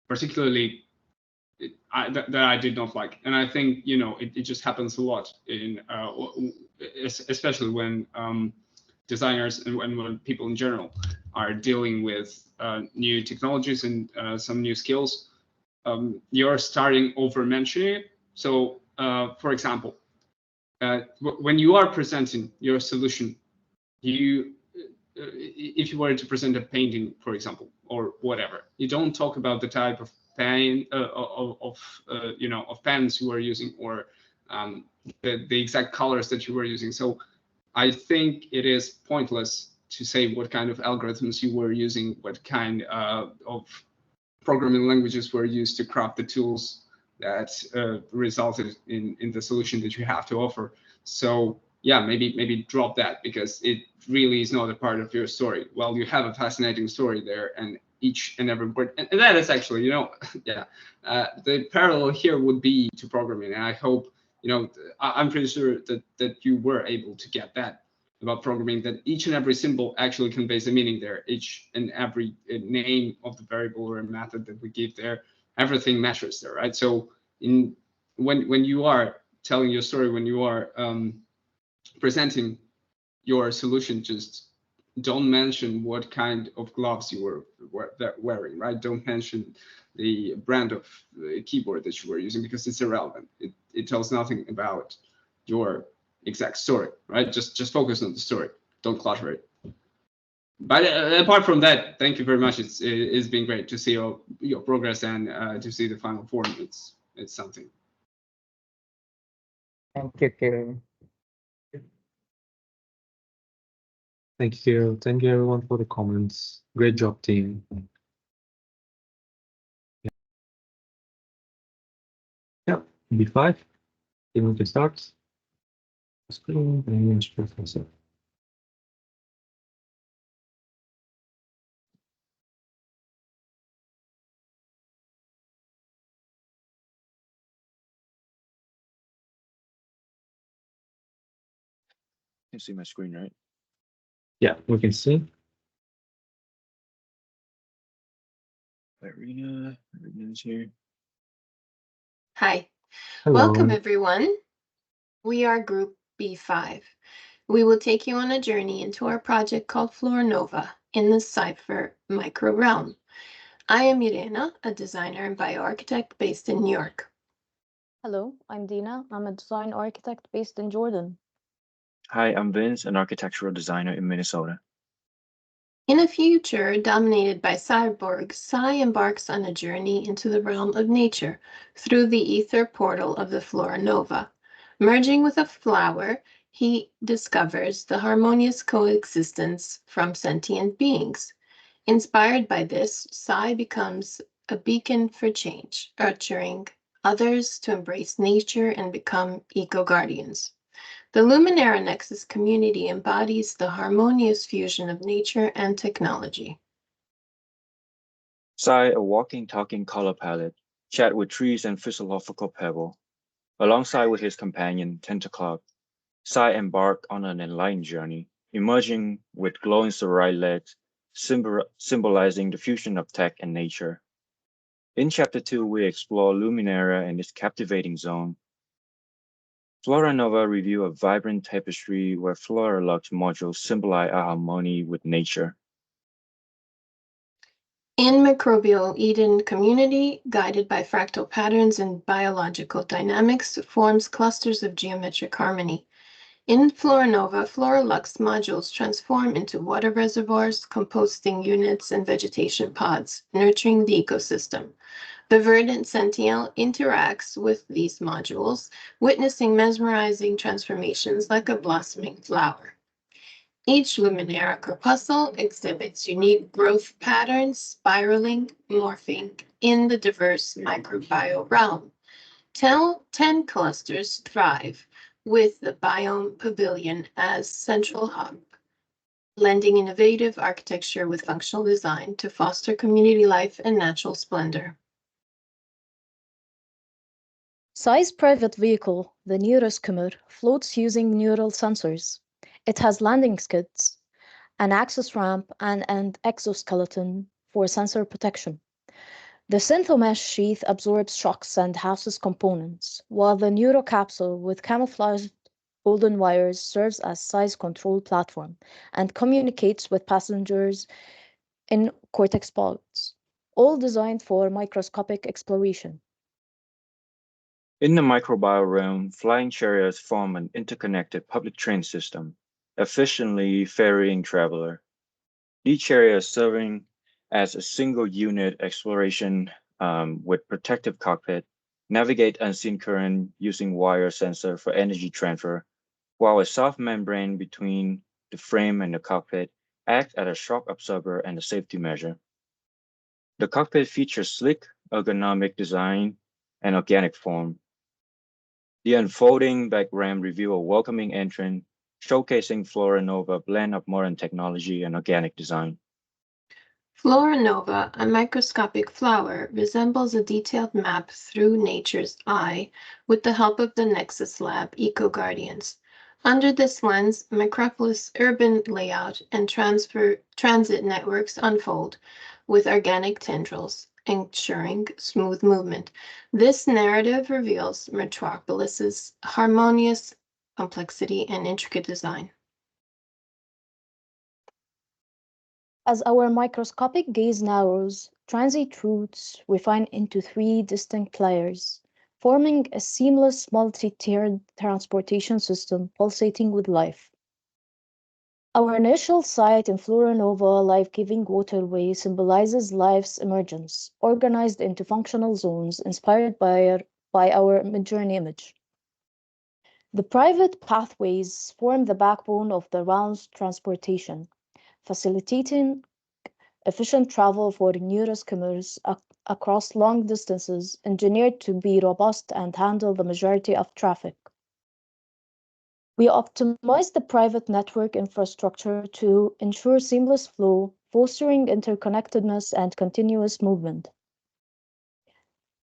particularly that I did not like. And I think, you know, it just happens a lot in especially when designers and when people in general are dealing with new technologies and some new skills. You're starting over mentioning it. So for example, when you are presenting your solution, if you were to present a painting, for example, or whatever, you don't talk about the type of pen of pens you are using, or the exact colors that you were using. So I think it is pointless to say what kind of algorithms you were using, what kind of programming languages were used to craft the tools that resulted in the solution that you have to offer. So yeah, maybe drop that, because it really is not a part of your story. Well, you have a fascinating story there, and each and every word, and that is actually, you know, yeah, the parallel here would be to programming. And I hope, you know, I'm pretty sure that you were able to get that about programming, that each and every symbol actually conveys a meaning there. Each and every name of the variable or method that we give there, everything matters there, right? So when you are telling your story, when you are presenting your solution, just don't mention what kind of gloves you were wearing, right? Don't mention the brand of keyboard that you were using, because it's irrelevant. It tells nothing about your exact story, right? Just focus on the story. Don't clutter it. But apart from that, thank you very much. It's been great to see your progress and to see the final form. It's something. Thank you, Kieran. Thank you, Kirill. Thank you, everyone, for the comments. Great job, team. Yeah, B5. Then we can start. Screen and professor. You can see my screen, right? Yeah, we can see. Irina's here. Hi. Hello. Welcome, everyone. We are Group B5. We will take you on a journey into our project called Flora Nova in the Cypher micro realm. I am Irena, a designer and bioarchitect based in New York. Hello, I'm Dina. I'm a design architect based in Jordan. Hi, I'm Vince, an architectural designer in Minnesota. In a future dominated by cyborgs, Sai embarks on a journey into the realm of nature through the ether portal of the Flora Nova. Merging with a flower, he discovers the harmonious coexistence from sentient beings. Inspired by this, Sai becomes a beacon for change, ushering others to embrace nature and become eco-guardians. The Luminara Nexus community embodies the harmonious fusion of nature and technology. Sai, a walking, talking color palette, chat with trees and philosophical pebble. Alongside with his companion, Tentacloud, Sai embarked on an enlightened journey, emerging with glowing Sarai legs, symbolizing the fusion of tech and nature. In Chapter 2, we explore Luminaria and its captivating zone. Flora Nova review a vibrant tapestry where Flora Lux modules symbolize our harmony with nature. In Microbial Eden Community, guided by fractal patterns and biological dynamics, forms clusters of geometric harmony. In Floranova, Floralux modules transform into water reservoirs, composting units, and vegetation pods, nurturing the ecosystem. The verdant Sentinel interacts with these modules, witnessing mesmerizing transformations like a blossoming flower. Each Luminaria corpuscle exhibits unique growth patterns, spiraling, morphing in the diverse microbiome realm. 10 clusters thrive, with the Biome Pavilion as central hub, blending innovative architecture with functional design to foster community life and natural splendor. Sai's private vehicle, the Neuroskimmer, floats using neural sensors. It has landing skids, an access ramp, and an exoskeleton for sensor protection. The synthomesh sheath absorbs shocks and houses components, while the neurocapsule with camouflaged golden wires serves as Sai's control platform and communicates with passengers in cortex pods, all designed for microscopic exploration. In the microbiome realm, flying chariots form an interconnected public train system, efficiently ferrying traveler. Each chariot serving as a single unit exploration with protective cockpit, navigate unseen current using wire sensor for energy transfer, while a soft membrane between the frame and the cockpit acts as a shock absorber and a safety measure. The cockpit features sleek, ergonomic design and organic form. The unfolding back ramp reveals a welcoming entrance, showcasing Floranova blend of modern technology and organic design. Floranova, a microscopic flower, resembles a detailed map through nature's eye with the help of the Nexus Lab Eco-Guardians. Under this lens, Micropolis urban layout and transit networks unfold with organic tendrils, ensuring smooth movement. This narrative reveals Metropolis's harmonious complexity and intricate design. As our microscopic gaze narrows, transit routes refine into 3 distinct layers, forming a seamless multi-tiered transportation system pulsating with life. Our initial site in Floranova life-giving waterway symbolizes life's emergence, organized into functional zones inspired by our Midjourney image. The private pathways form the backbone of the realm's transportation, facilitating efficient travel for neuroskimmers across long distances, engineered to be robust and handle the majority of traffic. We optimize the private network infrastructure to ensure seamless flow, fostering interconnectedness and continuous movement.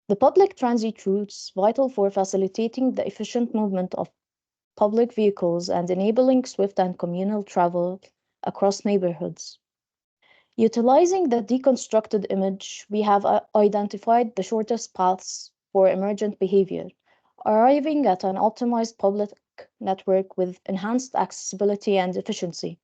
The public transit routes, vital for facilitating the efficient movement of public vehicles and enabling swift and communal travel across neighborhoods. Utilizing the deconstructed image, we have identified the shortest paths for emergent behavior, arriving at an optimized public network with enhanced accessibility and efficiency.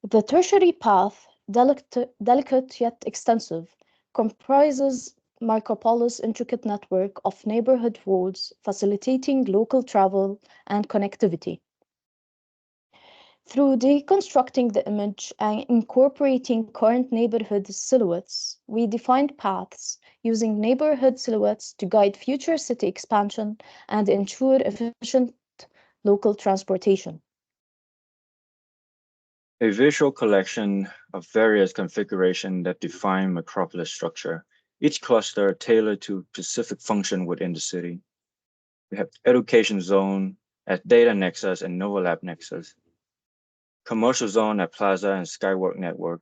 The tertiary path, delicate yet extensive, comprises Micropolis' intricate network of neighborhood roads, facilitating local travel and connectivity. Through deconstructing the image and incorporating current neighborhood silhouettes, we defined paths using neighborhood silhouettes to guide future city expansion and ensure efficient local transportation. A visual collection of various configurations that define Micropolis structure, each cluster tailored to specific function within the city. We have education zone at Data Nexus and Novolab Nexus, commercial zone at Plaza and Skywork Network,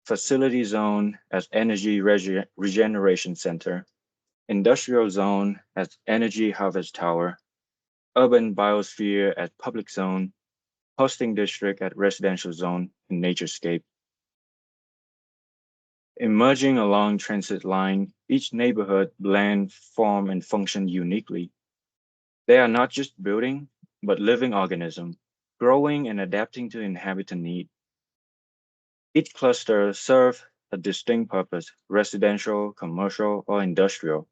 facility zone as energy regeneration center, industrial zone as energy harvest tower, urban biosphere as public zone, hosting district at residential zone, and naturescape. Emerging along transit line, each neighborhood blend, form, and function uniquely. They are not just building, but living organisms, growing and adapting to inhabitant need. Each cluster serves a distinct purpose, residential, commercial, or industrial.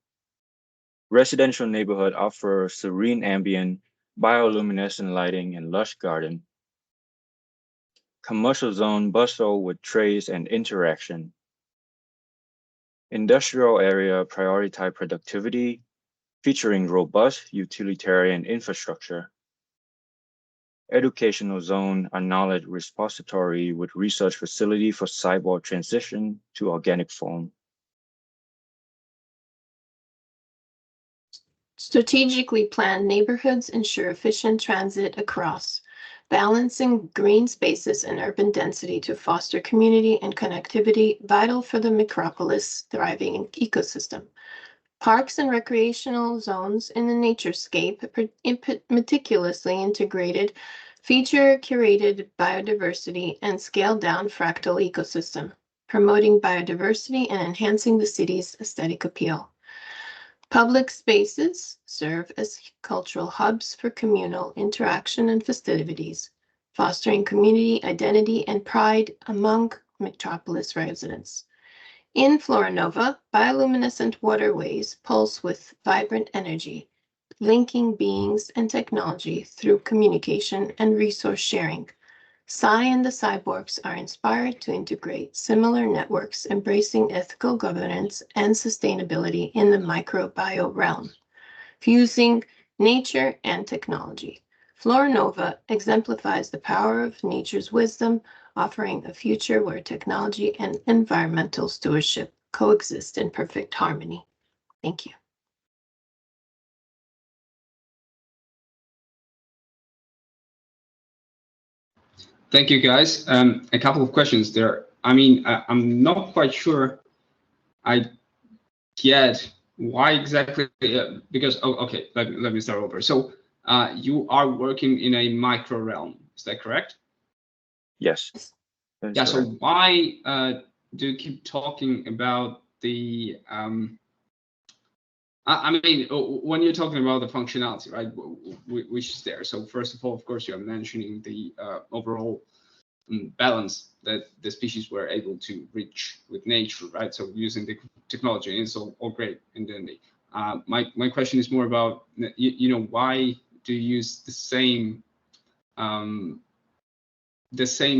Residential neighborhood offer serene ambient, bioluminescent lighting, and lush garden. Commercial zone bustle with trades and interaction. Industrial area prioritize productivity, featuring robust utilitarian infrastructure. Educational zone are knowledge repository with research facility for cyborg transition to organic form. Strategically planned neighborhoods ensure efficient transit across, balancing green spaces and urban density to foster community and connectivity vital for the micropolis thriving ecosystem. Parks and recreational zones in the naturescape, meticulously integrated, feature curated biodiversity and scaled down fractal ecosystem, promoting biodiversity and enhancing the city's aesthetic appeal. Public spaces serve as cultural hubs for communal interaction and festivities, fostering community identity and pride among metropolis residents. In Flora Nova, bioluminescent waterways pulse with vibrant energy, linking beings and technology through communication and resource sharing. Psi and the cyborgs are inspired to integrate similar networks, embracing ethical governance and sustainability in the microbio realm, fusing nature and technology. Flora Nova exemplifies the power of nature's wisdom, offering a future where technology and environmental stewardship coexist in perfect harmony. Thank you. Thank you, guys. A couple of questions there. I mean, I'm not quite sure I get why exactly, because, okay, let me start over. So you are working in a micro realm, is that correct? Yes. Yeah, so why do you keep talking about the, I mean, when you're talking about the functionality, right, which is there. So first of all, of course, you're mentioning the overall balance that the species were able to reach with nature, right? So using the technology, and it's all great. And then my question is more about, you know, why do you use the same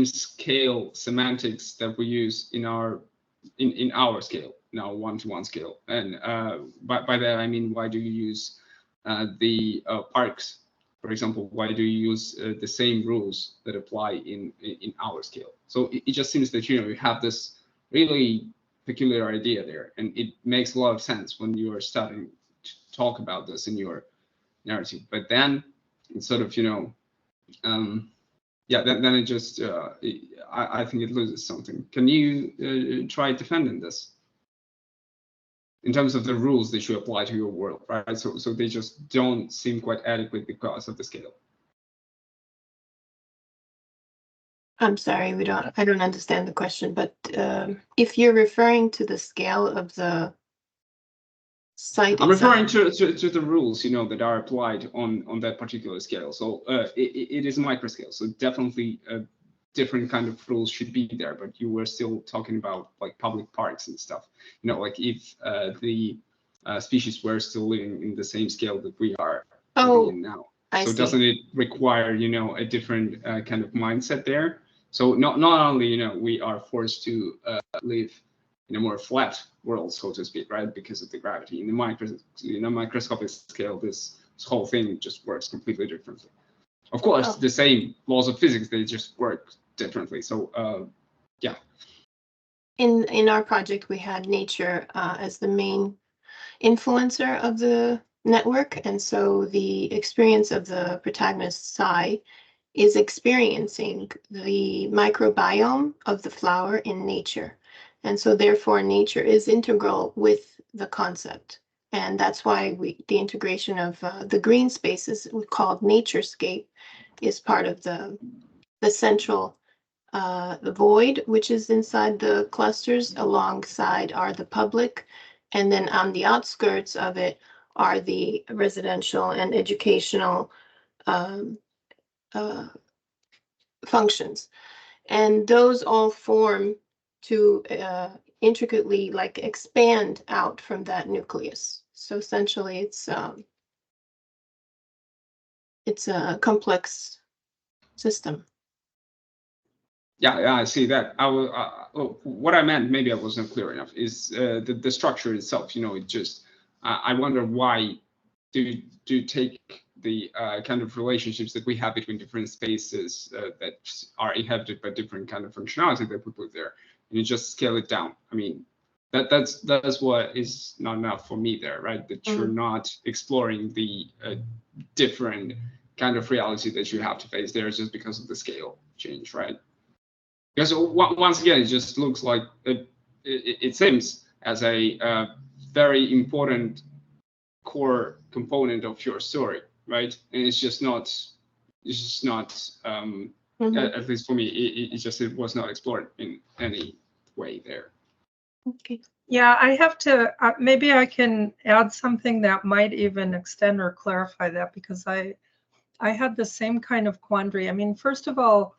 scale semantics that we use in our scale, in our one-to-one scale? And by that I mean, why do you use the parks, for example? Why do you use the same rules that apply in our scale? So it just seems that, you know, you have this really peculiar idea there, and it makes a lot of sense when you are starting to talk about this in your narrative. But then it's sort of, you know, yeah, then it just, I think it loses something. Can you try defending this in terms of the rules that you apply to your world, right? So they just don't seem quite adequate because of the scale. I'm sorry, I don't understand the question, but if you're referring to the scale of the site, I'm referring to the rules, you know, that are applied on that particular scale. So it is a micro scale, so definitely a different kind of rules should be there. But you were still talking about like public parks and stuff. You know, like if the species were still living in the same scale that we are living in now. So doesn't it require, you know, a different kind of mindset there? So not only, you know, we are forced to live in a more flat world, so to speak, right? Because of the gravity. In the microscopic scale, this whole thing just works completely differently. Of course, the same laws of physics, they just work differently. So yeah. In our project, we had nature as the main influencer of the network, and so the experience of the protagonist Psi is experiencing the microbiome of the flower in nature. And so therefore nature is integral with the concept. And that's why the integration of the green spaces called naturescape is part of the central the void, which is inside the clusters. Alongside are the public, and then on the outskirts of it are the residential and educational functions. And those all form to intricately like expand out from that nucleus. So essentially it's a complex system. Yeah, I see that. I will. What I meant, maybe I wasn't clear enough, is the structure itself. You know, it just. I wonder why do take the kind of relationships that we have between different spaces that are inhabited by different kind of functionality that we put there, and you just scale it down. I mean, that's what is not enough for me there, right? That you're not exploring the different kind of reality that you have to face there just because of the scale change, right? Because once again, it just looks like it seems as a very important core component of your story, right? And it's just not. At least for me, it was not explored in any way there. Okay. Yeah, I have to. Maybe I can add something that might even extend or clarify that, because I had the same kind of quandary. I mean, first of all,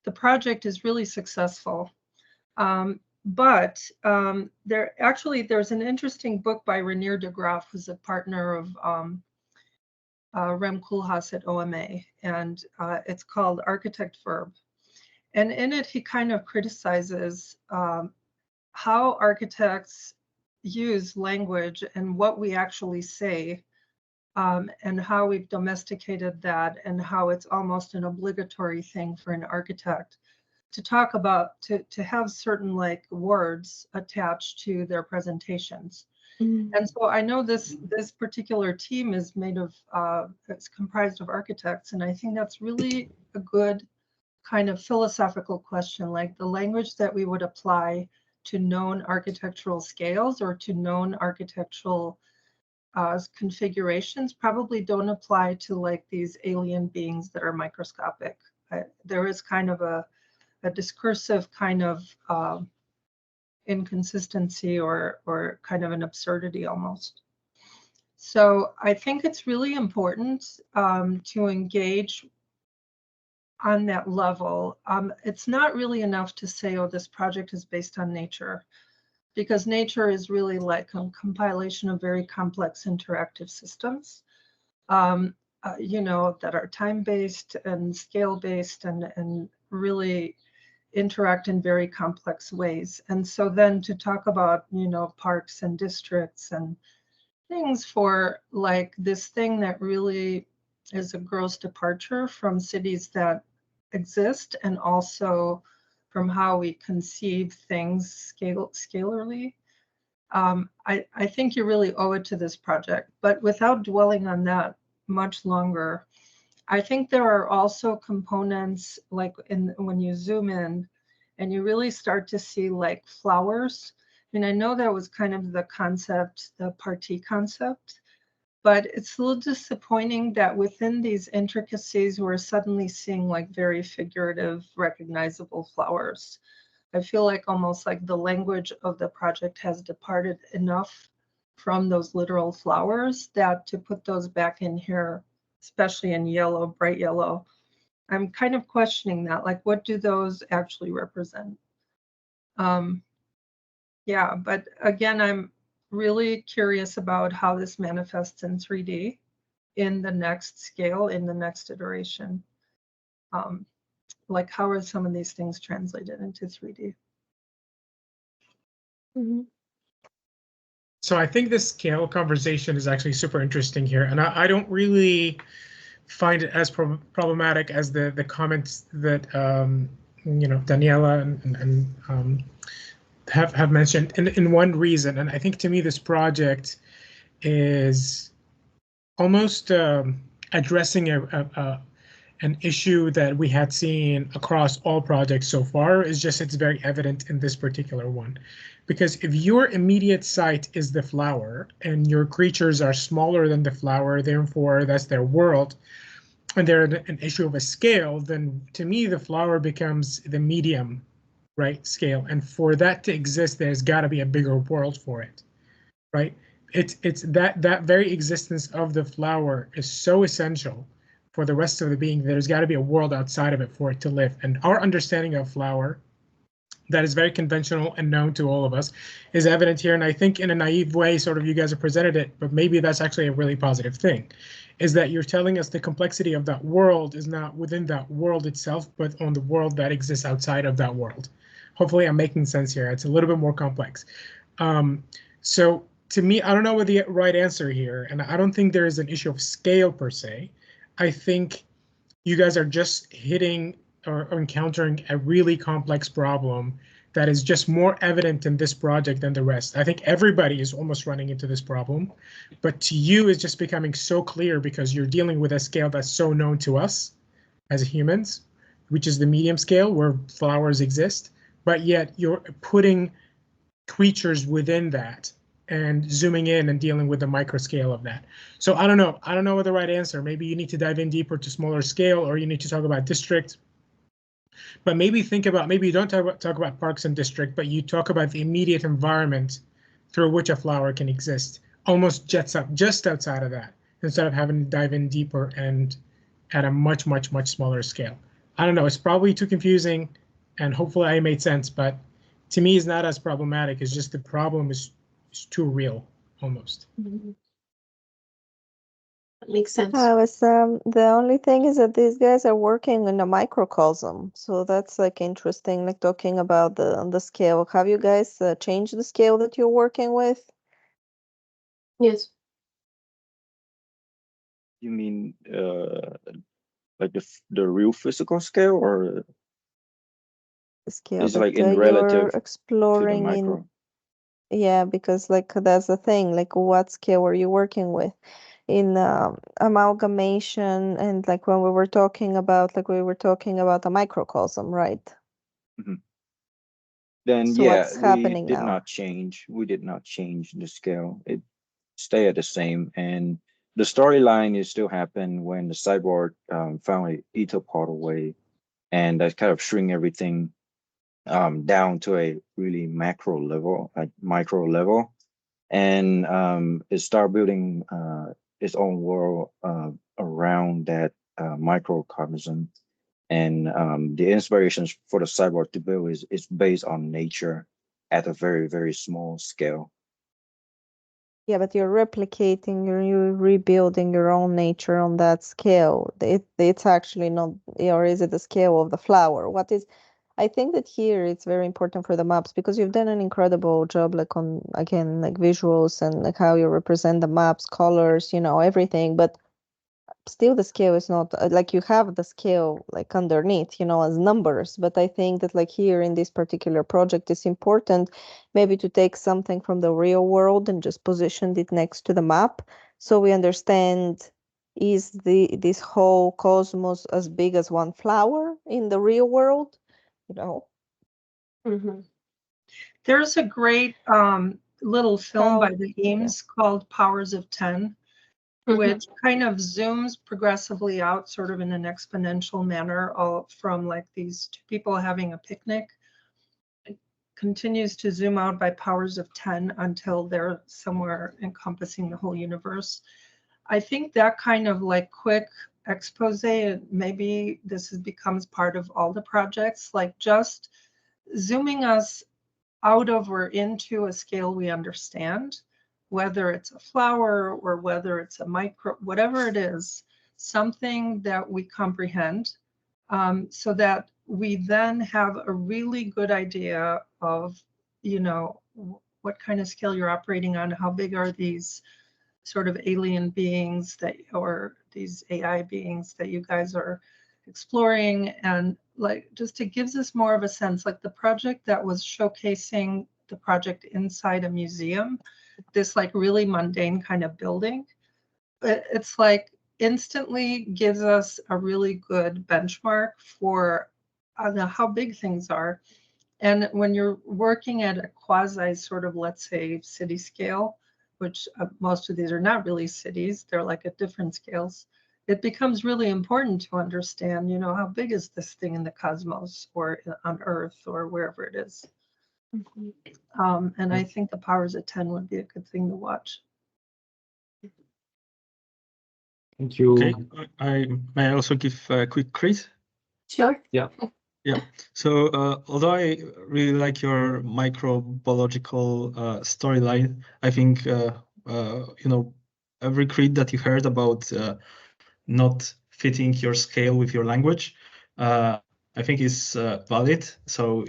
the project is really successful. But there's an interesting book by Rainier de Graaf, who's a partner of Rem Koolhaas at OMA, and it's called Architect Verb. And in it, he kind of criticizes how architects use language and what we actually say, and how we've domesticated that, and how it's almost an obligatory thing for an architect to talk about, to have certain like words attached to their presentations. And so I know this particular team is made of, it's comprised of architects, and I think that's really a good kind of philosophical question, like the language that we would apply to known architectural scales or to known architectural configurations probably don't apply to like these alien beings that are microscopic. There is kind of a discursive kind of inconsistency or kind of an absurdity almost. So I think it's really important to engage on that level. It's not really enough to say, oh, this project is based on nature, because nature is really like a compilation of very complex interactive systems, you know, that are time-based and scale-based and really interact in very complex ways. And so then to talk about, you know, parks and districts and things for like this thing that really is a gross departure from cities that exist, and also from how we conceive things scalarly. I think you really owe it to this project, but without dwelling on that much longer, I think there are also components like when you zoom in and you really start to see like flowers. And I know that was kind of the concept, the party concept, but it's a little disappointing that within these intricacies, we're suddenly seeing like very figurative, recognizable flowers. I feel like almost like the language of the project has departed enough from those literal flowers that to put those back in here, especially in yellow, bright yellow, I'm kind of questioning that, like, what do those actually represent? Yeah, but again, I'm really curious about how this manifests in 3D in the next scale, in the next iteration. Like, how are some of these things translated into 3D? So I think this scale conversation is actually super interesting here, and I don't really find it as problematic as the comments that you know, Daniela and have mentioned. In one reason, and I think to me this project is almost addressing a an issue that we had seen across all projects so far. Is just it's very evident in this particular one. Because if your immediate site is the flower and your creatures are smaller than the flower, therefore that's their world, and they're an issue of a scale, then to me the flower becomes the medium, right, scale. And for that to exist, there's got to be a bigger world for it, right? It's that very existence of the flower is so essential for the rest of the being. There's got to be a world outside of it for it to live. And our understanding of flower, that is very conventional and known to all of us, is evident here. And I think in a naive way, sort of you guys have presented it, but maybe that's actually a really positive thing, is that you're telling us the complexity of that world is not within that world itself, but on the world that exists outside of that world. Hopefully I'm making sense here. It's a little bit more complex. So to me, I don't know what the right answer here, and I don't think there is an issue of scale per se. I think you guys are just hitting or encountering a really complex problem that is just more evident in this project than the rest. I think everybody is almost running into this problem, but to you it's just becoming so clear because you're dealing with a scale that's so known to us as humans, which is the medium scale where flowers exist, but yet you're putting creatures within that and zooming in and dealing with the micro scale of that. So I don't know what the right answer. Maybe you need to dive in deeper to smaller scale, or you need to talk about district. But maybe think about, maybe you don't talk about parks and district, but you talk about the immediate environment through which a flower can exist, almost jets up just outside of that, instead of having to dive in deeper and at a much, much, much smaller scale. I don't know, it's probably too confusing, and hopefully I made sense, but to me it's not as problematic. It's just the problem is too real, almost. Mm-hmm. That makes sense. The only thing is that these guys are working in a microcosm, so that's like interesting, like talking about the scale. Have you guys changed the scale that you're working with? Yes. You mean like the real physical scale, or The scale is that like in you're relative to the exploring in. micro? Yeah, because like that's the thing, like what scale are you working with in amalgamation, and like when we were talking about a microcosm, right? Mm-hmm. Then So yeah, what's we happening did now? not change. We did not change the scale. It stayed the same, and the storyline is still happen when the cyborg found a ether portal way, and that kind of shrink everything down to a really macro level, like micro level, and it start building its own world around that microcosm. And the inspirations for the cyborg to build is based on nature at a very, very small scale. Yeah, but you're replicating, you're rebuilding your own nature on that scale. It's actually not, or is it the scale of the flower? What is? I think that here it's very important for the maps because you've done an incredible job, like on again, like visuals and like how you represent the maps, colors, everything. But still the scale is not like you have the scale like underneath, as numbers. But I think that like here in this particular project, it's important maybe to take something from the real world and just position it next to the map, so we understand, is this whole cosmos as big as one flower in the real world? Mm-hmm. There's a great little film by the Eames called Powers of 10, which kind of zooms progressively out sort of in an exponential manner, all from like these two people having a picnic. It continues to zoom out by powers of 10 until they're somewhere encompassing the whole universe. I think that kind of like quick expose, maybe this becomes part of all the projects, like just zooming us out of or into a scale we understand, whether it's a flower or whether it's a micro, whatever it is, something that we comprehend, so that we then have a really good idea of, what kind of scale you're operating on, how big are these sort of alien beings or these AI beings that you guys are exploring, and like just it gives us more of a sense, like the project that was showcasing the project inside a museum, this like really mundane kind of building. It's like instantly gives us a really good benchmark for how big things are. And when you're working at a quasi sort of, let's say, city scale, which most of these are not really cities, they're like at different scales, it becomes really important to understand, how big is this thing in the cosmos or on Earth or wherever it is. And I think the powers of 10 would be a good thing to watch. Thank you. Okay, may I also give a quick credit? Sure. Yeah. Yeah. So although I really like your microbiological storyline, I think every creed that you heard about not fitting your scale with your language, I think is valid. So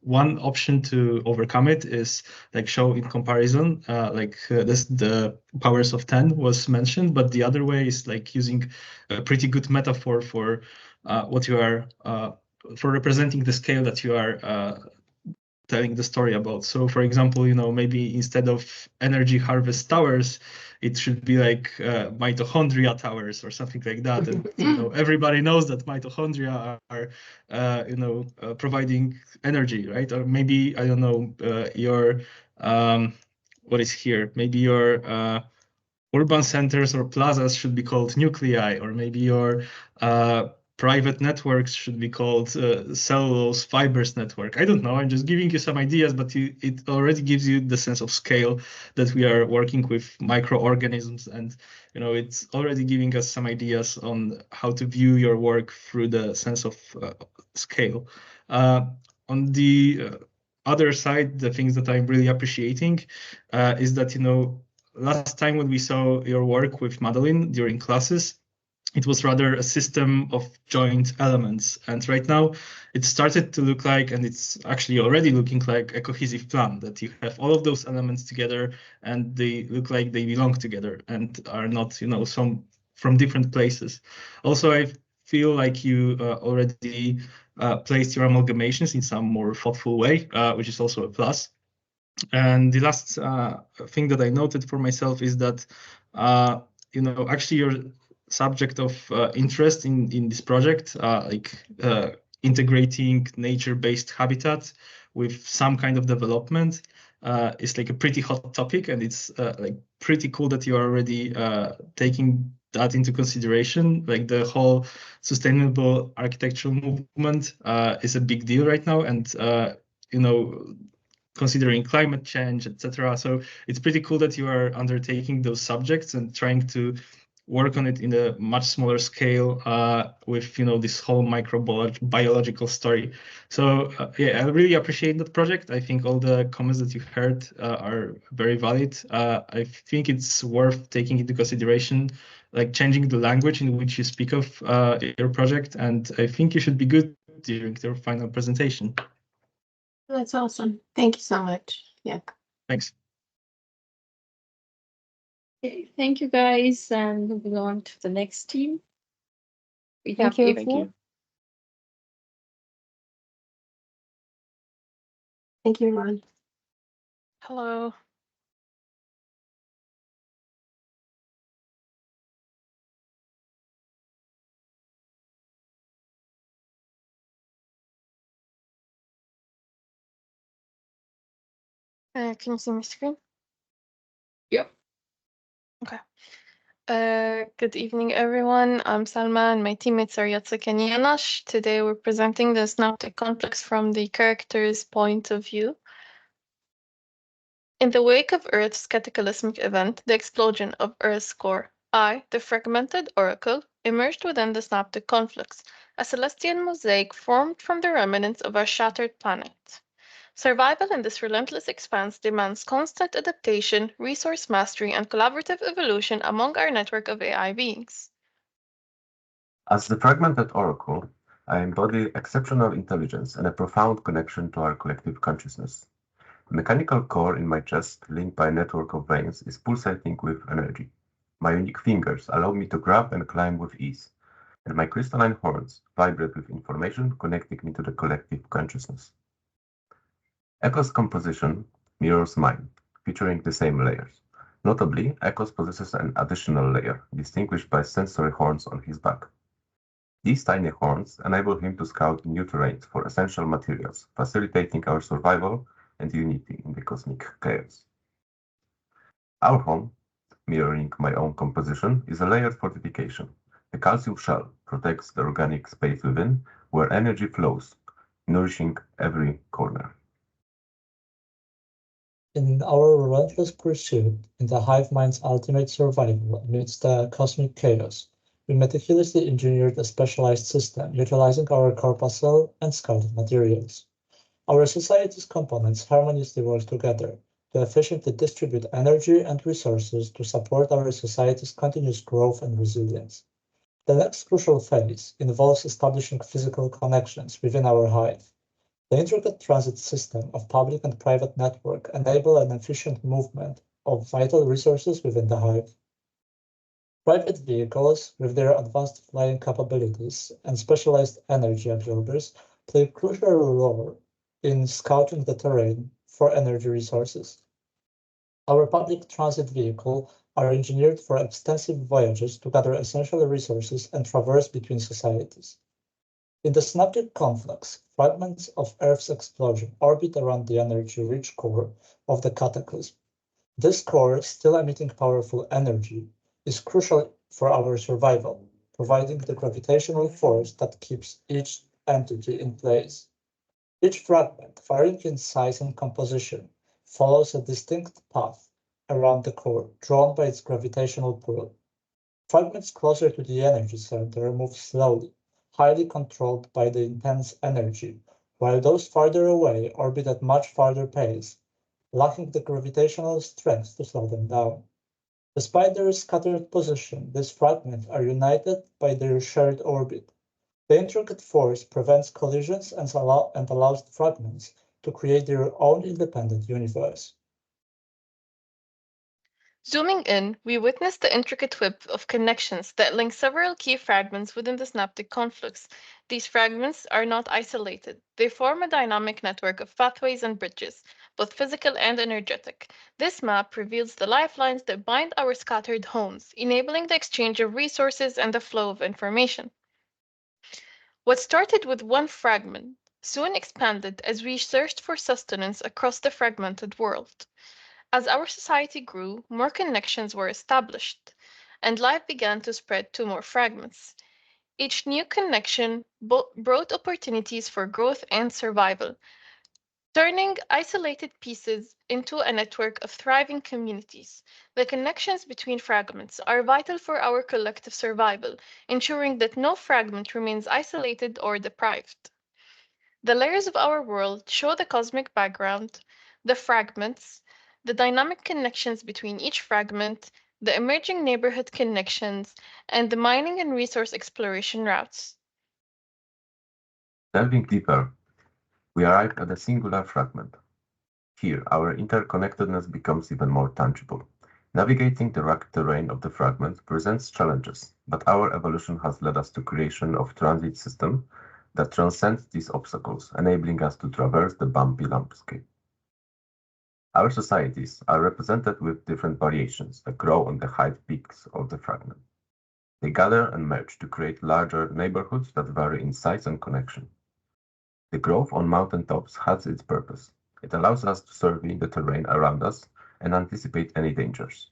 one option to overcome it is like show in comparison, the powers of 10 was mentioned, but the other way is like using a pretty good metaphor for what you are for representing the scale that you are telling the story about. So for example, maybe instead of energy harvest towers, it should be like mitochondria towers or something like that. And everybody knows that mitochondria are providing energy, right? Or maybe, I don't know, your what is here? Maybe your urban centers or plazas should be called nuclei, or maybe your private networks should be called cellulose fibers network. I don't know. I'm just giving you some ideas, but it already gives you the sense of scale that we are working with microorganisms, and it's already giving us some ideas on how to view your work through the sense of scale. On the other side, the things that I'm really appreciating is that last time when we saw your work with Madeline during classes, it was rather a system of joint elements. And right now it started to look like, and it's actually already looking like, a cohesive plan, that you have all of those elements together and they look like they belong together and are not, some from different places. Also, I feel like you already placed your amalgamations in some more thoughtful way, which is also a plus. And the last thing that I noted for myself is that, actually your subject of interest in this project, integrating nature-based habitat with some kind of development, is like a pretty hot topic, and it's like pretty cool that you are already taking that into consideration. Like the whole sustainable architectural movement is a big deal right now, and considering climate change, etc. So it's pretty cool that you are undertaking those subjects and trying to work on it in a much smaller scale with this whole microbiological story. So yeah, I really appreciate that project. I think all the comments that you heard are very valid. I think it's worth taking into consideration, like changing the language in which you speak of your project, and I think you should be good during your final presentation. That's awesome. Thank you so much. Yeah. Thanks. Okay, thank you guys, and moving on to the next team. We have Thank you. Thank you. Thank you, Ron. Hello. Can you see my screen? Yep. Okay. Good evening, everyone. I'm Salma, and my teammates are Yatsik and Yanash. Today, we're presenting the synaptic complex from the character's point of view. In the wake of Earth's cataclysmic event, the explosion of Earth's core, I, the fragmented oracle, emerged within the synaptic conflux, a celestial mosaic formed from the remnants of our shattered planet. Survival in this relentless expanse demands constant adaptation, resource mastery, and collaborative evolution among our network of AI beings. As the fragmented oracle, I embody exceptional intelligence and a profound connection to our collective consciousness. The mechanical core in my chest, linked by a network of veins, is pulsating with energy. My unique fingers allow me to grab and climb with ease, and my crystalline horns vibrate with information connecting me to the collective consciousness. Echo's composition mirrors mine, featuring the same layers. Notably, Echoes possesses an additional layer, distinguished by sensory horns on his back. These tiny horns enable him to scout new terrains for essential materials, facilitating our survival and unity in the cosmic chaos. Our home, mirroring my own composition, is a layered fortification. The calcium shell protects the organic space within, where energy flows, nourishing every corner. In our relentless pursuit in the hive mind's ultimate survival amidst the cosmic chaos, we meticulously engineered a specialized system utilizing our corpuscle and scouted materials. Our society's components harmoniously work together to efficiently distribute energy and resources to support our society's continuous growth and resilience. The next crucial phase involves establishing physical connections within our hive. The intricate transit system of public and private network enable an efficient movement of vital resources within the hive. Private vehicles, with their advanced flying capabilities and specialized energy absorbers, play a crucial role in scouting the terrain for energy resources. Our public transit vehicles are engineered for extensive voyages to gather essential resources and traverse between societies. In the synaptic conflux, fragments of Earth's explosion orbit around the energy-rich core of the cataclysm. This core, still emitting powerful energy, is crucial for our survival, providing the gravitational force that keeps each entity in place. Each fragment, varying in size and composition, follows a distinct path around the core, drawn by its gravitational pull. Fragments closer to the energy center move slowly, highly controlled by the intense energy, while those farther away orbit at much farther pace, lacking the gravitational strength to slow them down. Despite their scattered position, these fragments are united by their shared orbit. The intricate force prevents collisions and allows fragments to create their own independent universe. Zooming in, we witness the intricate web of connections that link several key fragments within the synaptic conflux. These fragments are not isolated. They form a dynamic network of pathways and bridges, both physical and energetic. This map reveals the lifelines that bind our scattered homes, enabling the exchange of resources and the flow of information. What started with one fragment soon expanded as we searched for sustenance across the fragmented world. As our society grew, more connections were established, and life began to spread to more fragments. Each new connection brought opportunities for growth and survival, turning isolated pieces into a network of thriving communities. The connections between fragments are vital for our collective survival, ensuring that no fragment remains isolated or deprived. The layers of our world show the cosmic background, the fragments, the dynamic connections between each fragment, the emerging neighborhood connections, and the mining and resource exploration routes. Delving deeper, we arrive at a singular fragment. Here, our interconnectedness becomes even more tangible. Navigating the rugged terrain of the fragment presents challenges, but our evolution has led us to creation of transit system that transcends these obstacles, enabling us to traverse the bumpy landscape. Our societies are represented with different variations that grow on the height peaks of the fragment. They gather and merge to create larger neighborhoods that vary in size and connection. The growth on mountaintops has its purpose. It allows us to survey the terrain around us and anticipate any dangers.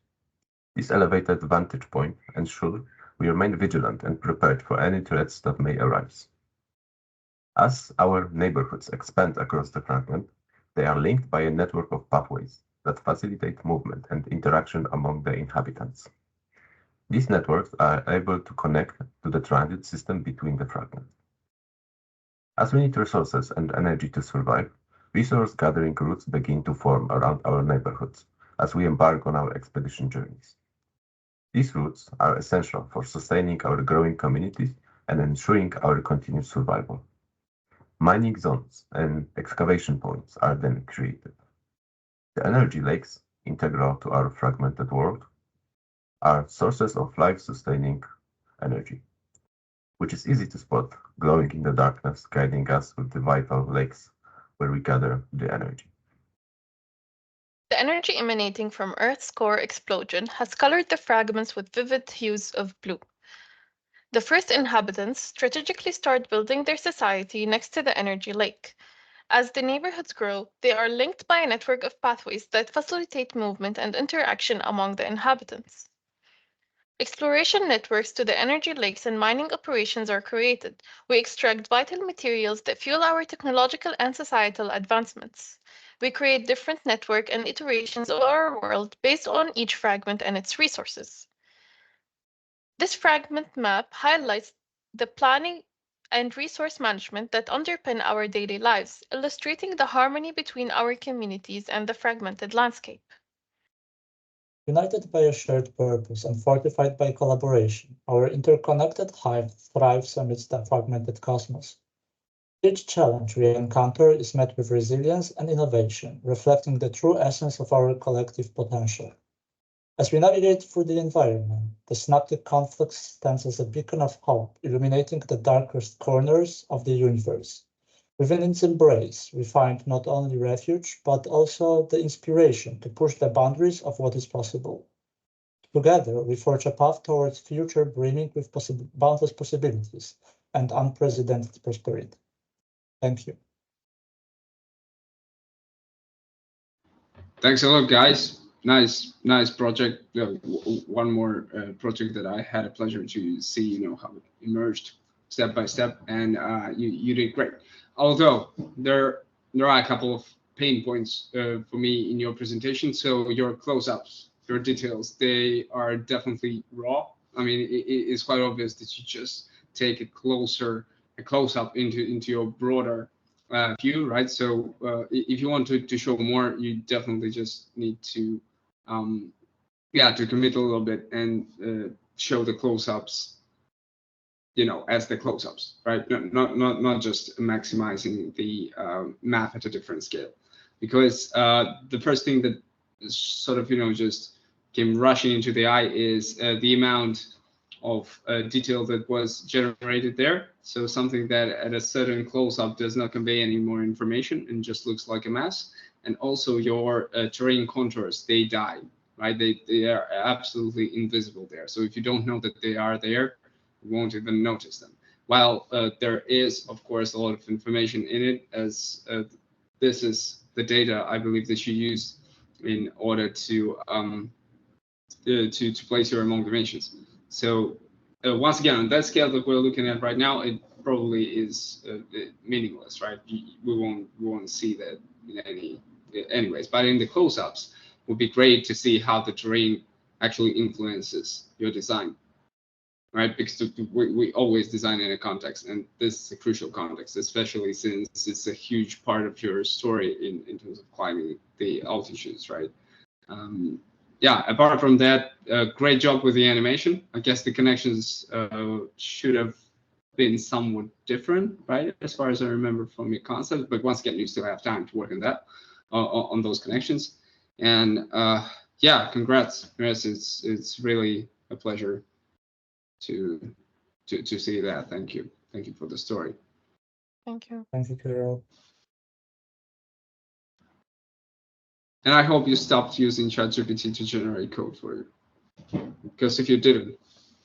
This elevated vantage point ensures we remain vigilant and prepared for any threats that may arise. As our neighborhoods expand across the fragment, they are linked by a network of pathways that facilitate movement and interaction among the inhabitants. These networks are able to connect to the transit system between the fragments. As we need resources and energy to survive, resource gathering routes begin to form around our neighborhoods as we embark on our expedition journeys. These routes are essential for sustaining our growing communities and ensuring our continued survival. Mining zones and excavation points are then created. The energy lakes, integral to our fragmented world, are sources of life-sustaining energy, which is easy to spot, glowing in the darkness, guiding us with the vital lakes where we gather the energy. The energy emanating from Earth's core explosion has colored the fragments with vivid hues of blue. The first inhabitants strategically start building their society next to the energy lake. As the neighborhoods grow, they are linked by a network of pathways that facilitate movement and interaction among the inhabitants. Exploration networks to the energy lakes and mining operations are created. We extract vital materials that fuel our technological and societal advancements. We create different network and iterations of our world based on each fragment and its resources. This fragment map highlights the planning and resource management that underpin our daily lives, illustrating the harmony between our communities and the fragmented landscape. United by a shared purpose and fortified by collaboration, our interconnected hive thrives amidst a fragmented cosmos. Each challenge we encounter is met with resilience and innovation, reflecting the true essence of our collective potential. As we navigate through the environment, the synaptic conflict stands as a beacon of hope, illuminating the darkest corners of the universe. Within its embrace, we find not only refuge, but also the inspiration to push the boundaries of what is possible. Together, we forge a path towards a future brimming with boundless possibilities and unprecedented prosperity. Thank you. Thanks a lot, guys. Nice project. One more project that I had a pleasure to see, how it emerged step by step, and you did great. Although there are a couple of pain points for me in your presentation. So your close-ups, your details, they are definitely raw. I mean, it's quite obvious that you just take a close-up into your broader view, right? So if you want to show more, you definitely just need to to commit a little bit and show the close-ups, as the close-ups, right? Not just maximizing the map at a different scale, because the first thing that sort of just came rushing into the eye is the amount of detail that was generated there. So something that at a certain close-up does not convey any more information and just looks like a mess. And also your terrain contours, they die, right? They are absolutely invisible there. So if you don't know that they are there, you won't even notice them. While there is, of course, a lot of information in it, as this is the data I believe that you use in order to place your among dimensions. So once again, on that scale that we're looking at right now, it probably is meaningless, right? We won't see that in anyways. But in the close-ups, it would be great to see how the terrain actually influences your design, right? Because we always design in a context, and this is a crucial context, especially since it's a huge part of your story in terms of climbing the altitudes, right? Apart from that, great job with the animation. I guess the connections should have been somewhat different, right? As far as I remember from your concept, but once again, you still have time to work on that, on those connections. And congrats. Yes, it's really a pleasure to see that. Thank you for the story. Thank you. Thank you, Carol. And I hope you stopped using ChatGPT to generate code for you, because if you didn't,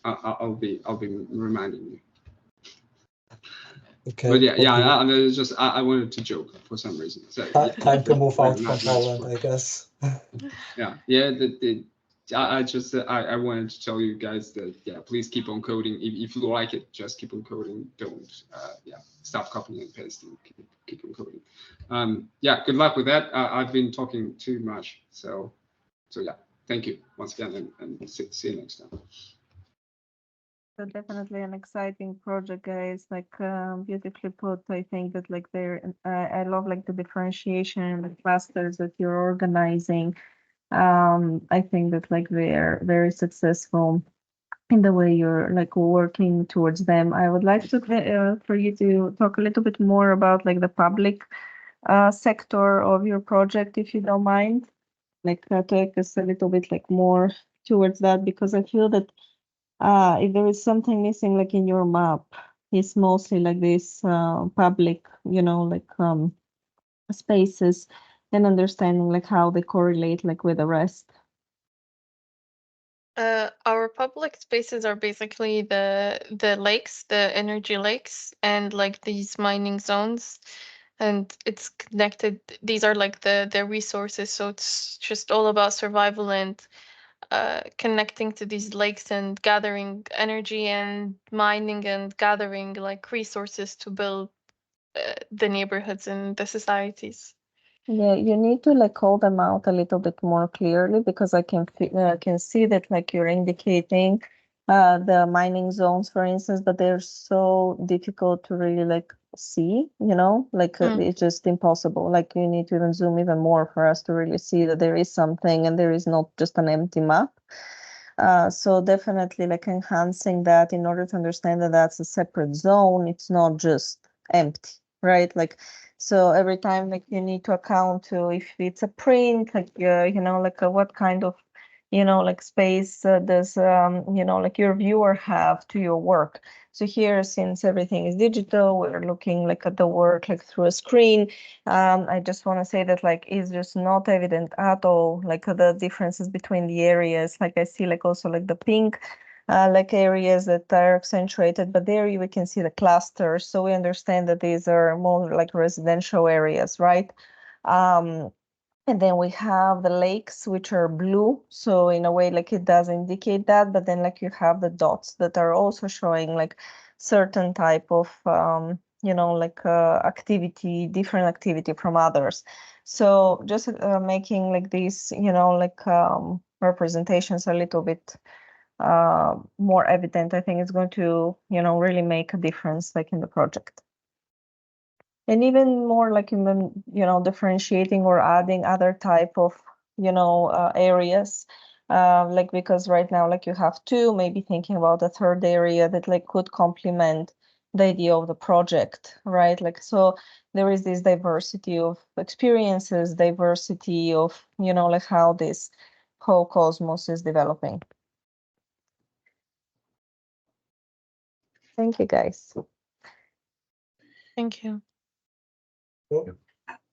I'll be reminding you. Okay. But it's just I wanted to joke for some reason. So, time to move out from Poland, I guess. I wanted to tell you guys that please keep on coding. If you like it, just keep on coding. Don't stop copying and pasting. Keep on coding. Good luck with that. I've been talking too much, so thank you once again, and see you next time. So definitely an exciting project, guys. Like beautifully put. I think that I love the differentiation and the clusters that you're organizing. I think that they're very successful in the way you're working towards them. I would like to for you to talk a little bit more about the public sector of your project, if you don't mind. Take us a little bit more towards that, because I feel that if there is something missing in your map, it's mostly this public, spaces. and understanding like how they correlate like with the rest. Our public spaces are basically the lakes, the energy lakes, and like these mining zones, and it's connected. These are like the resources, so it's just all about survival and connecting to these lakes and gathering energy and mining and gathering like resources to build the neighborhoods and the societies. Yeah, you need to like call them out a little bit more clearly, because I can see that like you're indicating the mining zones, for instance, but they're so difficult to really like see, you know, like it's just impossible. Like you need to even zoom even more for us to really see that there is something and there is not just an empty map. So definitely like enhancing that in order to understand that that's a separate zone. It's not just empty, right? Like, so every time like you need to account to if it's a print, like, you know, like what kind of, you know, like space does, you know, like your viewer have to your work. So here, since everything is digital, we're looking like at the work like through a screen. I just want to say that like it's just not evident at all, like the differences between the areas. Like I see like also like the pink like areas that are accentuated, but there we can see the clusters. So we understand that these are more like residential areas, right? And then we have the lakes, which are blue. So in a way, like it does indicate that, but then like you have the dots that are also showing like certain type of, you know, like activity, different activity from others. So just making like these, you know, like representations a little bit more evident, I think it's going to, you know, really make a difference like in the project. And even more like in the, you know, differentiating or adding other type of, you know, areas, like because right now like you have two, maybe thinking about a third area that like could complement the idea of the project, right? Like, so there is this diversity of experiences, diversity of, you know, like how this whole cosmos is developing. Thank you, guys. Thank you.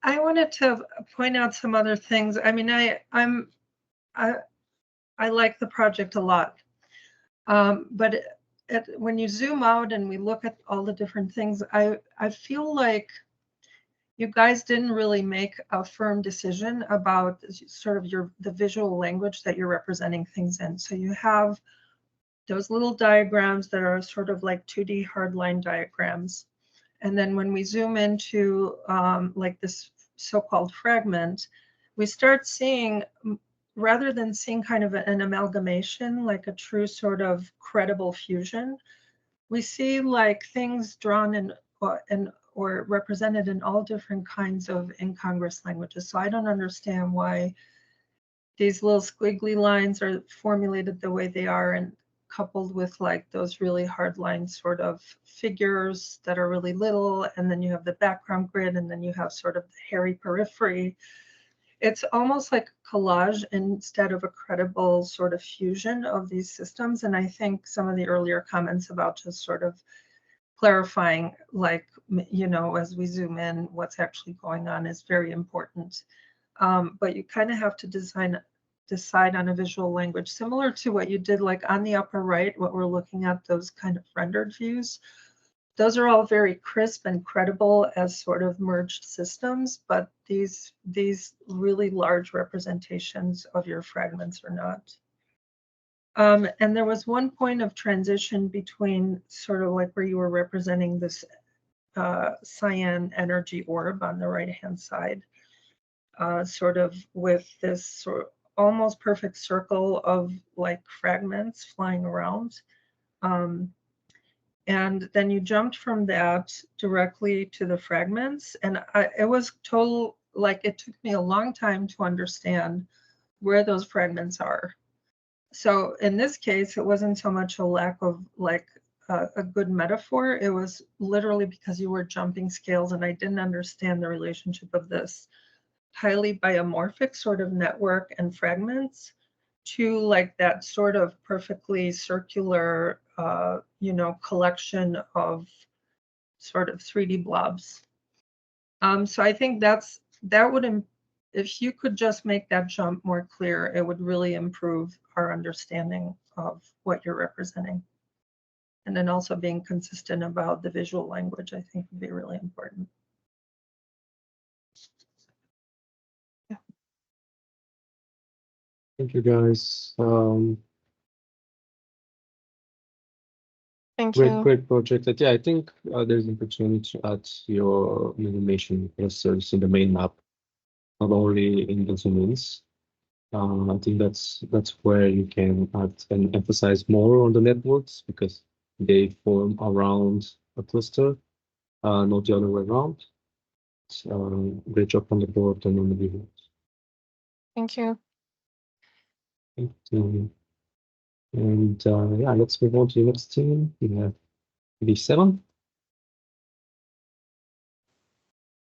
I wanted to point out some other things. I mean, I like the project a lot, but when you zoom out and we look at all the different things, I feel like you guys didn't really make a firm decision about sort of the visual language that you're representing things in. So you have those little diagrams that are sort of like 2D hardline diagrams. And then when we zoom into like this so-called fragment, we start seeing, rather than seeing kind of an amalgamation, like a true sort of credible fusion, we see like things drawn in or represented in all different kinds of incongruous languages. So I don't understand why these little squiggly lines are formulated the way they are, and coupled with like those really hard line sort of figures that are really little, and then you have the background grid, and then you have sort of the hairy periphery. It's almost like collage instead of a credible sort of fusion of these systems. And I think some of the earlier comments about just sort of clarifying, like, you know, as we zoom in, what's actually going on is very important. But you kind of have to decide on a visual language similar to what you did like on the upper right, what we're looking at, those kind of rendered views. Those are all very crisp and credible as sort of merged systems, but these really large representations of your fragments are not. And there was one point of transition between sort of like where you were representing this cyan energy orb on the right-hand side, sort of with this sort of almost perfect circle of like fragments flying around. And then you jumped from that directly to the fragments. And it was total, like it took me a long time to understand where those fragments are. So in this case, it wasn't so much a lack of like a good metaphor. It was literally because you were jumping scales and I didn't understand the relationship of this highly biomorphic sort of network and fragments to like that sort of perfectly circular, you know, collection of sort of 3D blobs. So I think that would if you could just make that jump more clear, it would really improve our understanding of what you're representing. And then also being consistent about the visual language, I think would be really important. Thank you, guys. Thank Great, you. great project. Yeah, I think there's an opportunity to add your animation clusters in the main map, not only in the zoom-ins. I think that's where you can add and emphasize more on the networks because they form around a cluster, not the other way around. Great job on the board and on the visuals. Thank you. Thank you. And yeah, let's move on to the next team. We have B7.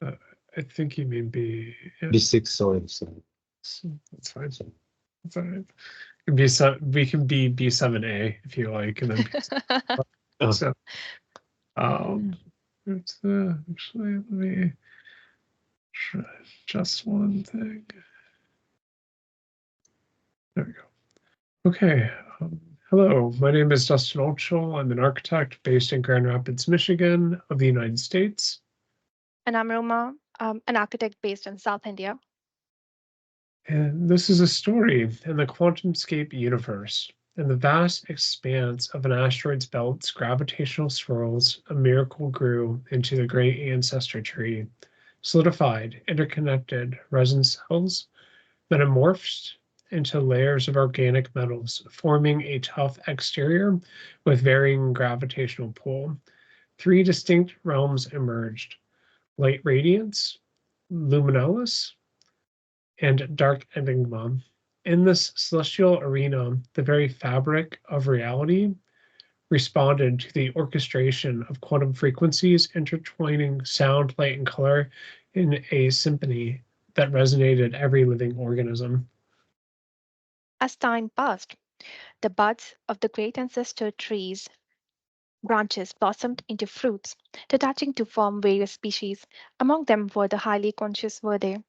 I think you mean B. Yeah. B6, sorry. That's fine. That's all right. We can be B7A if you like, and then Oh. so it's actually let me try just one thing. There we go. Okay. Hello, my name is Dustin Altschul. I'm an architect based in Grand Rapids, Michigan of the United States. And I'm Roma, an architect based in South India. And this is a story in the QuantumScape universe. In the vast expanse of an asteroid's belt's gravitational swirls, a miracle grew into the great ancestor tree. Solidified, interconnected resin cells metamorphosed into layers of organic metals, forming a tough exterior with varying gravitational pull. Three distinct realms emerged: light radiance, luminalis, and dark enigma. In this celestial arena, the very fabric of reality responded to the orchestration of quantum frequencies intertwining sound, light, and color in a symphony that resonated every living organism. As time passed, the buds of the great ancestor tree's branches blossomed into fruits, detaching to form various species. Among them were the highly conscious Verde.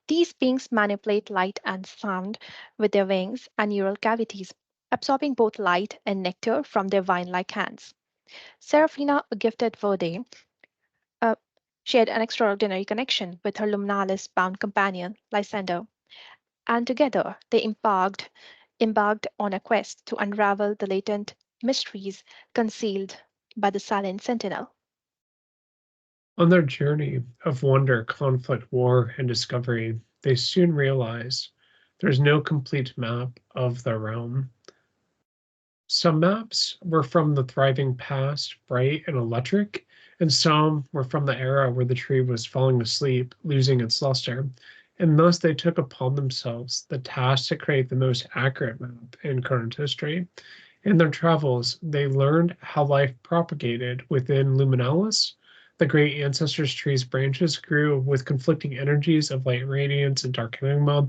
These beings manipulate light and sound with their wings and neural cavities, absorbing both light and nectar from their vine-like hands. Serafina, a gifted Verde, shared an extraordinary connection with her luminalis-bound companion, Lysander, and together they embarked on a quest to unravel the latent mysteries concealed by the silent sentinel. On their journey of wonder, conflict, war, and discovery, they soon realized there's no complete map of the realm. Some maps were from the thriving past, bright and electric, and some were from the era where the tree was falling asleep, losing its luster, and thus they took upon themselves the task to create the most accurate map in current history. In their travels, they learned how life propagated within Luminalis. The great ancestors tree's branches grew with conflicting energies of light radiance and dark enigma.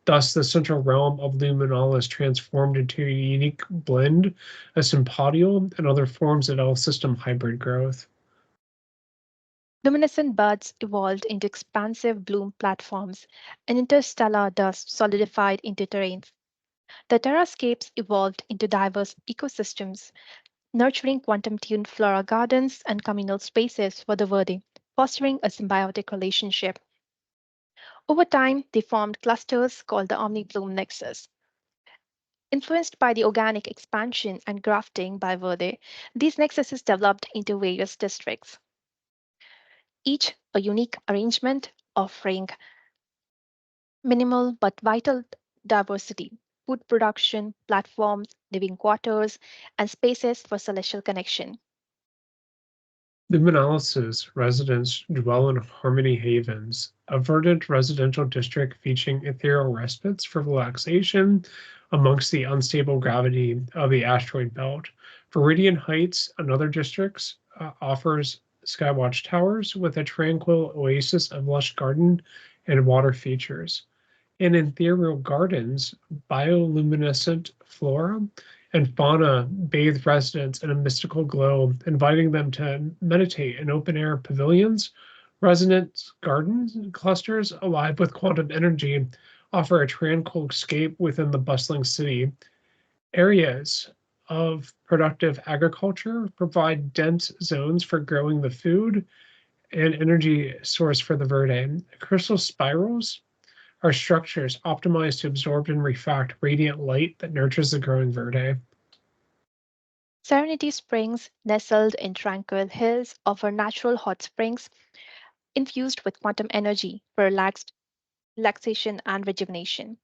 Thus, the central realm of Luminalis transformed into a unique blend of sympodial and other forms of L-system hybrid growth. Luminescent buds evolved into expansive bloom platforms, and interstellar dust solidified into terrains. The terrascapes evolved into diverse ecosystems, nurturing quantum-tuned flora gardens and communal spaces for the Verde, fostering a symbiotic relationship. Over time, they formed clusters called the OmniBloom Nexus. Influenced by the organic expansion and grafting by Verde, these nexuses developed into various districts, each a unique arrangement offering minimal but vital diversity, food production, platforms, living quarters, and spaces for celestial connection. Luminalis' residents dwell in Harmony Havens, a verdant residential district featuring ethereal respites for relaxation amongst the unstable gravity of the asteroid belt. Viridian Heights, another district, offers skywatch towers with a tranquil oasis of lush garden and water features. In ethereal gardens, bioluminescent flora and fauna bathe residents in a mystical glow, inviting them to meditate in open-air pavilions Resonance gardens clusters alive with quantum energy offer a tranquil escape within the bustling city. Areas of productive agriculture provide dense zones for growing the food and energy source for the Verde. Crystal spirals are structures optimized to absorb and refract radiant light that nurtures the growing Verde. Serenity Springs, nestled in tranquil hills, offer natural hot springs infused with quantum energy for relaxation and rejuvenation.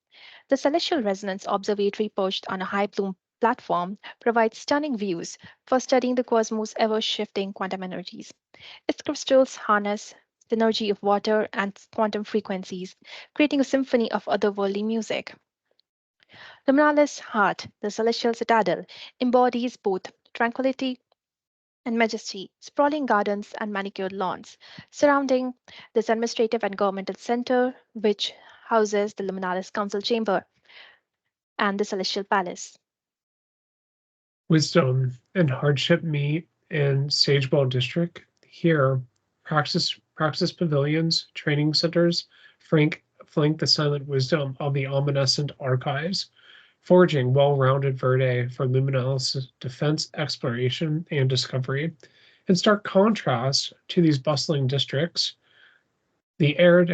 The Celestial Resonance Observatory, perched on a high plume platform, provides stunning views for studying the cosmos' ever shifting quantum energies. Its crystals harness the energy of water and quantum frequencies, creating a symphony of otherworldly music. Luminalis Heart, the celestial citadel, embodies both tranquility and majesty, sprawling gardens and manicured lawns surrounding this administrative and governmental center, which houses the Luminalis Council Chamber and the Celestial Palace. Wisdom and hardship meet in Sagewell District. Here, praxis pavilions, training centers flank the silent wisdom of the omniscient archives, forging well-rounded Verde for Luminalis defense, exploration, and discovery. In stark contrast to these bustling districts, the arid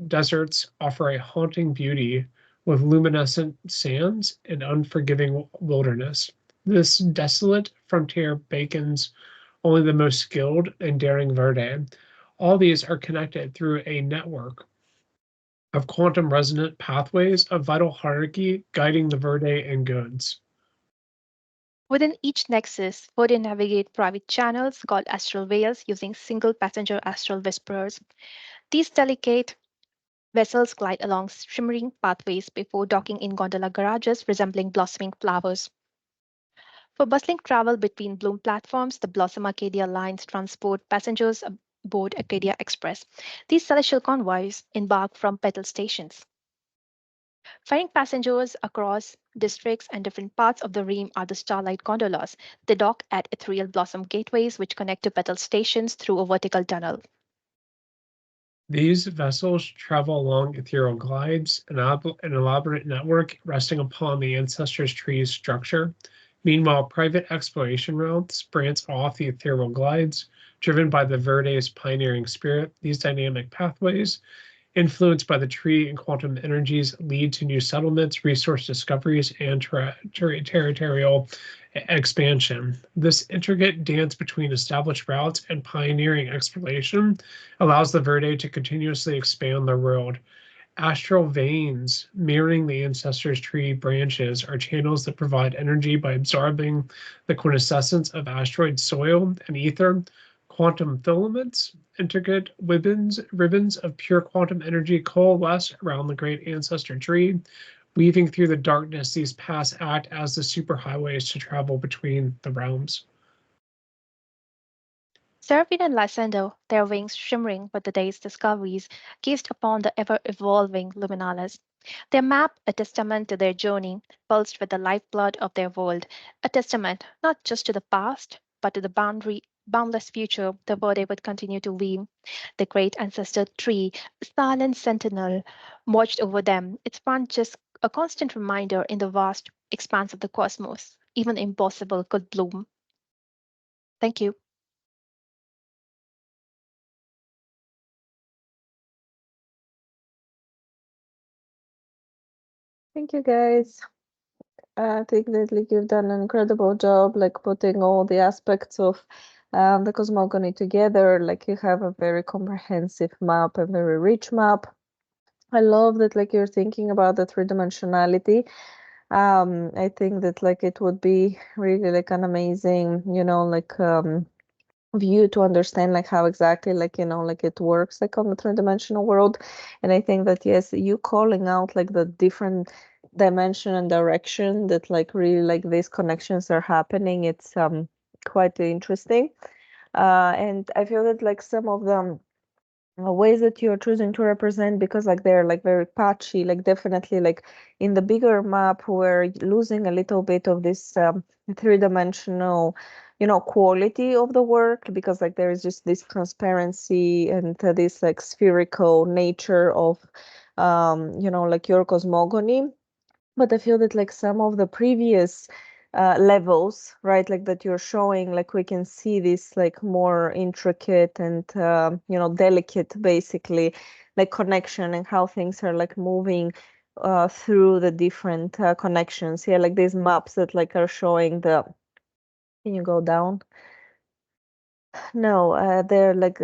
deserts offer a haunting beauty with luminescent sands and unforgiving wilderness. This desolate frontier beckons only the most skilled and daring Verde. All these are connected through a network of quantum resonant pathways of vital hierarchy guiding the Verde and goods. Within each nexus, Verde navigate private channels called astral veils using single passenger astral whisperers. These delicate vessels glide along shimmering pathways before docking in gondola garages resembling blossoming flowers. For bustling travel between Bloom platforms, the Blossom Arcadia lines transport passengers aboard Arcadia Express. These celestial convoys embark from petal stations. Ferrying passengers across districts and different parts of the Ream are the Starlight gondolas. They dock at ethereal blossom gateways, which connect to petal stations through a vertical tunnel. These vessels travel along ethereal glides, an elaborate network resting upon the ancestors' tree's structure. Meanwhile, private exploration routes branch off the ethereal glides, driven by the Verde's pioneering spirit. These dynamic pathways, influenced by the tree and quantum energies, lead to new settlements, resource discoveries, and territorial expansion. This intricate dance between established routes and pioneering exploration allows the Verde to continuously expand their world. Astral veins, mirroring the ancestors' tree branches, are channels that provide energy by absorbing the quintessence of asteroid soil and ether. Quantum filaments, intricate ribbons of pure quantum energy coalesce around the great ancestor tree. Weaving through the darkness, these paths act as the superhighways to travel between the realms. Seraphine and Lysander, their wings shimmering with the day's discoveries, gazed upon the ever-evolving Luminalis. Their map, a testament to their journey, pulsed with the lifeblood of their world, a testament not just to the past, but to the boundless future the Verde would continue to weave. The great ancestor tree, a silent sentinel, watched over them, its branches a constant reminder in the vast expanse of the cosmos. Even impossible could bloom. Thank you. Thank you, guys. I think that like you've done an incredible job, like putting all the aspects of the cosmogony together. Like you have a very comprehensive map, a very rich map. I love that like you're thinking about the three-dimensionality. I think that like it would be really like an amazing, like view to understand like how exactly like like it works like on the three-dimensional world. And I think that yes, you calling out like the different dimension and direction that like really like these connections are happening, it's quite interesting. And I feel that like some of them ways that you're choosing to represent, because like they're like very patchy, like definitely like in the bigger map we're losing a little bit of this three-dimensional, you know, quality of the work, because like there is just this transparency and this like spherical nature of you know, like your cosmogony. But I feel that like some of the previous levels, right, like that you're showing, like we can see this like more intricate and you know, delicate basically like connection and how things are like moving through the different connections here, like these maps that like are showing the, can you go down? No, they're like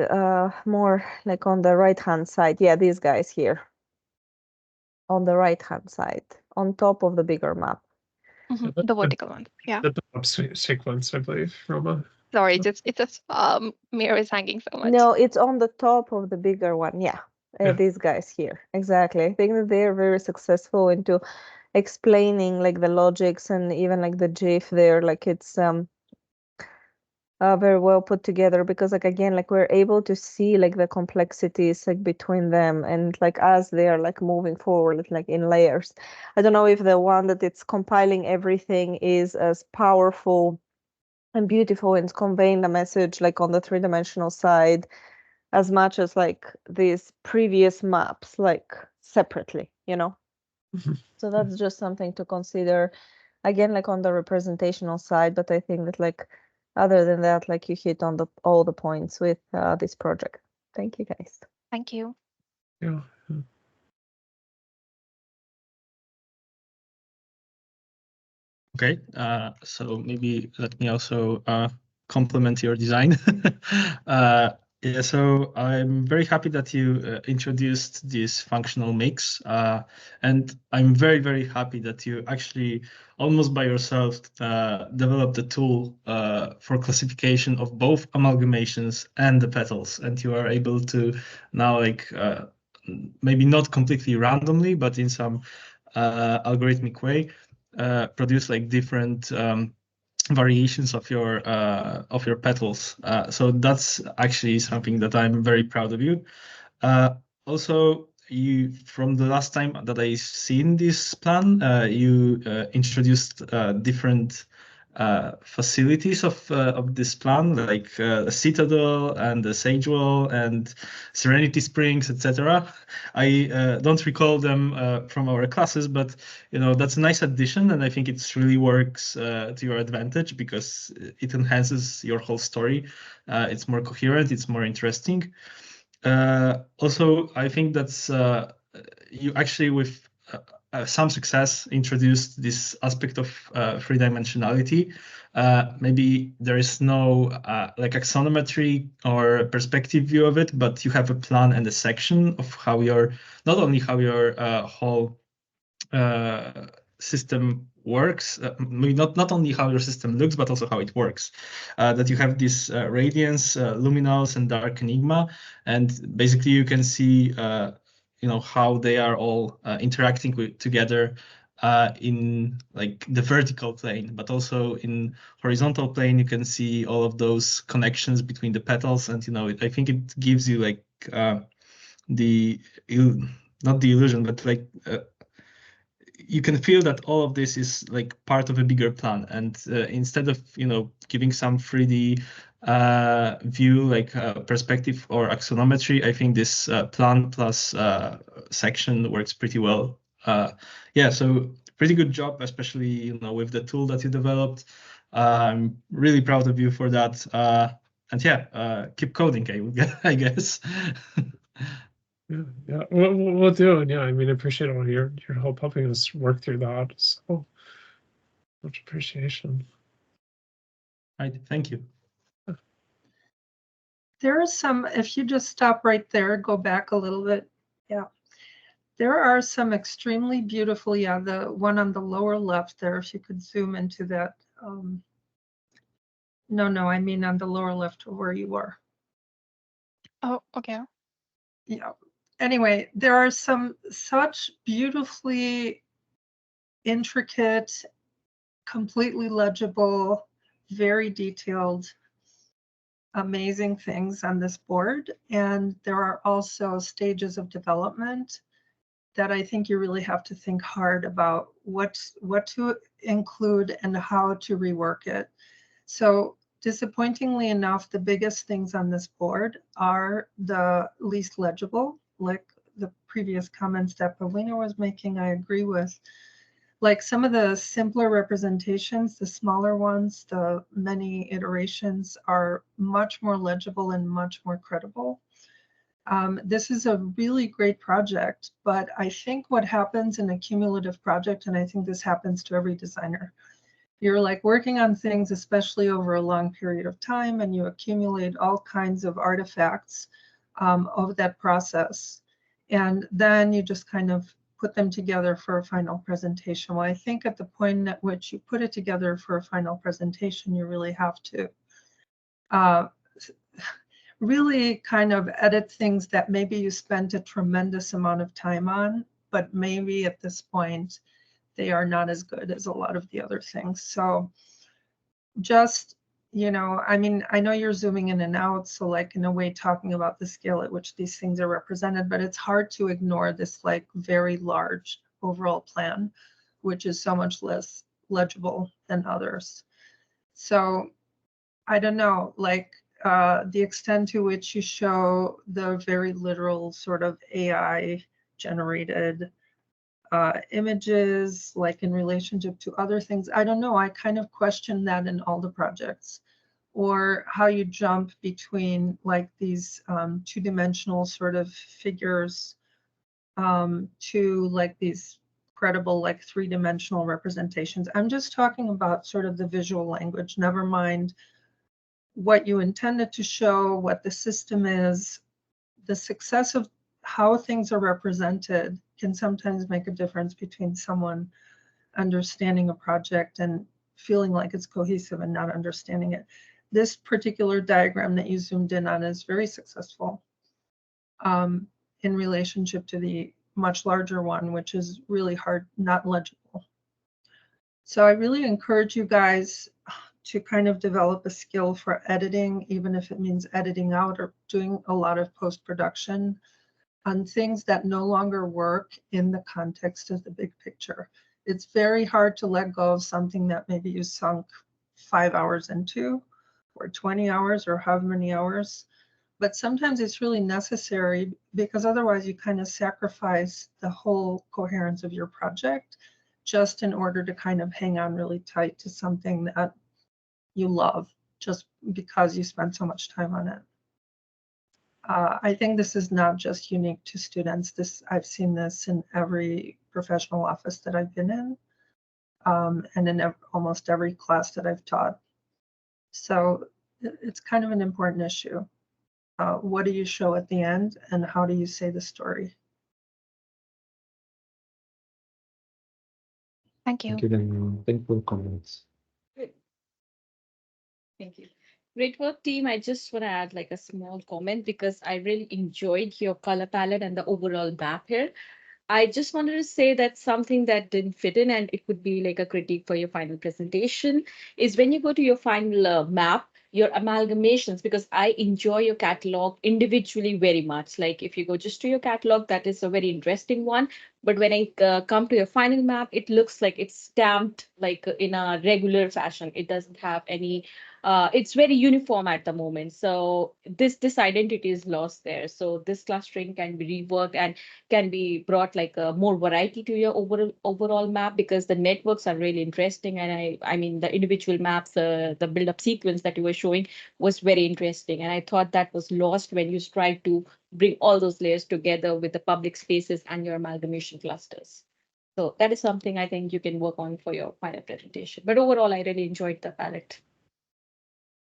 more like on the right hand side. Yeah, these guys here on the right hand side on top of the bigger map. The vertical one. Yeah. The top sequence, I believe, Roma. Sorry, it's just mirror is hanging so much. No, it's on the top of the bigger one. Yeah, Yeah. these guys here. Exactly. I think that they're very successful into explaining like the logics and even like the GIF there. Like it's very well put together, because like again, like we're able to see like the complexities like between them, and like as they are like moving forward like in layers. I don't know if the one that it's compiling everything is as powerful and beautiful and conveying the message like on the three-dimensional side as much as like these previous maps like separately, you know. So that's just something to consider again, like on the representational side. But I think that like other than that, like you hit on all the points with this project. Thank you, guys. Thank you. Yeah. Okay, so maybe let me also complement your design. Yeah, so I'm very happy that you introduced this functional mix, and I'm very, very happy that you actually almost by yourself developed a tool for classification of both amalgamations and the petals, and you are able to now like maybe not completely randomly, but in some algorithmic way produce like different variations of your petals. So that's actually something that I'm very proud of you. Also, you from the last time that I seen this plan, you introduced different facilities of this plan, like a citadel and the sage wall and serenity springs, etc. I don't recall them from our classes, but you know that's a nice addition, and I think it really works to your advantage because it enhances your whole story. It's more coherent, it's more interesting. Also, I think that's you actually with some success introduced this aspect of three-dimensionality. Maybe there is no like axonometry or perspective view of it, but you have a plan and a section of how your not only how your whole system works, not only how your system looks, but also how it works. That you have this radiance, luminous, and dark enigma, and basically you can see you know how they are all interacting together in like the vertical plane, but also in horizontal plane you can see all of those connections between the petals, and you know I think it gives you like the not the illusion, but like you can feel that all of this is like part of a bigger plan, and instead of you know giving some 3D view like perspective or axonometry, I think this plan plus section works pretty well. Yeah, so pretty good job, especially you know with the tool that you developed. I'm really proud of you for that. And yeah, keep coding, I guess. Yeah, we'll do. And yeah, I mean, I appreciate all your help helping us work through that. So much appreciation. Right, thank you. There are some, if you just stop right there, go back a little bit. Yeah. There are some extremely beautiful, yeah, the one on the lower left there, if you could zoom into that. No, I mean on the lower left where you are. Oh, okay. Yeah. Anyway, there are some such beautifully intricate, completely legible, very detailed amazing things on this board, and there are also stages of development that I think you really have to think hard about what to include and how to rework it. So disappointingly enough, the biggest things on this board are the least legible, like the previous comments that Paulina was making, I agree with. Like some of the simpler representations, the smaller ones, the many iterations are much more legible and much more credible. This is a really great project, but I think what happens in a cumulative project, and I think this happens to every designer, you're like working on things, especially over a long period of time, and you accumulate all kinds of artifacts of that process. And then you just kind of put them together for a final presentation. Well, I think at the point at which you put it together for a final presentation, you really have to really kind of edit things that maybe you spent a tremendous amount of time on, but maybe at this point they are not as good as a lot of the other things. So just, you know, I mean, I know you're zooming in and out, so like in a way talking about the scale at which these things are represented, but it's hard to ignore this like very large overall plan, which is so much less legible than others. So I don't know, like the extent to which you show the very literal sort of AI generated images, like in relationship to other things. I don't know, I kind of question that in all the projects, or how you jump between like these two-dimensional sort of figures to like these credible like three-dimensional representations. I'm just talking about sort of the visual language, never mind what you intended to show, what the system is. The success of how things are represented can sometimes make a difference between someone understanding a project and feeling like it's cohesive and not understanding it. This particular diagram that you zoomed in on is very successful in relationship to the much larger one, which is really hard, not legible. So I really encourage you guys to kind of develop a skill for editing, even if it means editing out or doing a lot of post-production on things that no longer work in the context of the big picture. It's very hard to let go of something that maybe you sunk 5 hours into, or 20 hours, or however many hours. But sometimes it's really necessary, because otherwise you kind of sacrifice the whole coherence of your project just in order to kind of hang on really tight to something that you love just because you spent so much time on it. I think this is not just unique to students. I've seen this in every professional office that I've been in, and in almost every class that I've taught. So it's kind of an important issue. What do you show at the end, and how do you say the story? Thank you. Thank you, then. Thank you for the comments. Thank you. Great work, team. I just want to add like a small comment because I really enjoyed your color palette and the overall map here. I just wanted to say that something that didn't fit in, and it would be like a critique for your final presentation, is when you go to your final map, your amalgamations, because I enjoy your catalog individually very much. Like if you go just to your catalog, that is a very interesting one. But when I come to your final map, it looks like it's stamped like in a regular fashion. It doesn't have any it's very uniform at the moment. So this identity is lost there. So this clustering can be reworked and can be brought like a more variety to your overall map, because the networks are really interesting. And I mean the individual maps, the build-up sequence that you were showing was very interesting. And I thought that was lost when you tried to bring all those layers together with the public spaces and your amalgamation clusters. So that is something I think you can work on for your final presentation. But overall, I really enjoyed the palette.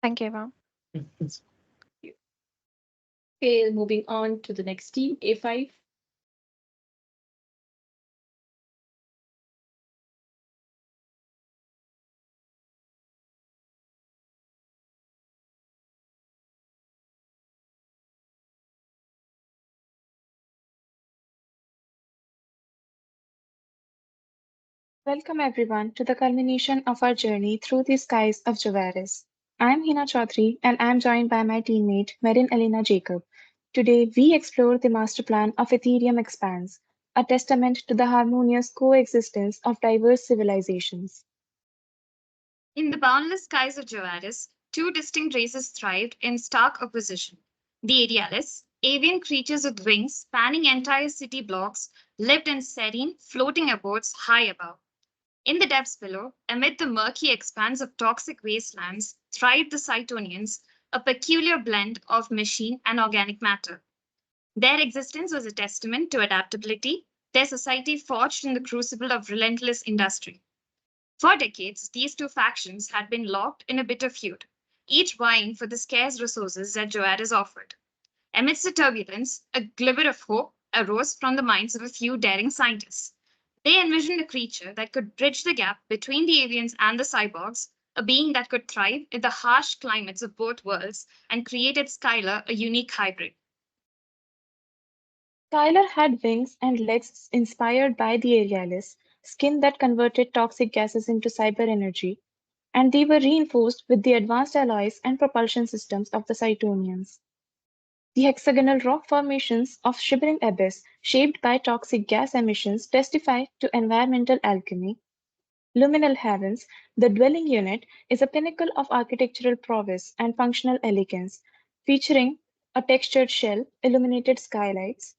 Thank you, Eva. Okay, moving on to the next team, A5. Welcome everyone to the culmination of our journey through the skies of Javaris. I'm Hina Chaudhary, and I'm joined by my teammate, Marin Elena Jacob. Today, we explore the master plan of Ethereum Expanse, a testament to the harmonious coexistence of diverse civilizations. In the boundless skies of Joaris, two distinct races thrived in stark opposition. The Aerialis, avian creatures with wings spanning entire city blocks, lived in serene, floating abodes high above. In the depths below, amid the murky expanse of toxic wastelands, thrived the Cytonians, a peculiar blend of machine and organic matter. Their existence was a testament to adaptability, their society forged in the crucible of relentless industry. For decades, these two factions had been locked in a bitter feud, each vying for the scarce resources that Joaris offered. Amidst the turbulence, a glimmer of hope arose from the minds of a few daring scientists. They envisioned a creature that could bridge the gap between the avians and the cyborgs, a being that could thrive in the harsh climates of both worlds and created Skylar, a unique hybrid. Skylar had wings and legs inspired by the Aerialis, skin that converted toxic gases into cyber energy, and they were reinforced with the advanced alloys and propulsion systems of the Cytonians. The hexagonal rock formations of Shivering Abyss, shaped by toxic gas emissions, testify to environmental alchemy. Luminal Heavens, the dwelling unit, is a pinnacle of architectural prowess and functional elegance, featuring a textured shell, illuminated skylights,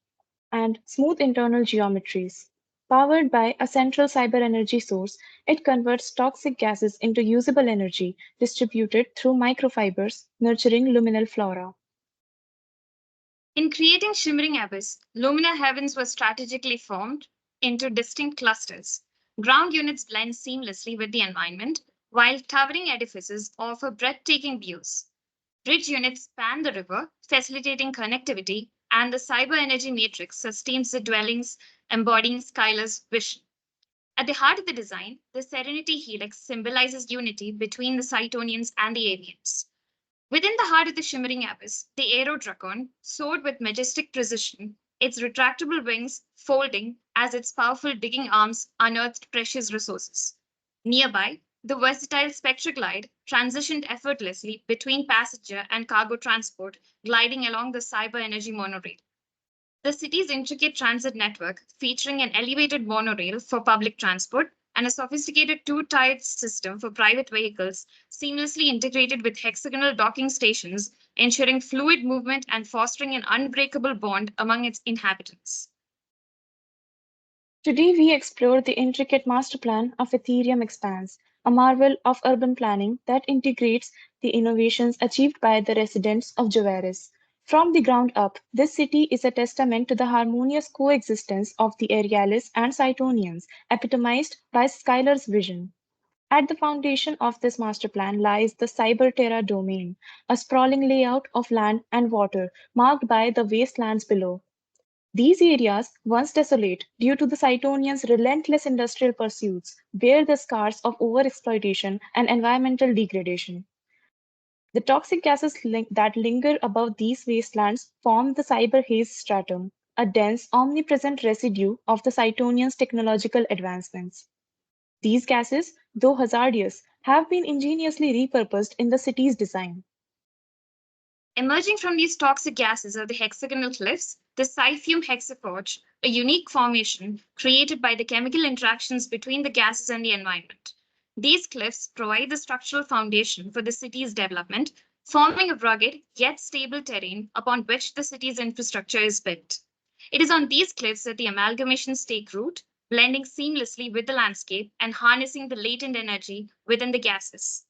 and smooth internal geometries. Powered by a central cyber energy source, it converts toxic gases into usable energy distributed through microfibers, nurturing luminal flora. In creating Shimmering Abyss, Luminal Heavens were strategically formed into distinct clusters. Ground units blend seamlessly with the environment, while towering edifices offer breathtaking views. Bridge units span the river, facilitating connectivity, and the cyber energy matrix sustains the dwellings, embodying Skylar's vision. At the heart of the design, the Serenity Helix symbolizes unity between the Cytonians and the avians. Within the heart of the Shimmering Abyss, the Aerodracon soared with majestic precision, its retractable wings folding as its powerful digging arms unearthed precious resources. Nearby, the versatile Spectroglide transitioned effortlessly between passenger and cargo transport, gliding along the cyber energy monorail. The city's intricate transit network, featuring an elevated monorail for public transport and a sophisticated two-tiered system for private vehicles, seamlessly integrated with hexagonal docking stations, ensuring fluid movement and fostering an unbreakable bond among its inhabitants. Today, we explore the intricate master plan of Ethereum Expanse, a marvel of urban planning that integrates the innovations achieved by the residents of Joaris. From the ground up, this city is a testament to the harmonious coexistence of the Aerialis and Cytonians, epitomized by Skylar's vision. At the foundation of this master plan lies the Cyberterra domain, a sprawling layout of land and water marked by the wastelands below. These areas, once desolate due to the Cytonians' relentless industrial pursuits, bear the scars of overexploitation and environmental degradation. The toxic gases that linger above these wastelands form the cyber haze stratum, a dense, omnipresent residue of the Cytonians' technological advancements. These gases, though hazardous, have been ingeniously repurposed in the city's design. Emerging from these toxic gases are the hexagonal cliffs, the Cyphium hexaforge, a unique formation created by the chemical interactions between the gases and the environment. These cliffs provide the structural foundation for the city's development, forming a rugged yet stable terrain upon which the city's infrastructure is built. It is on these cliffs that the amalgamations take root, blending seamlessly with the landscape and harnessing the latent energy within the gases.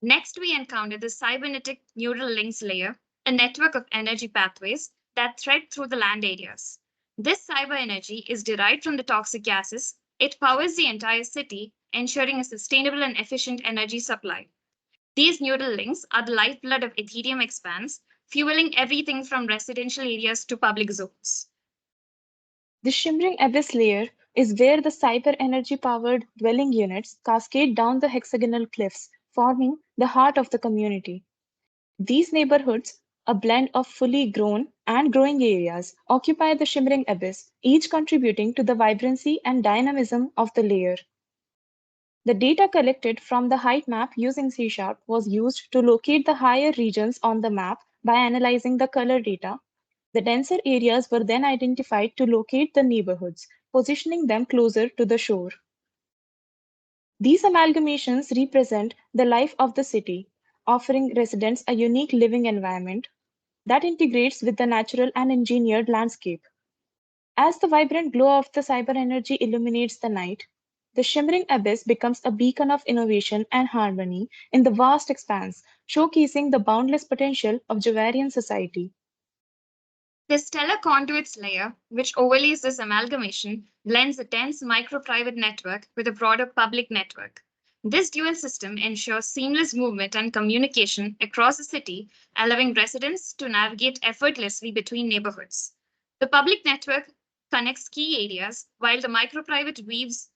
Next, we encounter the cybernetic neural links layer, a network of energy pathways that thread through the land areas. This cyber energy is derived from the toxic gases. It powers the entire city, ensuring a sustainable and efficient energy supply. These neural links are the lifeblood of Ethereum Expanse, fueling everything from residential areas to public zones. The Shimmering Abyss layer is where the cyber energy-powered dwelling units cascade down the hexagonal cliffs, forming the heart of the community. These neighborhoods, a blend of fully grown and growing areas, occupy the Shimmering Abyss, each contributing to the vibrancy and dynamism of the layer. The data collected from the height map using C# was used to locate the higher regions on the map by analyzing the color data. The denser areas were then identified to locate the neighborhoods, positioning them closer to the shore. These amalgamations represent the life of the city, offering residents a unique living environment that integrates with the natural and engineered landscape. As the vibrant glow of the cyber energy illuminates the night, the shimmering abyss becomes a beacon of innovation and harmony in the vast expanse, showcasing the boundless potential of Javarian society. The stellar conduits layer, which overlays this amalgamation, blends a dense microprivate network with a broader public network. This dual system ensures seamless movement and communication across the city, allowing residents to navigate effortlessly between neighborhoods. The public network connects key areas, while the microprivate weaves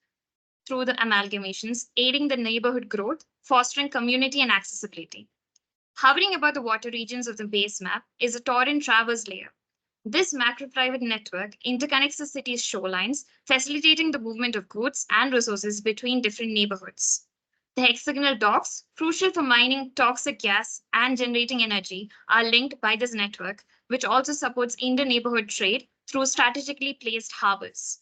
through the amalgamations, aiding the neighborhood growth, fostering community and accessibility. Hovering above the water regions of the base map is a torrent traverse layer. This macro-private network interconnects the city's shorelines, facilitating the movement of goods and resources between different neighborhoods. The hexagonal docks, crucial for mining toxic gas and generating energy, are linked by this network, which also supports inter-neighborhood trade through strategically placed harbors.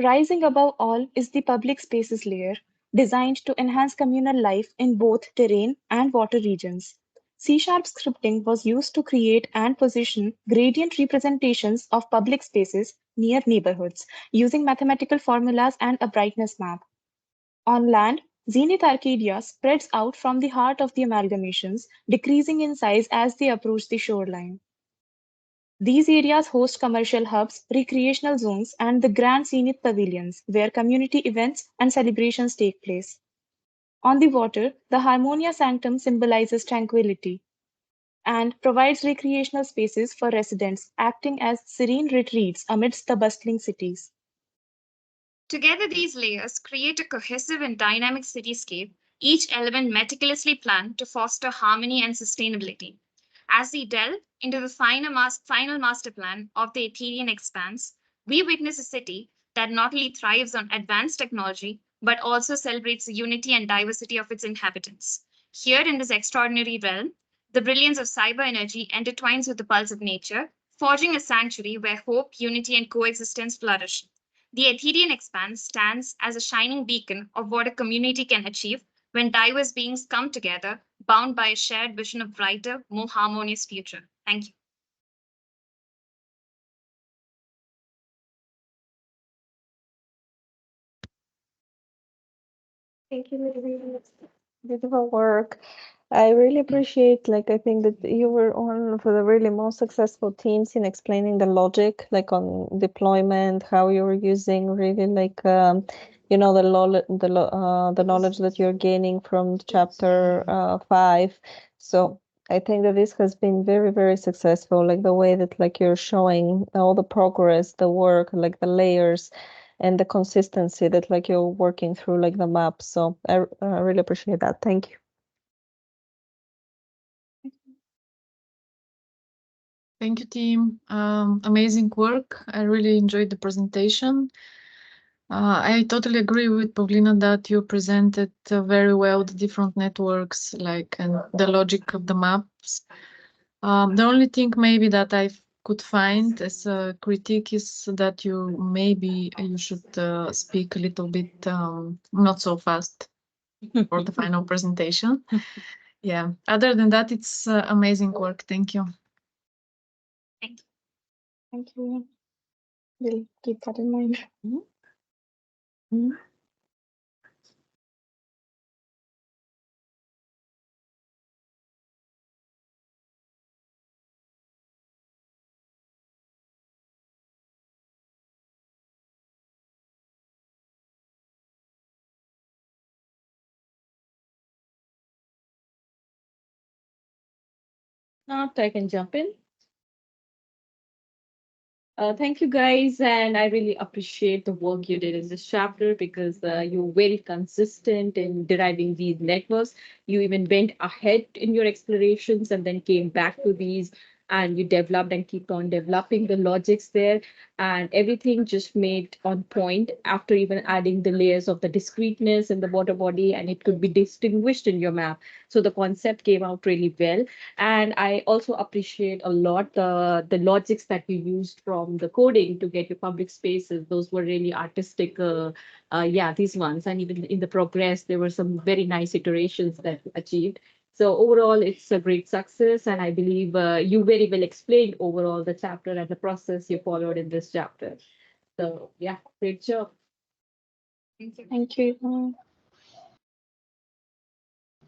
Rising above all is the public spaces layer, designed to enhance communal life in both terrain and water regions. C# scripting was used to create and position gradient representations of public spaces near neighborhoods, using mathematical formulas and a brightness map. On land, Zenith Arcadia spreads out from the heart of the amalgamations, decreasing in size as they approach the shoreline. These areas host commercial hubs, recreational zones, and the Grand Zenith Pavilions, where community events and celebrations take place. On the water, the Harmonia Sanctum symbolizes tranquility and provides recreational spaces for residents, acting as serene retreats amidst the bustling cities. Together, these layers create a cohesive and dynamic cityscape, each element meticulously planned to foster harmony and sustainability. As we delve into the final master plan of the Ethereum expanse, we witness a city that not only thrives on advanced technology, but also celebrates the unity and diversity of its inhabitants. Here in this extraordinary realm, the brilliance of cyber energy intertwines with the pulse of nature, forging a sanctuary where hope, unity, and coexistence flourish. The Ethereum expanse stands as a shining beacon of what a community can achieve when diverse beings come together, bound by a shared vision of brighter, more harmonious future. Thank you. Thank you, Nidhi. Beautiful work. I really appreciate, like, I think that you were one of the really most successful teams in explaining the logic, like on deployment, how you were using really like, you know, the knowledge that you're gaining from chapter 5. So I think that this has been very, very successful, like the way that like you're showing all the progress, the work, like the layers and the consistency that like you're working through like the map. So I really appreciate that. Thank you. Thank you, team. Amazing work. I really enjoyed the presentation. I totally agree with Pavlina that you presented very well the different networks, like, and the logic of the maps. The only thing maybe that I could find as a critique is that you should speak a little bit not so fast for the final presentation. Yeah. Other than that, it's amazing work. Thank you. Thank you. We'll keep that in mind. Not, I can jump in. Thank you guys, and I really appreciate the work you did in this chapter because you're very consistent in deriving these networks. You even went ahead in your explorations and then came back to these and you developed and keep on developing the logics there, and everything just made on point after even adding the layers of the discreteness in the water body, and it could be distinguished in your map. So the concept came out really well. And I also appreciate a lot the logics that you used from the coding to get your public spaces. Those were really artistic. Yeah, these ones. And even in the progress, there were some very nice iterations that you achieved. So overall, it's a great success. And I believe you very well explained overall the chapter and the process you followed in this chapter. So yeah, great job. Thank you.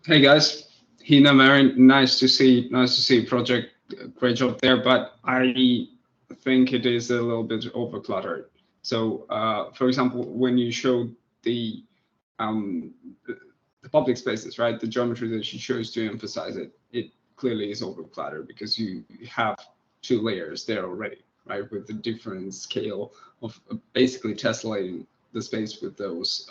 Hey guys, Hina, Mary, nice to see project. Great job there, but I think it is a little bit over-cluttered. So, for example, when you showed the public spaces, right, the geometry that you chose to emphasize it clearly is over-cluttered because you have 2 layers there already, right, with the different scale of basically tessellating the space with those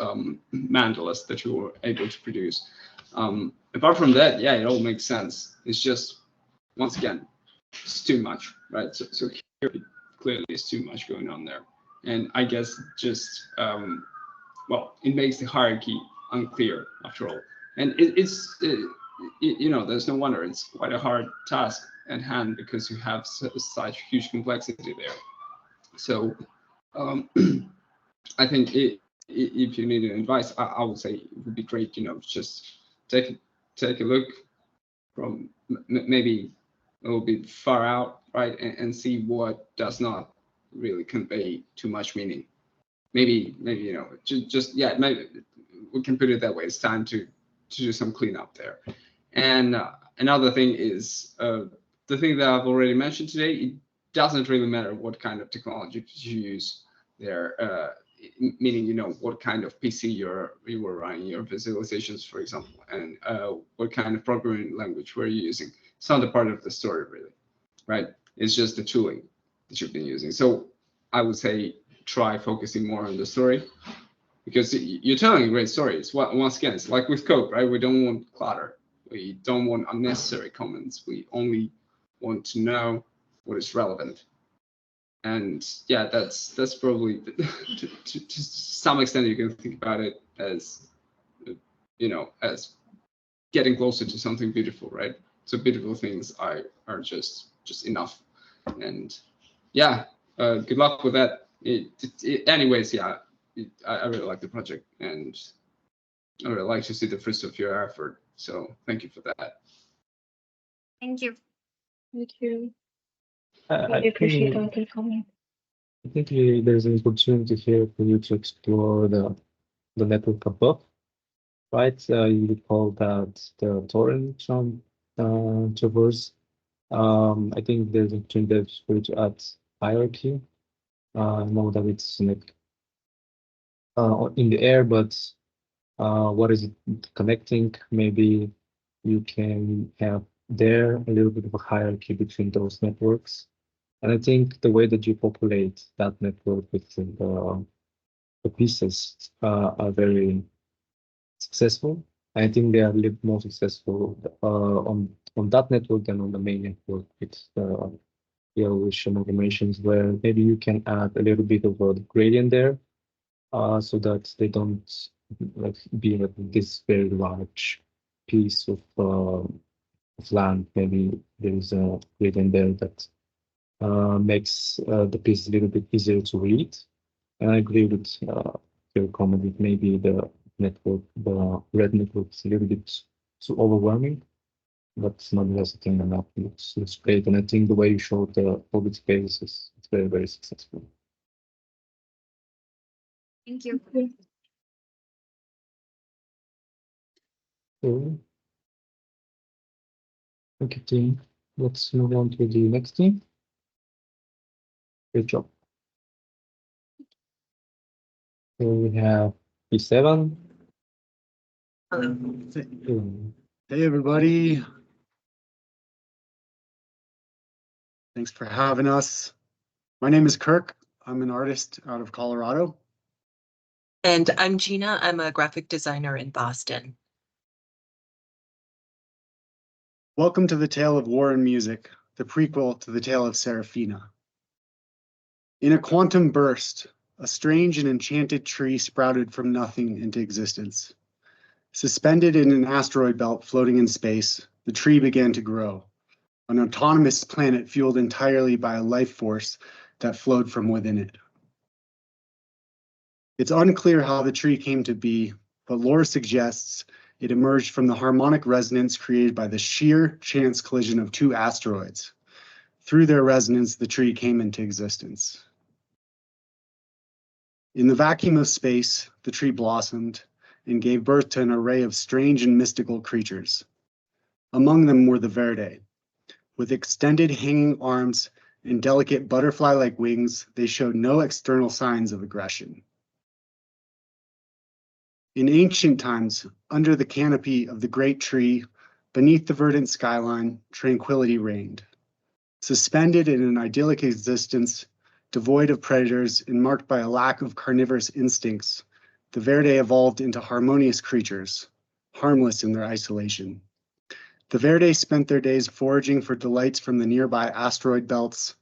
mandalas that you were able to produce. Apart from that, yeah, it all makes sense. It's just, once again, it's too much, right? So here, clearly, it's too much going on there. And I guess just, well, it makes the hierarchy unclear after all. And you know, there's no wonder it's quite a hard task at hand because you have such huge complexity there. So I think if you need advice, I would say it would be great, you know, just take a look from maybe a little bit far out, right, and see what does not really convey too much meaning. Maybe you know, just yeah, maybe we can put it that way. It's time to do some cleanup there. And another thing is the thing that I've already mentioned today. It doesn't really matter what kind of technology you use there. Meaning, you know, what kind of PC you were running your visualizations, for example, and what kind of programming language were you using. It's not a part of the story, really, right? It's just the tooling that you've been using. So I would say try focusing more on the story because you're telling a great story. It's once again, it's like with code, right? We don't want clutter. We don't want unnecessary comments. We only want to know what is relevant. And yeah, that's probably to some extent you can think about it as, you know, as getting closer to something beautiful, right? So beautiful things are just enough. And yeah, good luck with that. Anyways, yeah, I really like the project and I really like to see the fruits of your effort. So thank you for that. Thank you. Thank you. I Really appreciate think- all the comments. I think there's an opportunity here for you to explore the network above, right? You recall that the torrent traverse. I think there's an opportunity for you to add hierarchy. I know that it's like in the air, but what is it connecting? Maybe you can have there a little bit of a hierarchy between those networks. And I think the way that you populate that network with the pieces are very successful. I think they are a little more successful on that network than on the main network with yellowish amalgamations, where maybe you can add a little bit of a gradient there, so that they don't like be like this very large piece of land. Maybe there is a gradient there that makes the piece a little bit easier to read. And I agree with your comment that maybe the network, the red network is a little bit too overwhelming, but nonetheless, I think the map looks great. And I think the way you showed the public space is very, very successful. Thank you. Cool. Thank you, team. Let's move on to the next team. Great job. So we have P7. Hey, everybody. Thanks for having us. My name is Kirk. I'm an artist out of Colorado. And I'm Gina. I'm a graphic designer in Boston. Welcome to the Tale of War and Music, the prequel to the tale of Seraphina. In a quantum burst, a strange and enchanted tree sprouted from nothing into existence. Suspended in an asteroid belt floating in space, the tree began to grow, an autonomous planet fueled entirely by a life force that flowed from within it. It's unclear how the tree came to be, but lore suggests it emerged from the harmonic resonance created by the sheer chance collision of two asteroids. Through their resonance, the tree came into existence. In the vacuum of space, the tree blossomed and gave birth to an array of strange and mystical creatures. Among them were the Verde. With extended hanging arms and delicate butterfly-like wings, they showed no external signs of aggression. In ancient times, under the canopy of the great tree, beneath the verdant skyline, tranquility reigned. Suspended in an idyllic existence, devoid of predators and marked by a lack of carnivorous instincts, the Verde evolved into harmonious creatures, harmless in their isolation. The Verde spent their days foraging for delights from the nearby asteroid belts,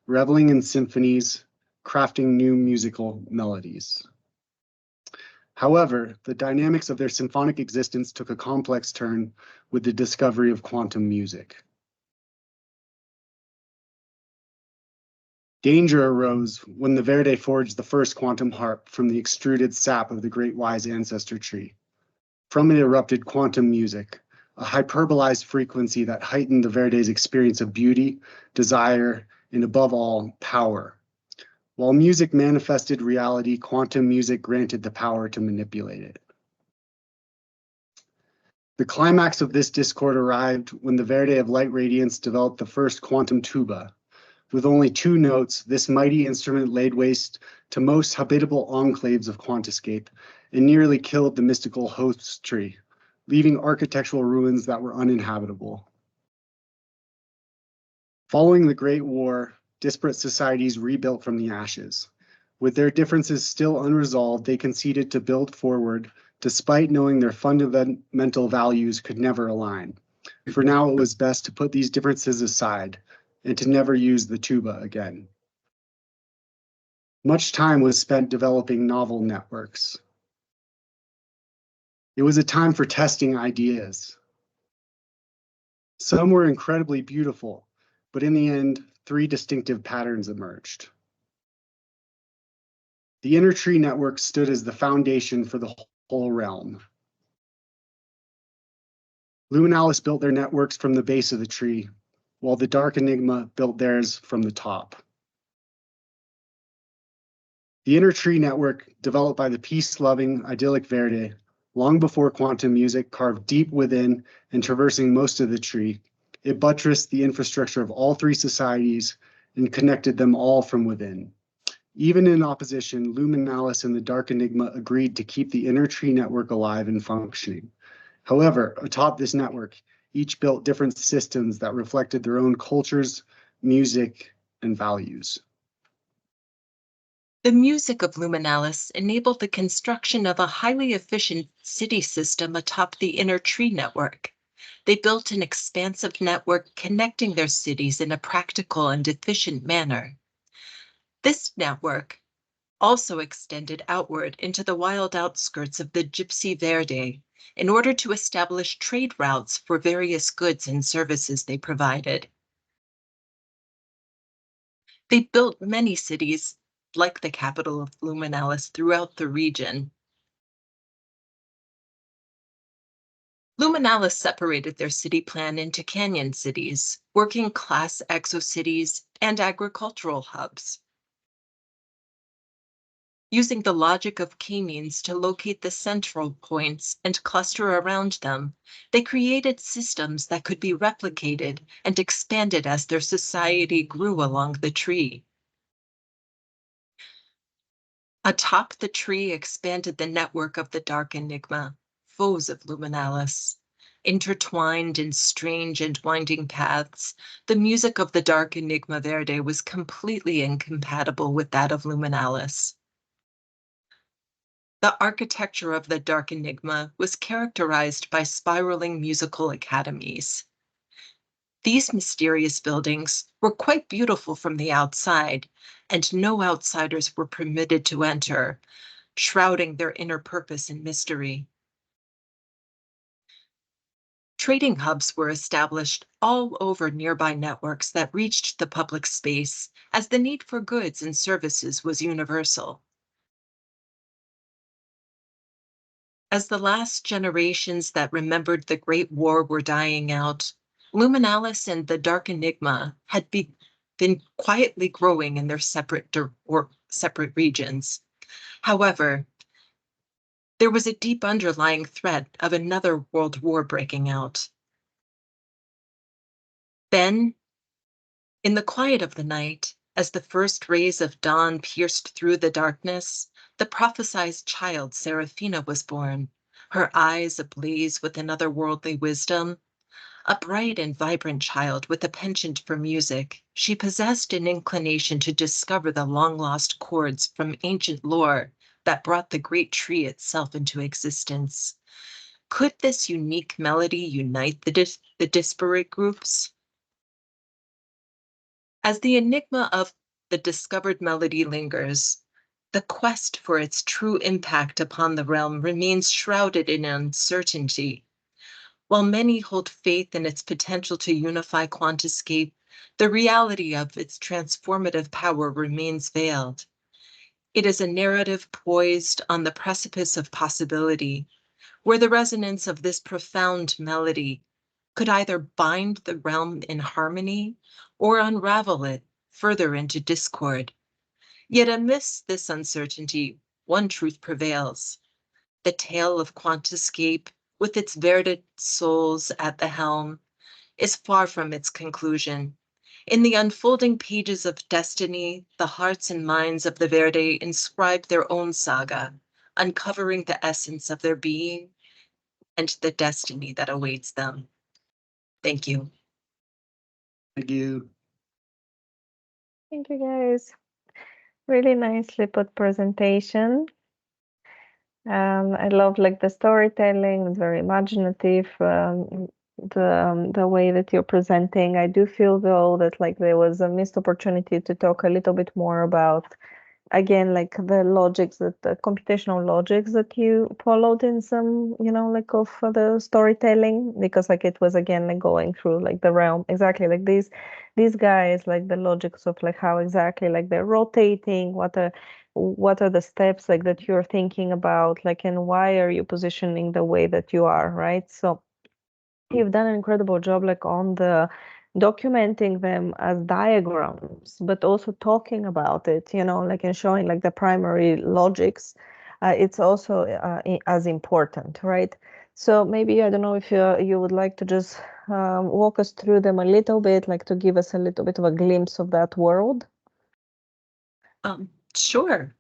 reveling in symphonies, crafting new musical melodies. However, the dynamics of their symphonic existence took a complex turn with the discovery of quantum music. Danger arose when the Verde forged the first quantum harp from the extruded sap of the Great Wise Ancestor tree. From it erupted quantum music, a hyperbolized frequency that heightened the Verde's experience of beauty, desire, and above all, power. While music manifested reality, quantum music granted the power to manipulate it. The climax of this discord arrived when the Verde of light radiance developed the first quantum tuba. With only 2 notes, this mighty instrument laid waste to most habitable enclaves of Quantiscape and nearly killed the mystical host tree, leaving architectural ruins that were uninhabitable. Following the Great War, disparate societies rebuilt from the ashes. With their differences still unresolved, they conceded to build forward, despite knowing their fundamental values could never align. For now, it was best to put these differences aside and to never use the tuba again. Much time was spent developing novel networks. It was a time for testing ideas. Some were incredibly beautiful, but in the end, 3 distinctive patterns emerged. The inner tree network stood as the foundation for the whole realm. Luminalis built their networks from the base of the tree, while the Dark Enigma built theirs from the top. The inner tree network, developed by the peace-loving, idyllic Verde, long before quantum music, carved deep within and traversing most of the tree, it buttressed the infrastructure of all 3 societies and connected them all from within. Even in opposition, Luminalis and the Dark Enigma agreed to keep the inner tree network alive and functioning. However, atop this network, each built different systems that reflected their own cultures, music, and values. The music of Luminalis enabled the construction of a highly efficient city system atop the inner tree network. They built an expansive network connecting their cities in a practical and efficient manner. This network also extended outward into the wild outskirts of the Gypsy Verde in order to establish trade routes for various goods and services they provided. They built many cities, like the capital of Luminalis, throughout the region. Luminalis separated their city plan into canyon cities, working class exocities, and agricultural hubs. Using the logic of k-means to locate the central points and cluster around them, they created systems that could be replicated and expanded as their society grew along the tree. Atop the tree expanded the network of the Dark Enigma, foes of Luminalis. Intertwined in strange and winding paths, the music of the Dark Enigma Verde was completely incompatible with that of Luminalis. The architecture of the Dark Enigma was characterized by spiraling musical academies. These mysterious buildings were quite beautiful from the outside, and no outsiders were permitted to enter, shrouding their inner purpose in mystery. Trading hubs were established all over nearby networks that reached the public space as the need for goods and services was universal. As the last generations that remembered the Great War were dying out, Luminalis and the Dark Enigma had been quietly growing in their separate regions. However, there was a deep underlying threat of another world war breaking out. Then, in the quiet of the night, as the first rays of dawn pierced through the darkness, the prophesied child Seraphina was born, her eyes ablaze with an otherworldly wisdom. A bright and vibrant child with a penchant for music, she possessed an inclination to discover the long-lost chords from ancient lore that brought the great tree itself into existence. Could this unique melody unite the disparate groups? As the enigma of the discovered melody lingers, the quest for its true impact upon the realm remains shrouded in uncertainty. While many hold faith in its potential to unify Quantiscape, the reality of its transformative power remains veiled. It is a narrative poised on the precipice of possibility, where the resonance of this profound melody could either bind the realm in harmony or unravel it further into discord. Yet amidst this uncertainty, one truth prevails. The tale of Quantiscape, with its Verde souls at the helm, is far from its conclusion. In the unfolding pages of destiny, the hearts and minds of the Verde inscribe their own saga, uncovering the essence of their being and the destiny that awaits them. Thank you. Thank you. Thank you, guys. Really nicely put presentation. I love like the storytelling. It's very imaginative. The way that you're presenting. I do feel though that like there was a missed opportunity to talk a little bit more about, again, like the logics, that the computational logics that you followed in some, like of the storytelling, because like it was again like going through like the realm exactly like these guys, like the logics of like how exactly like they're rotating, what are the steps like that you're thinking about, like, and why are you positioning the way that you are, right? So you've done an incredible job like on the documenting them as diagrams, but also talking about it, like and showing like the primary logics. It's also as important, right? So maybe, I don't know if you would like to just walk us through them a little bit, like to give us a little bit of a glimpse of that world. Sure.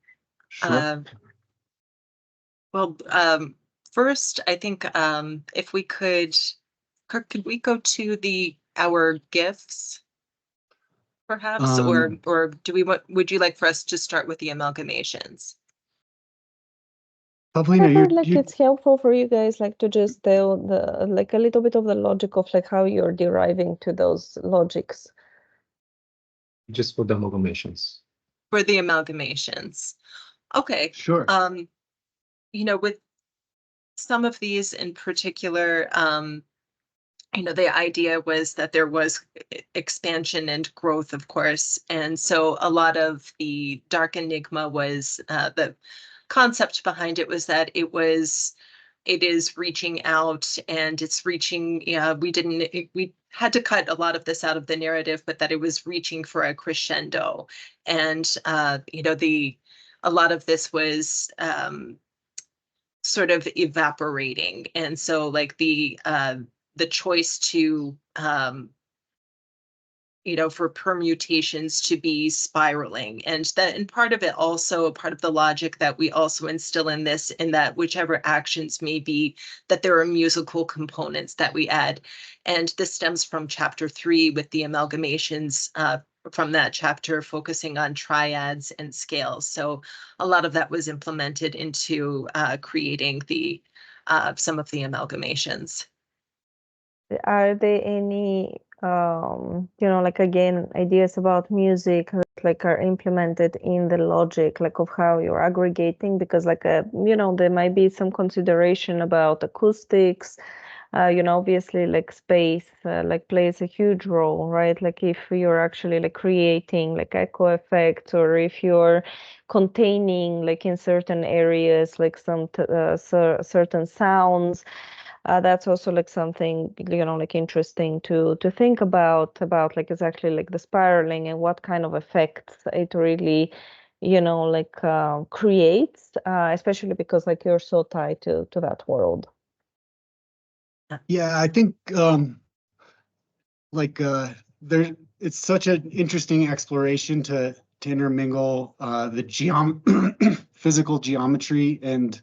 First, I think if we could, Kirk, could we go to our GIFs, perhaps, or would you like for us to start with the amalgamations? Pavlina, it's helpful for you guys like to just tell the like a little bit of the logic of like how you're deriving to those logics. Just for the amalgamations. For the amalgamations. Okay. Sure. With some of these in particular, the idea was that there was expansion and growth, of course. And so a lot of the Dark Enigma was, the concept behind it was that it is reaching out and it's reaching, we had to cut a lot of this out of the narrative, but that it was reaching for a crescendo. And, a lot of this was sort of evaporating. And so like the choice to, for permutations to be spiraling, and part of it also, part of the logic that we also instill in this, in that whichever actions may be, that there are musical components that we add. And this stems from chapter 3 with the amalgamations from that chapter focusing on triads and scales. So a lot of that was implemented into creating some of the amalgamations. Are there any you know, like again, ideas about music that like are implemented in the logic, like of how you're aggregating, because like, you know, there might be some consideration about acoustics, you know, obviously like space, like plays a huge role, right? Like if you're actually like creating like echo effects, or if you're containing like in certain areas, like some certain sounds, that's also like something, you know, like interesting to think about like exactly like the spiraling and what kind of effects it really, you know, like creates, especially because like you're so tied to that world. Yeah, I think there it's such an interesting exploration to intermingle the physical geometry and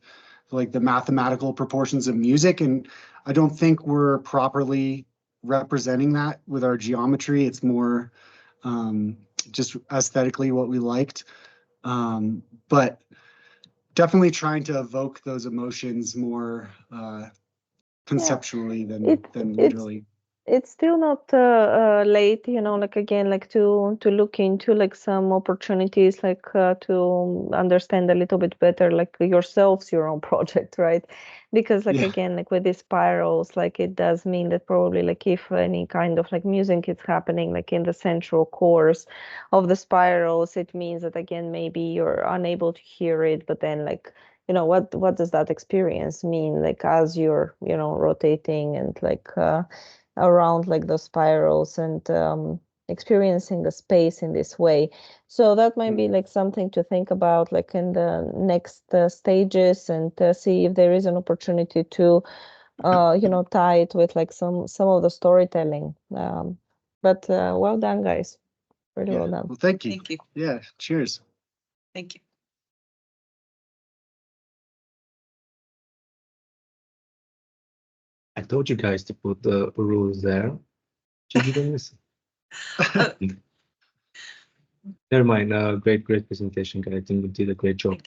like the mathematical proportions of music, and I don't think we're properly representing that with our geometry. It's more just aesthetically what we liked, but definitely trying to evoke those emotions more conceptually than literally. It's still not late, you know, like again, like to look into like some opportunities, like to understand a little bit better, like yourselves, your own project, right? Because like again, like with these spirals, like it does mean that probably like if any kind of like music is happening like in the central cores of the spirals, it means that again maybe you're unable to hear it, but then like, you know, what does that experience mean, like as you're, you know, rotating and like around like those spirals and experiencing the space in this way. So that might be like something to think about like in the next stages, and see if there is an opportunity to you know, tie it with like some of the storytelling. But well done, guys. Really well done. Well, thank you. Thank you. Yeah, cheers. Thank you. I told you guys to put the rules there. You didn't listen. Never mind. Great presentation, guys. I think you did a great job.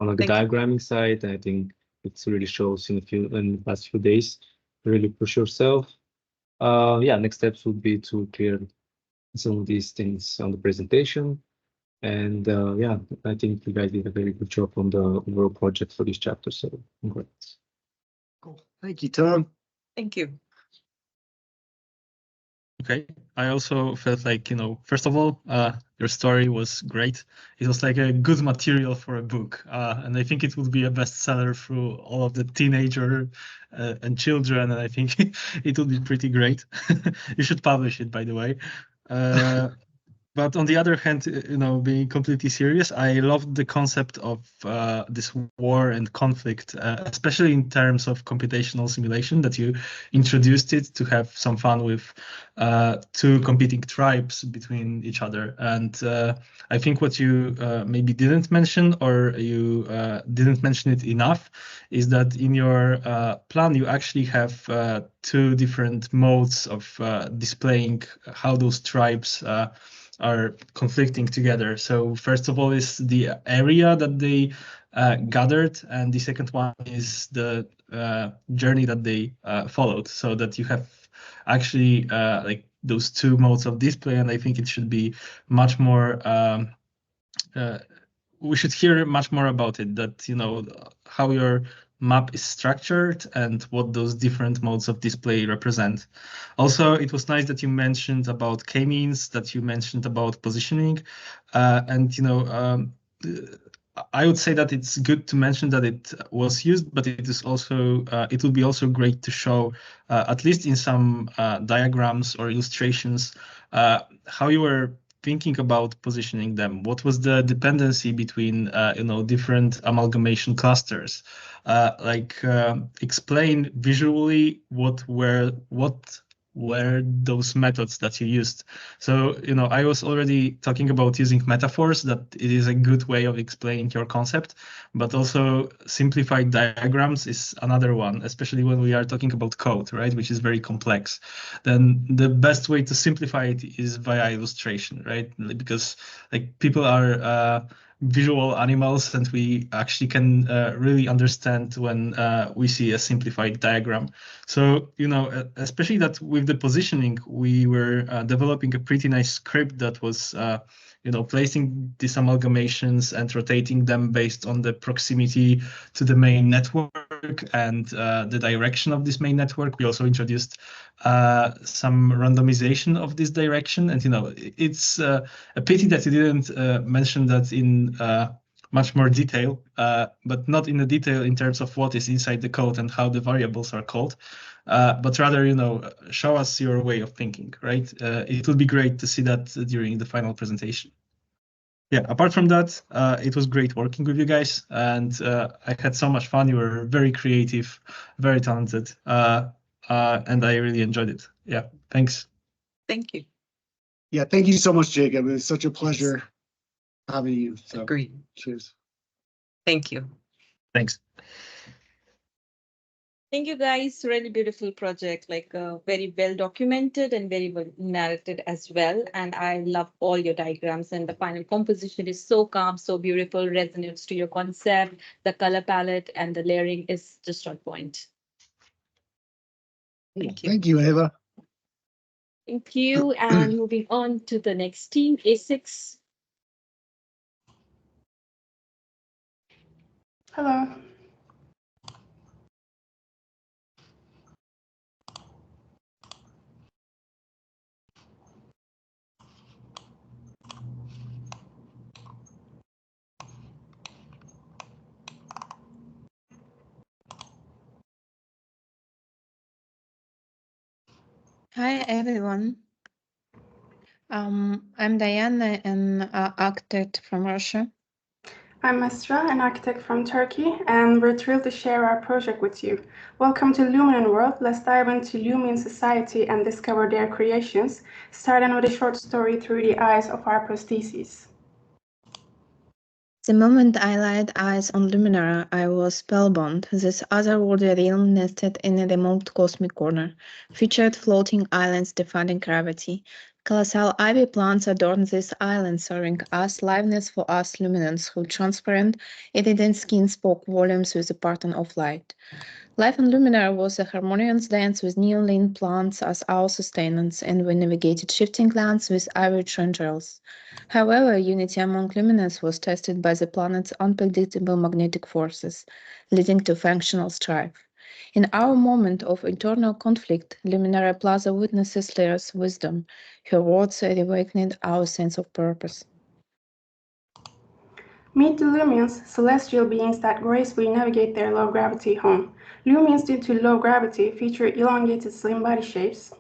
On the diagramming side, I think it really shows in the past few days. Really push yourself. Yeah, next steps would be to clear some of these things on the presentation. And yeah, I think you guys did a very good job on the overall project for this chapter. So congrats. Cool. Thank you, Tom. Thank you. Okay, I also felt like, you know, first of all, your story was great. It was like a good material for a book, and I think it would be a bestseller through all of the teenager and children, and I think it would be pretty great. You should publish it, by the way. But on the other hand, you know, being completely serious, I loved the concept of this war and conflict, especially in terms of computational simulation, that you introduced it to have some fun with two competing tribes between each other. And I think what you maybe didn't mention, or you didn't mention it enough, is that in your plan, you actually have two different modes of displaying how those tribes are conflicting together. So first of all is the area that they gathered, and the second one is the journey that they followed, so that you have actually like those two modes of display. And I think it should be much more we should hear much more about it, that, you know, how your map is structured and what those different modes of display represent. Also, it was nice that you mentioned about k-means, that you mentioned about positioning, and, you know, I would say that it's good to mention that it was used, but it is also it would be also great to show, at least in some diagrams or illustrations, how you were thinking about positioning them. What was the dependency between you know, different amalgamation clusters? Explain visually what were those methods that you used. So, you know, I was already talking about using metaphors, that it is a good way of explaining your concept, but also simplified diagrams is another one, especially when we are talking about code, right, which is very complex. Then the best way to simplify it is via illustration, right? Because like people are visual animals, and we actually can really understand when we see a simplified diagram. So, especially that with the positioning, we were developing a pretty nice script that was placing these amalgamations and rotating them based on the proximity to the main network and the direction of this main network. We also introduced some randomization of this direction. And, it's a pity that you didn't mention that in much more detail, but not in the detail in terms of what is inside the code and how the variables are called, but rather, show us your way of thinking, right? It would be great to see that during the final presentation. Yeah, apart from that, it was great working with you guys, and I had so much fun. You were very creative, very talented, and I really enjoyed it. Yeah, thanks. Thank you. Yeah, thank you so much, Jacob. It was such a pleasure having you. So, agreed. Cheers. Thank you. Thanks. Thank you, guys. Really beautiful project, like very well documented and very well narrated as well. And I love all your diagrams, and the final composition is so calm, so beautiful, resonates to your concept. The color palette and the layering is just on point. Thank you. Thank you, Ava. Thank you. And moving on to the next team, A6. Hello. Hi everyone. I'm Diana, an architect from Russia. I'm Esra, an architect from Turkey, and we're thrilled to share our project with you. Welcome to Luminon World. Let's dive into Lumion society and discover their creations, starting with a short story through the eyes of our prostheses. The moment I laid eyes on Luminara, I was spellbound. This otherworldly realm nested in a remote cosmic corner, featured floating islands defying gravity. Colossal ivy plants adorn these islands, serving us liveness for us luminants whose transparent, iridescent skin spoke volumes with the pattern of light. Life on Luminara was a harmonious dance with neon-lean plants as our sustenance, and we navigated shifting lands with ivy tendrils. However, unity among luminants was tested by the planet's unpredictable magnetic forces, leading to functional strife. In our moment of internal conflict, Luminara Plaza witnesses Lyra's wisdom. Her words reawakened our sense of purpose. Meet the Lumions, celestial beings that gracefully navigate their low gravity home. Lumions, due to low gravity, feature elongated slim body shapes,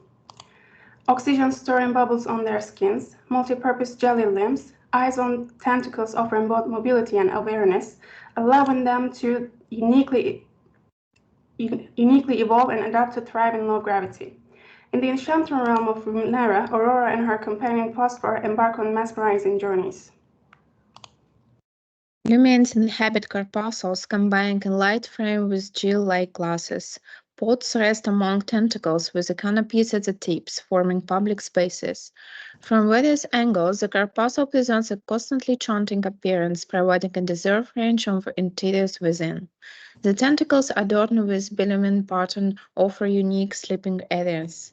oxygen storing bubbles on their skins, multi-purpose jelly limbs, eyes on tentacles offering both mobility and awareness, allowing them to uniquely evolve and adapt to thrive in low gravity. In the enchanting realm of Luminara, Aurora and her companion Phosphor embark on mesmerizing journeys. Lumions inhabit corpuscles combining a light frame with gel-like glasses. Pods rest among tentacles with the canopies at the tips, forming public spaces. From various angles, the corpuscle presents a constantly chanting appearance, providing a deserved range of interiors within. The tentacles adorned with billowing pattern offer unique sleeping areas.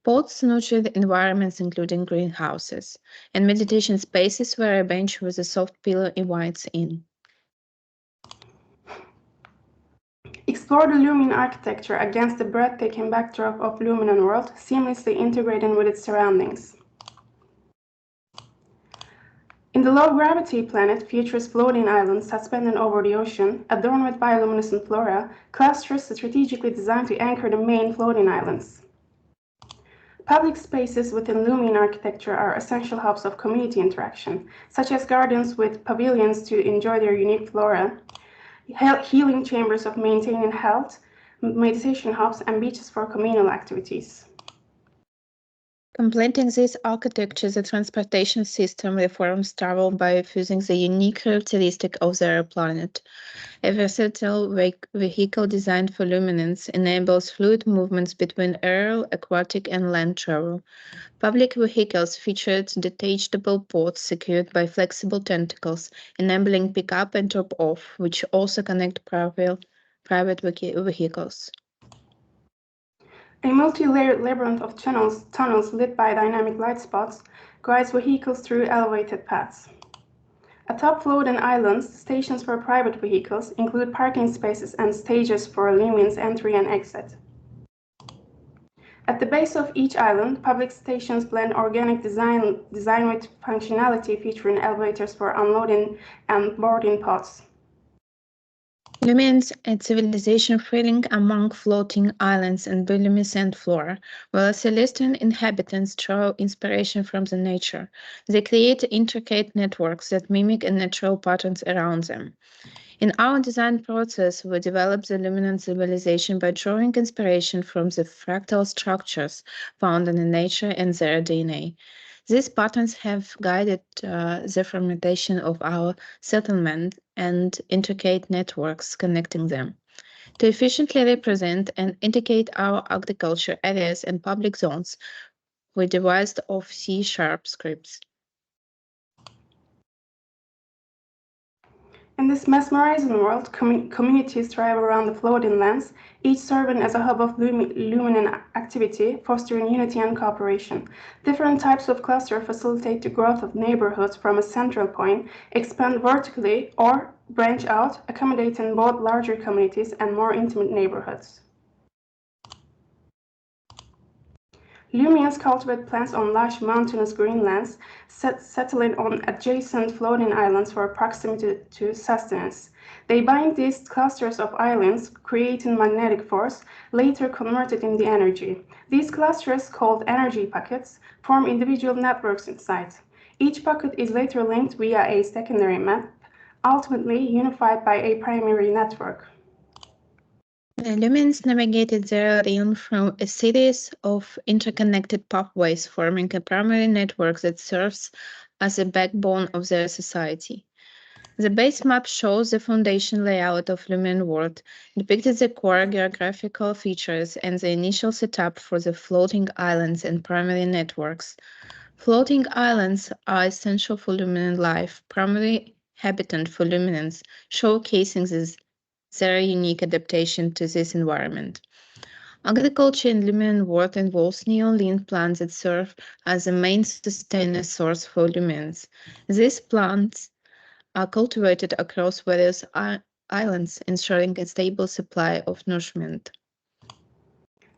Pods nurture the environments including greenhouses, and meditation spaces where a bench with a soft pillow invites in. Explore the Lumion architecture against the breathtaking backdrop of Luminon World, seamlessly integrating with its surroundings. In the low-gravity planet features floating islands suspended over the ocean, adorned with bioluminescent flora, clusters strategically designed to anchor the main floating islands. Public spaces within Lumion architecture are essential hubs of community interaction, such as gardens with pavilions to enjoy their unique flora, healing chambers of maintaining health, meditation hubs, and beaches for communal activities. Completing this architecture, the transportation system reforms travel by fusing the unique characteristic of their planet. A versatile vehicle designed for luminance enables fluid movements between aerial, aquatic, and land travel. Public vehicles featured detachable pods secured by flexible tentacles, enabling pick-up and drop-off, which also connect private vehicles. A multi-layered labyrinth of tunnels lit by dynamic light spots guides vehicles through elevated paths. Atop floating islands, stations for private vehicles include parking spaces and stages for Lumine's entry and exit. At the base of each island, public stations blend organic design with functionality, featuring elevators for unloading and boarding pods. Lumine's a civilization thrilling among floating islands and bioluminescent flora, while Celestian inhabitants draw inspiration from the nature. They create intricate networks that mimic natural patterns around them. In our design process, we develop the Luminan civilization by drawing inspiration from the fractal structures found in nature and their DNA. These patterns have guided the fermentation of our settlement and intricate networks connecting them. To efficiently represent and indicate our agriculture areas and public zones, we devised of C# scripts. In this mesmerizing world, communities thrive around the floating lands, each serving as a hub of Luminan activity, fostering unity and cooperation. Different types of cluster facilitate the growth of neighborhoods from a central point, expand vertically, or branch out, accommodating both larger communities and more intimate neighborhoods. Lumians cultivate plants on lush mountainous greenlands, settling on adjacent floating islands for proximity to sustenance. They bind these clusters of islands, creating magnetic force, later converted into energy. These clusters, called energy pockets, form individual networks inside. Each pocket is later linked via a secondary map, ultimately unified by a primary network. The Lumens navigated their realm through a series of interconnected pathways, forming a primary network that serves as a backbone of their society. The base map shows the foundation layout of Lumen world, depicted the core geographical features and the initial setup for the floating islands and primary networks. Floating islands are essential for Lumen life, primary habitat for luminance, showcasing their unique adaptation to this environment. Agriculture in Lumen world involves neon plants that serve as the main sustainable source for lumens. These plants are cultivated across various islands, ensuring a stable supply of nourishment.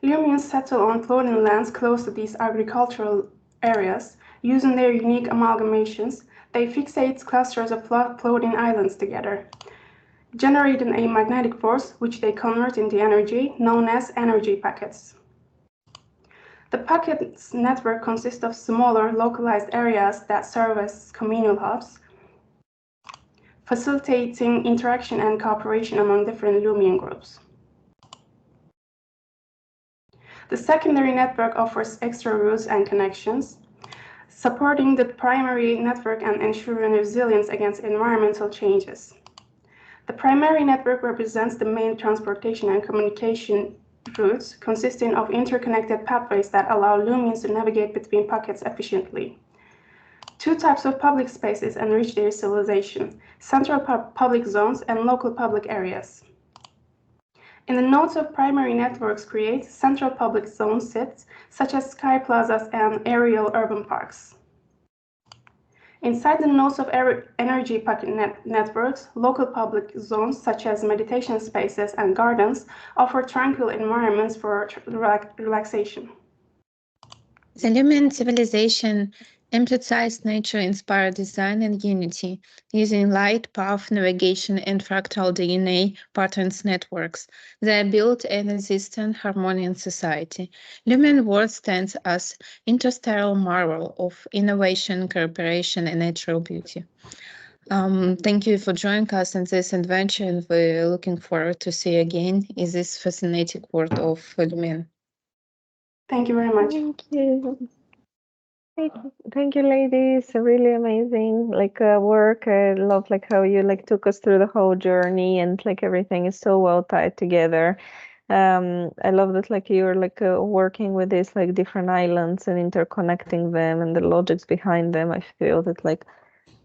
Lumians settle on floating lands close to these agricultural areas. Using their unique amalgamations, they fixate clusters of floating islands together, generating a magnetic force which they convert into energy, known as energy packets. The packets network consists of smaller, localized areas that serve as communal hubs, facilitating interaction and cooperation among different Lumian groups. The secondary network offers extra routes and connections, supporting the primary network and ensuring resilience against environmental changes. The primary network represents the main transportation and communication routes, consisting of interconnected pathways that allow Lumians to navigate between pockets efficiently. Two types of public spaces enrich their civilization: central public zones and local public areas. In the nodes of primary networks create central public zone sits, such as sky plazas and aerial urban parks. Inside the nodes of energy pocket networks, local public zones such as meditation spaces and gardens offer tranquil environments for relaxation. The Lumen civilization emphasized nature-inspired design and unity, using light, path navigation, and fractal DNA patterns networks. They built a resistant, harmonious society. Lumen world stands as interstellar marvel of innovation, cooperation, and natural beauty. Thank you for joining us in this adventure, and we're looking forward to see you again in this fascinating world of Lumen. Thank you very much. Thank you. Thank you, ladies. Really amazing, like work. I love like how you like took us through the whole journey, and like everything is so well tied together. I love that like you're like working with these like different islands and interconnecting them and the logics behind them. I feel that like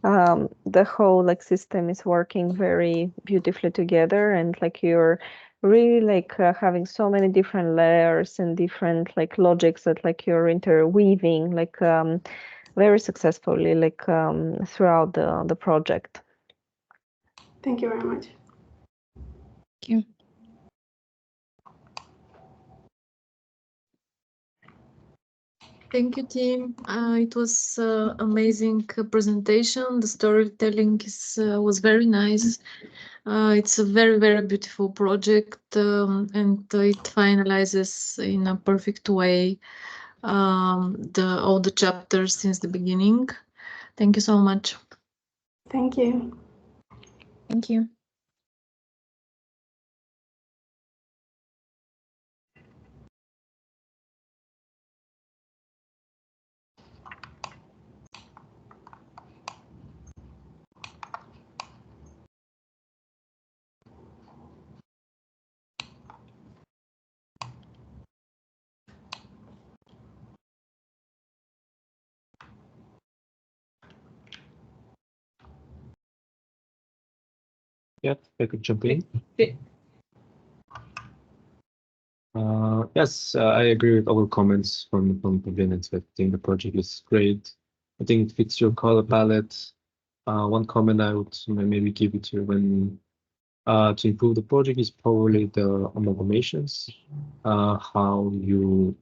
the whole like system is working very beautifully together, and like you're really like having so many different layers and different like logics that like you're interweaving like very successfully like throughout the project. Thank you very much. Thank you. Thank you, team. It was amazing presentation. The storytelling was very nice. It's a very, very beautiful project, and it finalizes in a perfect way all the chapters since the beginning. Thank you so much. Thank you. Thank you. Yep, I could jump in. Yes, I agree with all comments from Pavilions. I think the project is great. I think it fits your color palette. One comment I would maybe give it to when to improve the project is probably the amalgamations, how you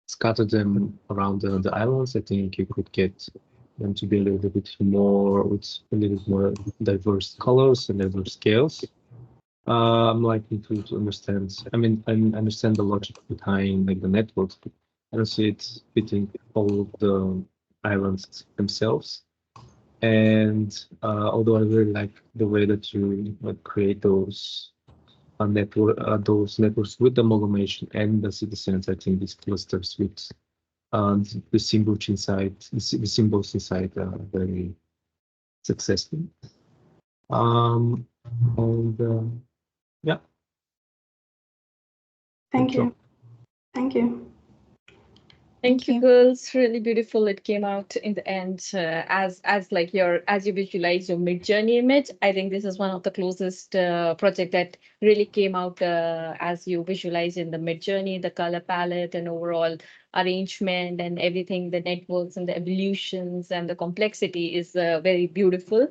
scatter them around the islands. I think you could get them to be a little bit more with a little bit more diverse colors and diverse scales. I'm likely to understand. I mean, I understand the logic behind like the networks, but I don't see it fitting all of the islands themselves. And although I really like the way that you create those networks with the amalgamation and the citizens, I think these clusters with the symbols inside very successful. And yeah. Thank you. Thank you. Thank you, girls. Really beautiful. It came out in the end as like as you visualize your mid-journey image. I think this is one of the closest project that really came out as you visualize in the mid-journey, the color palette and overall arrangement and everything, the networks and the evolutions and the complexity is very beautiful.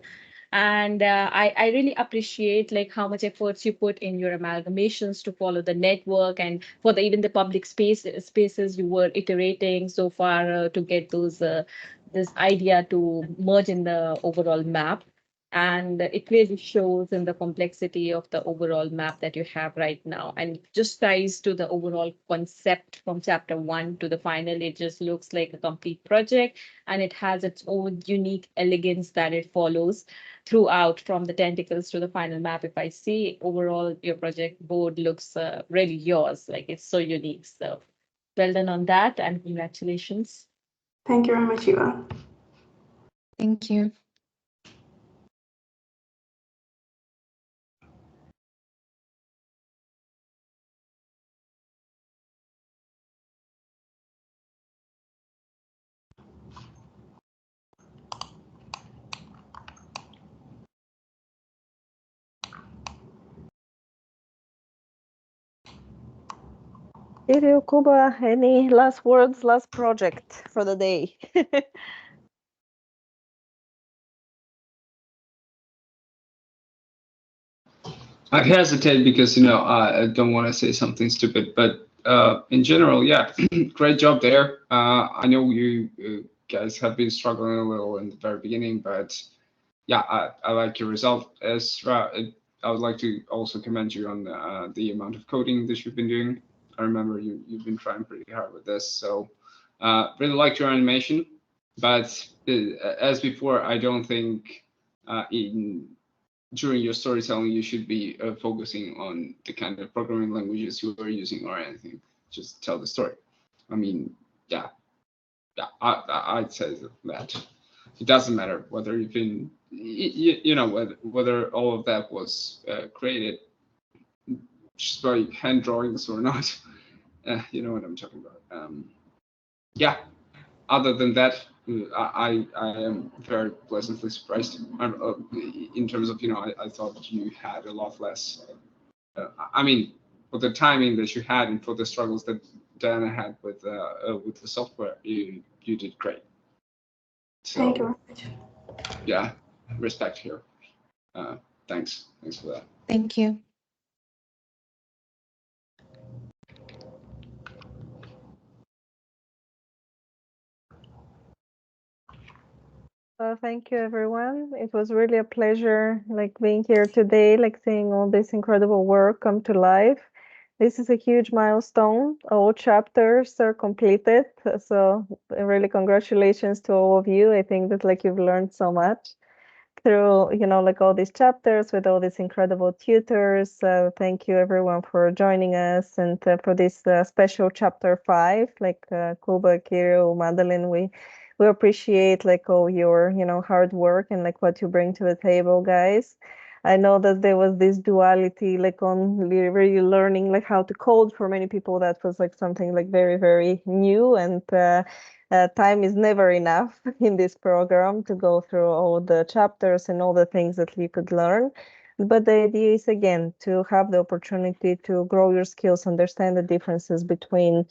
And I really appreciate like how much efforts you put in your amalgamations to follow the network, and for even the public spaces you were iterating so far to get those this idea to merge in the overall map. And it really shows in the complexity of the overall map that you have right now, and just ties to the overall concept from chapter 1 to the final. It just looks like a complete project, and it has its own unique elegance that it follows throughout, from the tentacles to the final map. If I see overall your project board looks really yours, like it's so unique. So well done on that, and congratulations. Thank you very much, Eva. Thank you. Kirill, Kuba, any last words, last project for the day? I hesitate because I don't want to say something stupid, but in general, yeah, great job there. I know you guys have been struggling a little in the very beginning, but yeah, I like your result. I would like to also commend you on the amount of coding that you've been doing. I remember you've been trying pretty hard with this, so really liked your animation. But as before, I don't think during your storytelling, you should be focusing on the kind of programming languages you are using or anything. Just tell the story. I mean, yeah, yeah, I'd say that it doesn't matter whether you've been, you know, whether all of that was created just by hand drawings or not. You know what I'm talking about. Yeah. Other than that, I am very pleasantly surprised. In terms of, you know, I thought you had a lot less. I mean, for the timing that you had and for the struggles that Diana had with the software, you did great. So, thank you. Yeah, respect here. Thanks for that. Thank you. Well, thank you, everyone. It was really a pleasure, like being here today, like seeing all this incredible work come to life. This is a huge milestone. All chapters are completed. So really congratulations to all of you. I think that like you've learned so much through, you know, like all these chapters with all these incredible tutors. Thank you everyone for joining us and for this special chapter 5, like Kuba, Kirill, Madeline, we appreciate like all your, you know, hard work and like what you bring to the table, guys. I know that there was this duality, like on really learning like how to code. For many people, that was like something like very, very new, and time is never enough in this program to go through all the chapters and all the things that we could learn. But the idea is, again, to have the opportunity to grow your skills, understand the differences between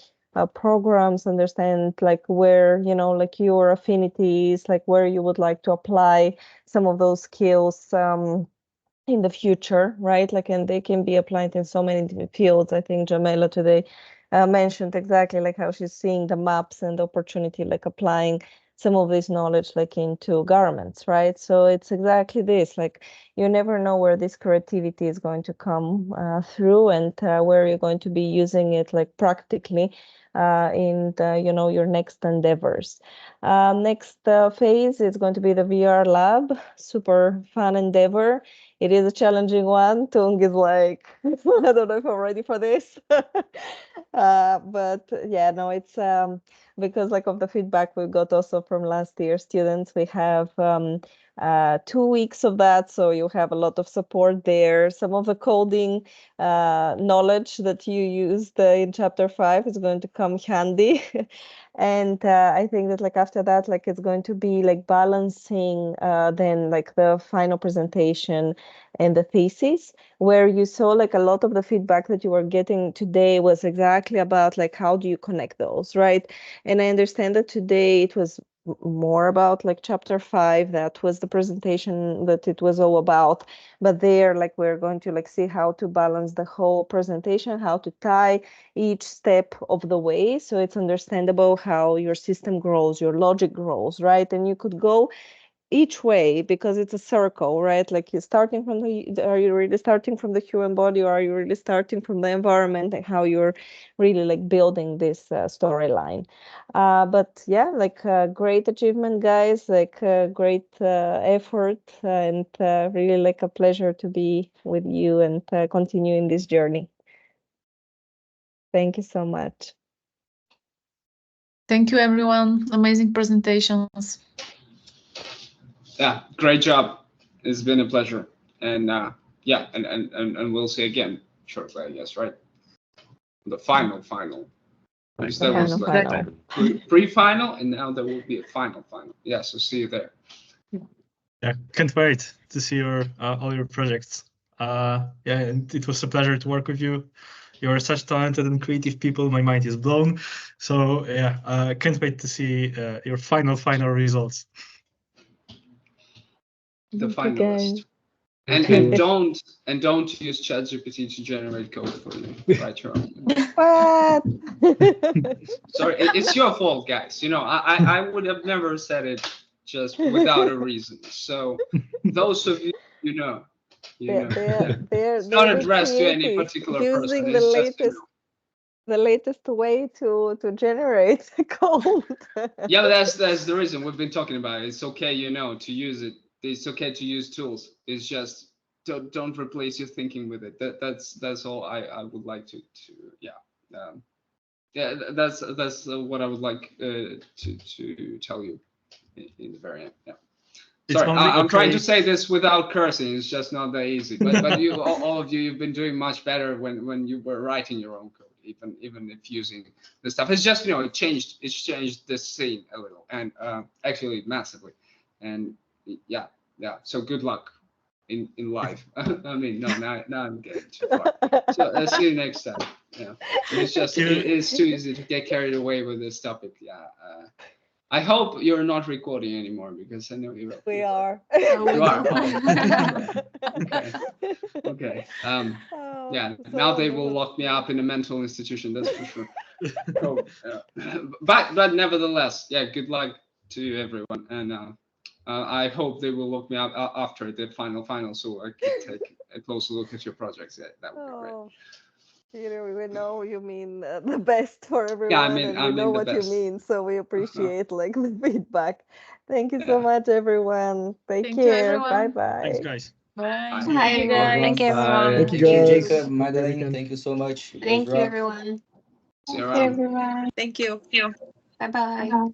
programs, understand like where, you know, like your affinities, like where you would like to apply some of those skills in the future, right? Like, and they can be applied in so many different fields. I think Jamila today mentioned exactly like how she's seeing the maps and the opportunity, like applying some of this knowledge like into garments, right? So it's exactly this, like you never know where this creativity is going to come through, and where you're going to be using it like practically in the, you know, your next endeavors. Next phase is going to be the VR lab, super fun endeavor. It is a challenging one. Tung is like, I don't know if I'm ready for this. But yeah, no, it's because like of the feedback we got also from last year students, we have 2 weeks of that. So you have a lot of support there. Some of the coding knowledge that you used in chapter 5 is going to come handy. And I think that like after that, like it's going to be like balancing then like the final presentation and the thesis, where you saw like a lot of the feedback that you were getting today was exactly about like how do you connect those, right? And I understand that today it was more about like chapter 5, that was the presentation that it was all about, but there like we're going to like see how to balance the whole presentation, how to tie each step of the way so it's understandable how your system grows, your logic grows, right? And you could go each way because it's a circle, right? Like you're starting from are you really starting from the human body, or are you really starting from the environment, and how you're really like building this storyline. But yeah, like great achievement, guys, like great effort, and really like a pleasure to be with you and continuing this journey. Thank you so much. Thank you, everyone. Amazing presentations. Yeah, great job. It's been a pleasure. And yeah, and we'll see again shortly, I guess, right? The final. Because there was like pre-final, and now there will be a final. Yeah, so see you there. Yeah, can't wait to see your all your projects. Yeah, and it was a pleasure to work with you. You're such talented and creative people. My mind is blown. So yeah, can't wait to see your final results. The finalist. And don't use ChatGPT to generate code for you. Right, your own. What? Sorry, it's your fault, guys. You know, I would have never said it just without a reason. So those of you, you know, it's not addressed to any particular person. Using It's the latest way to generate code. Yeah, but that's the reason we've been talking about it. It's okay, you know, to use it. It's okay to use tools. It's just don't replace your thinking with it. That's all I would like to yeah. yeah, that's what I would like to tell you in the very end. Yeah. It's Sorry, only I'm trying okay. to say this without cursing. It's just not that easy. But you, all of you, you've been doing much better when you were writing your own code, even if using the stuff. It's just, you know, it's changed the scene a little, and actually massively. And yeah. So good luck in life. I mean, no, now I'm getting too far. So see you next time. Yeah, it's just it's too easy to get carried away with this topic. Yeah. I hope you're not recording anymore, because I know you will. We are. You are. Okay. Okay. Yeah. Now they will lock me up in a mental institution. That's for sure. Cool. But nevertheless, yeah. Good luck to everyone, and I hope they will look me up after the final, so I can take a closer look at your projects. Yeah, that would be great. Peter, we know you mean the best for everyone, Yeah, and we know what you mean, so we appreciate like the feedback. Thank you so much, everyone. Take care. Bye bye. Thanks, guys. Bye. Hi, everyone. Thank you, everyone. Thank you, Thank you, guys. Jacob, Madeline. Thank you so much. You guys Thank you, rock. everyone. See you Thank you, around. everyone. Thank you. Bye-bye.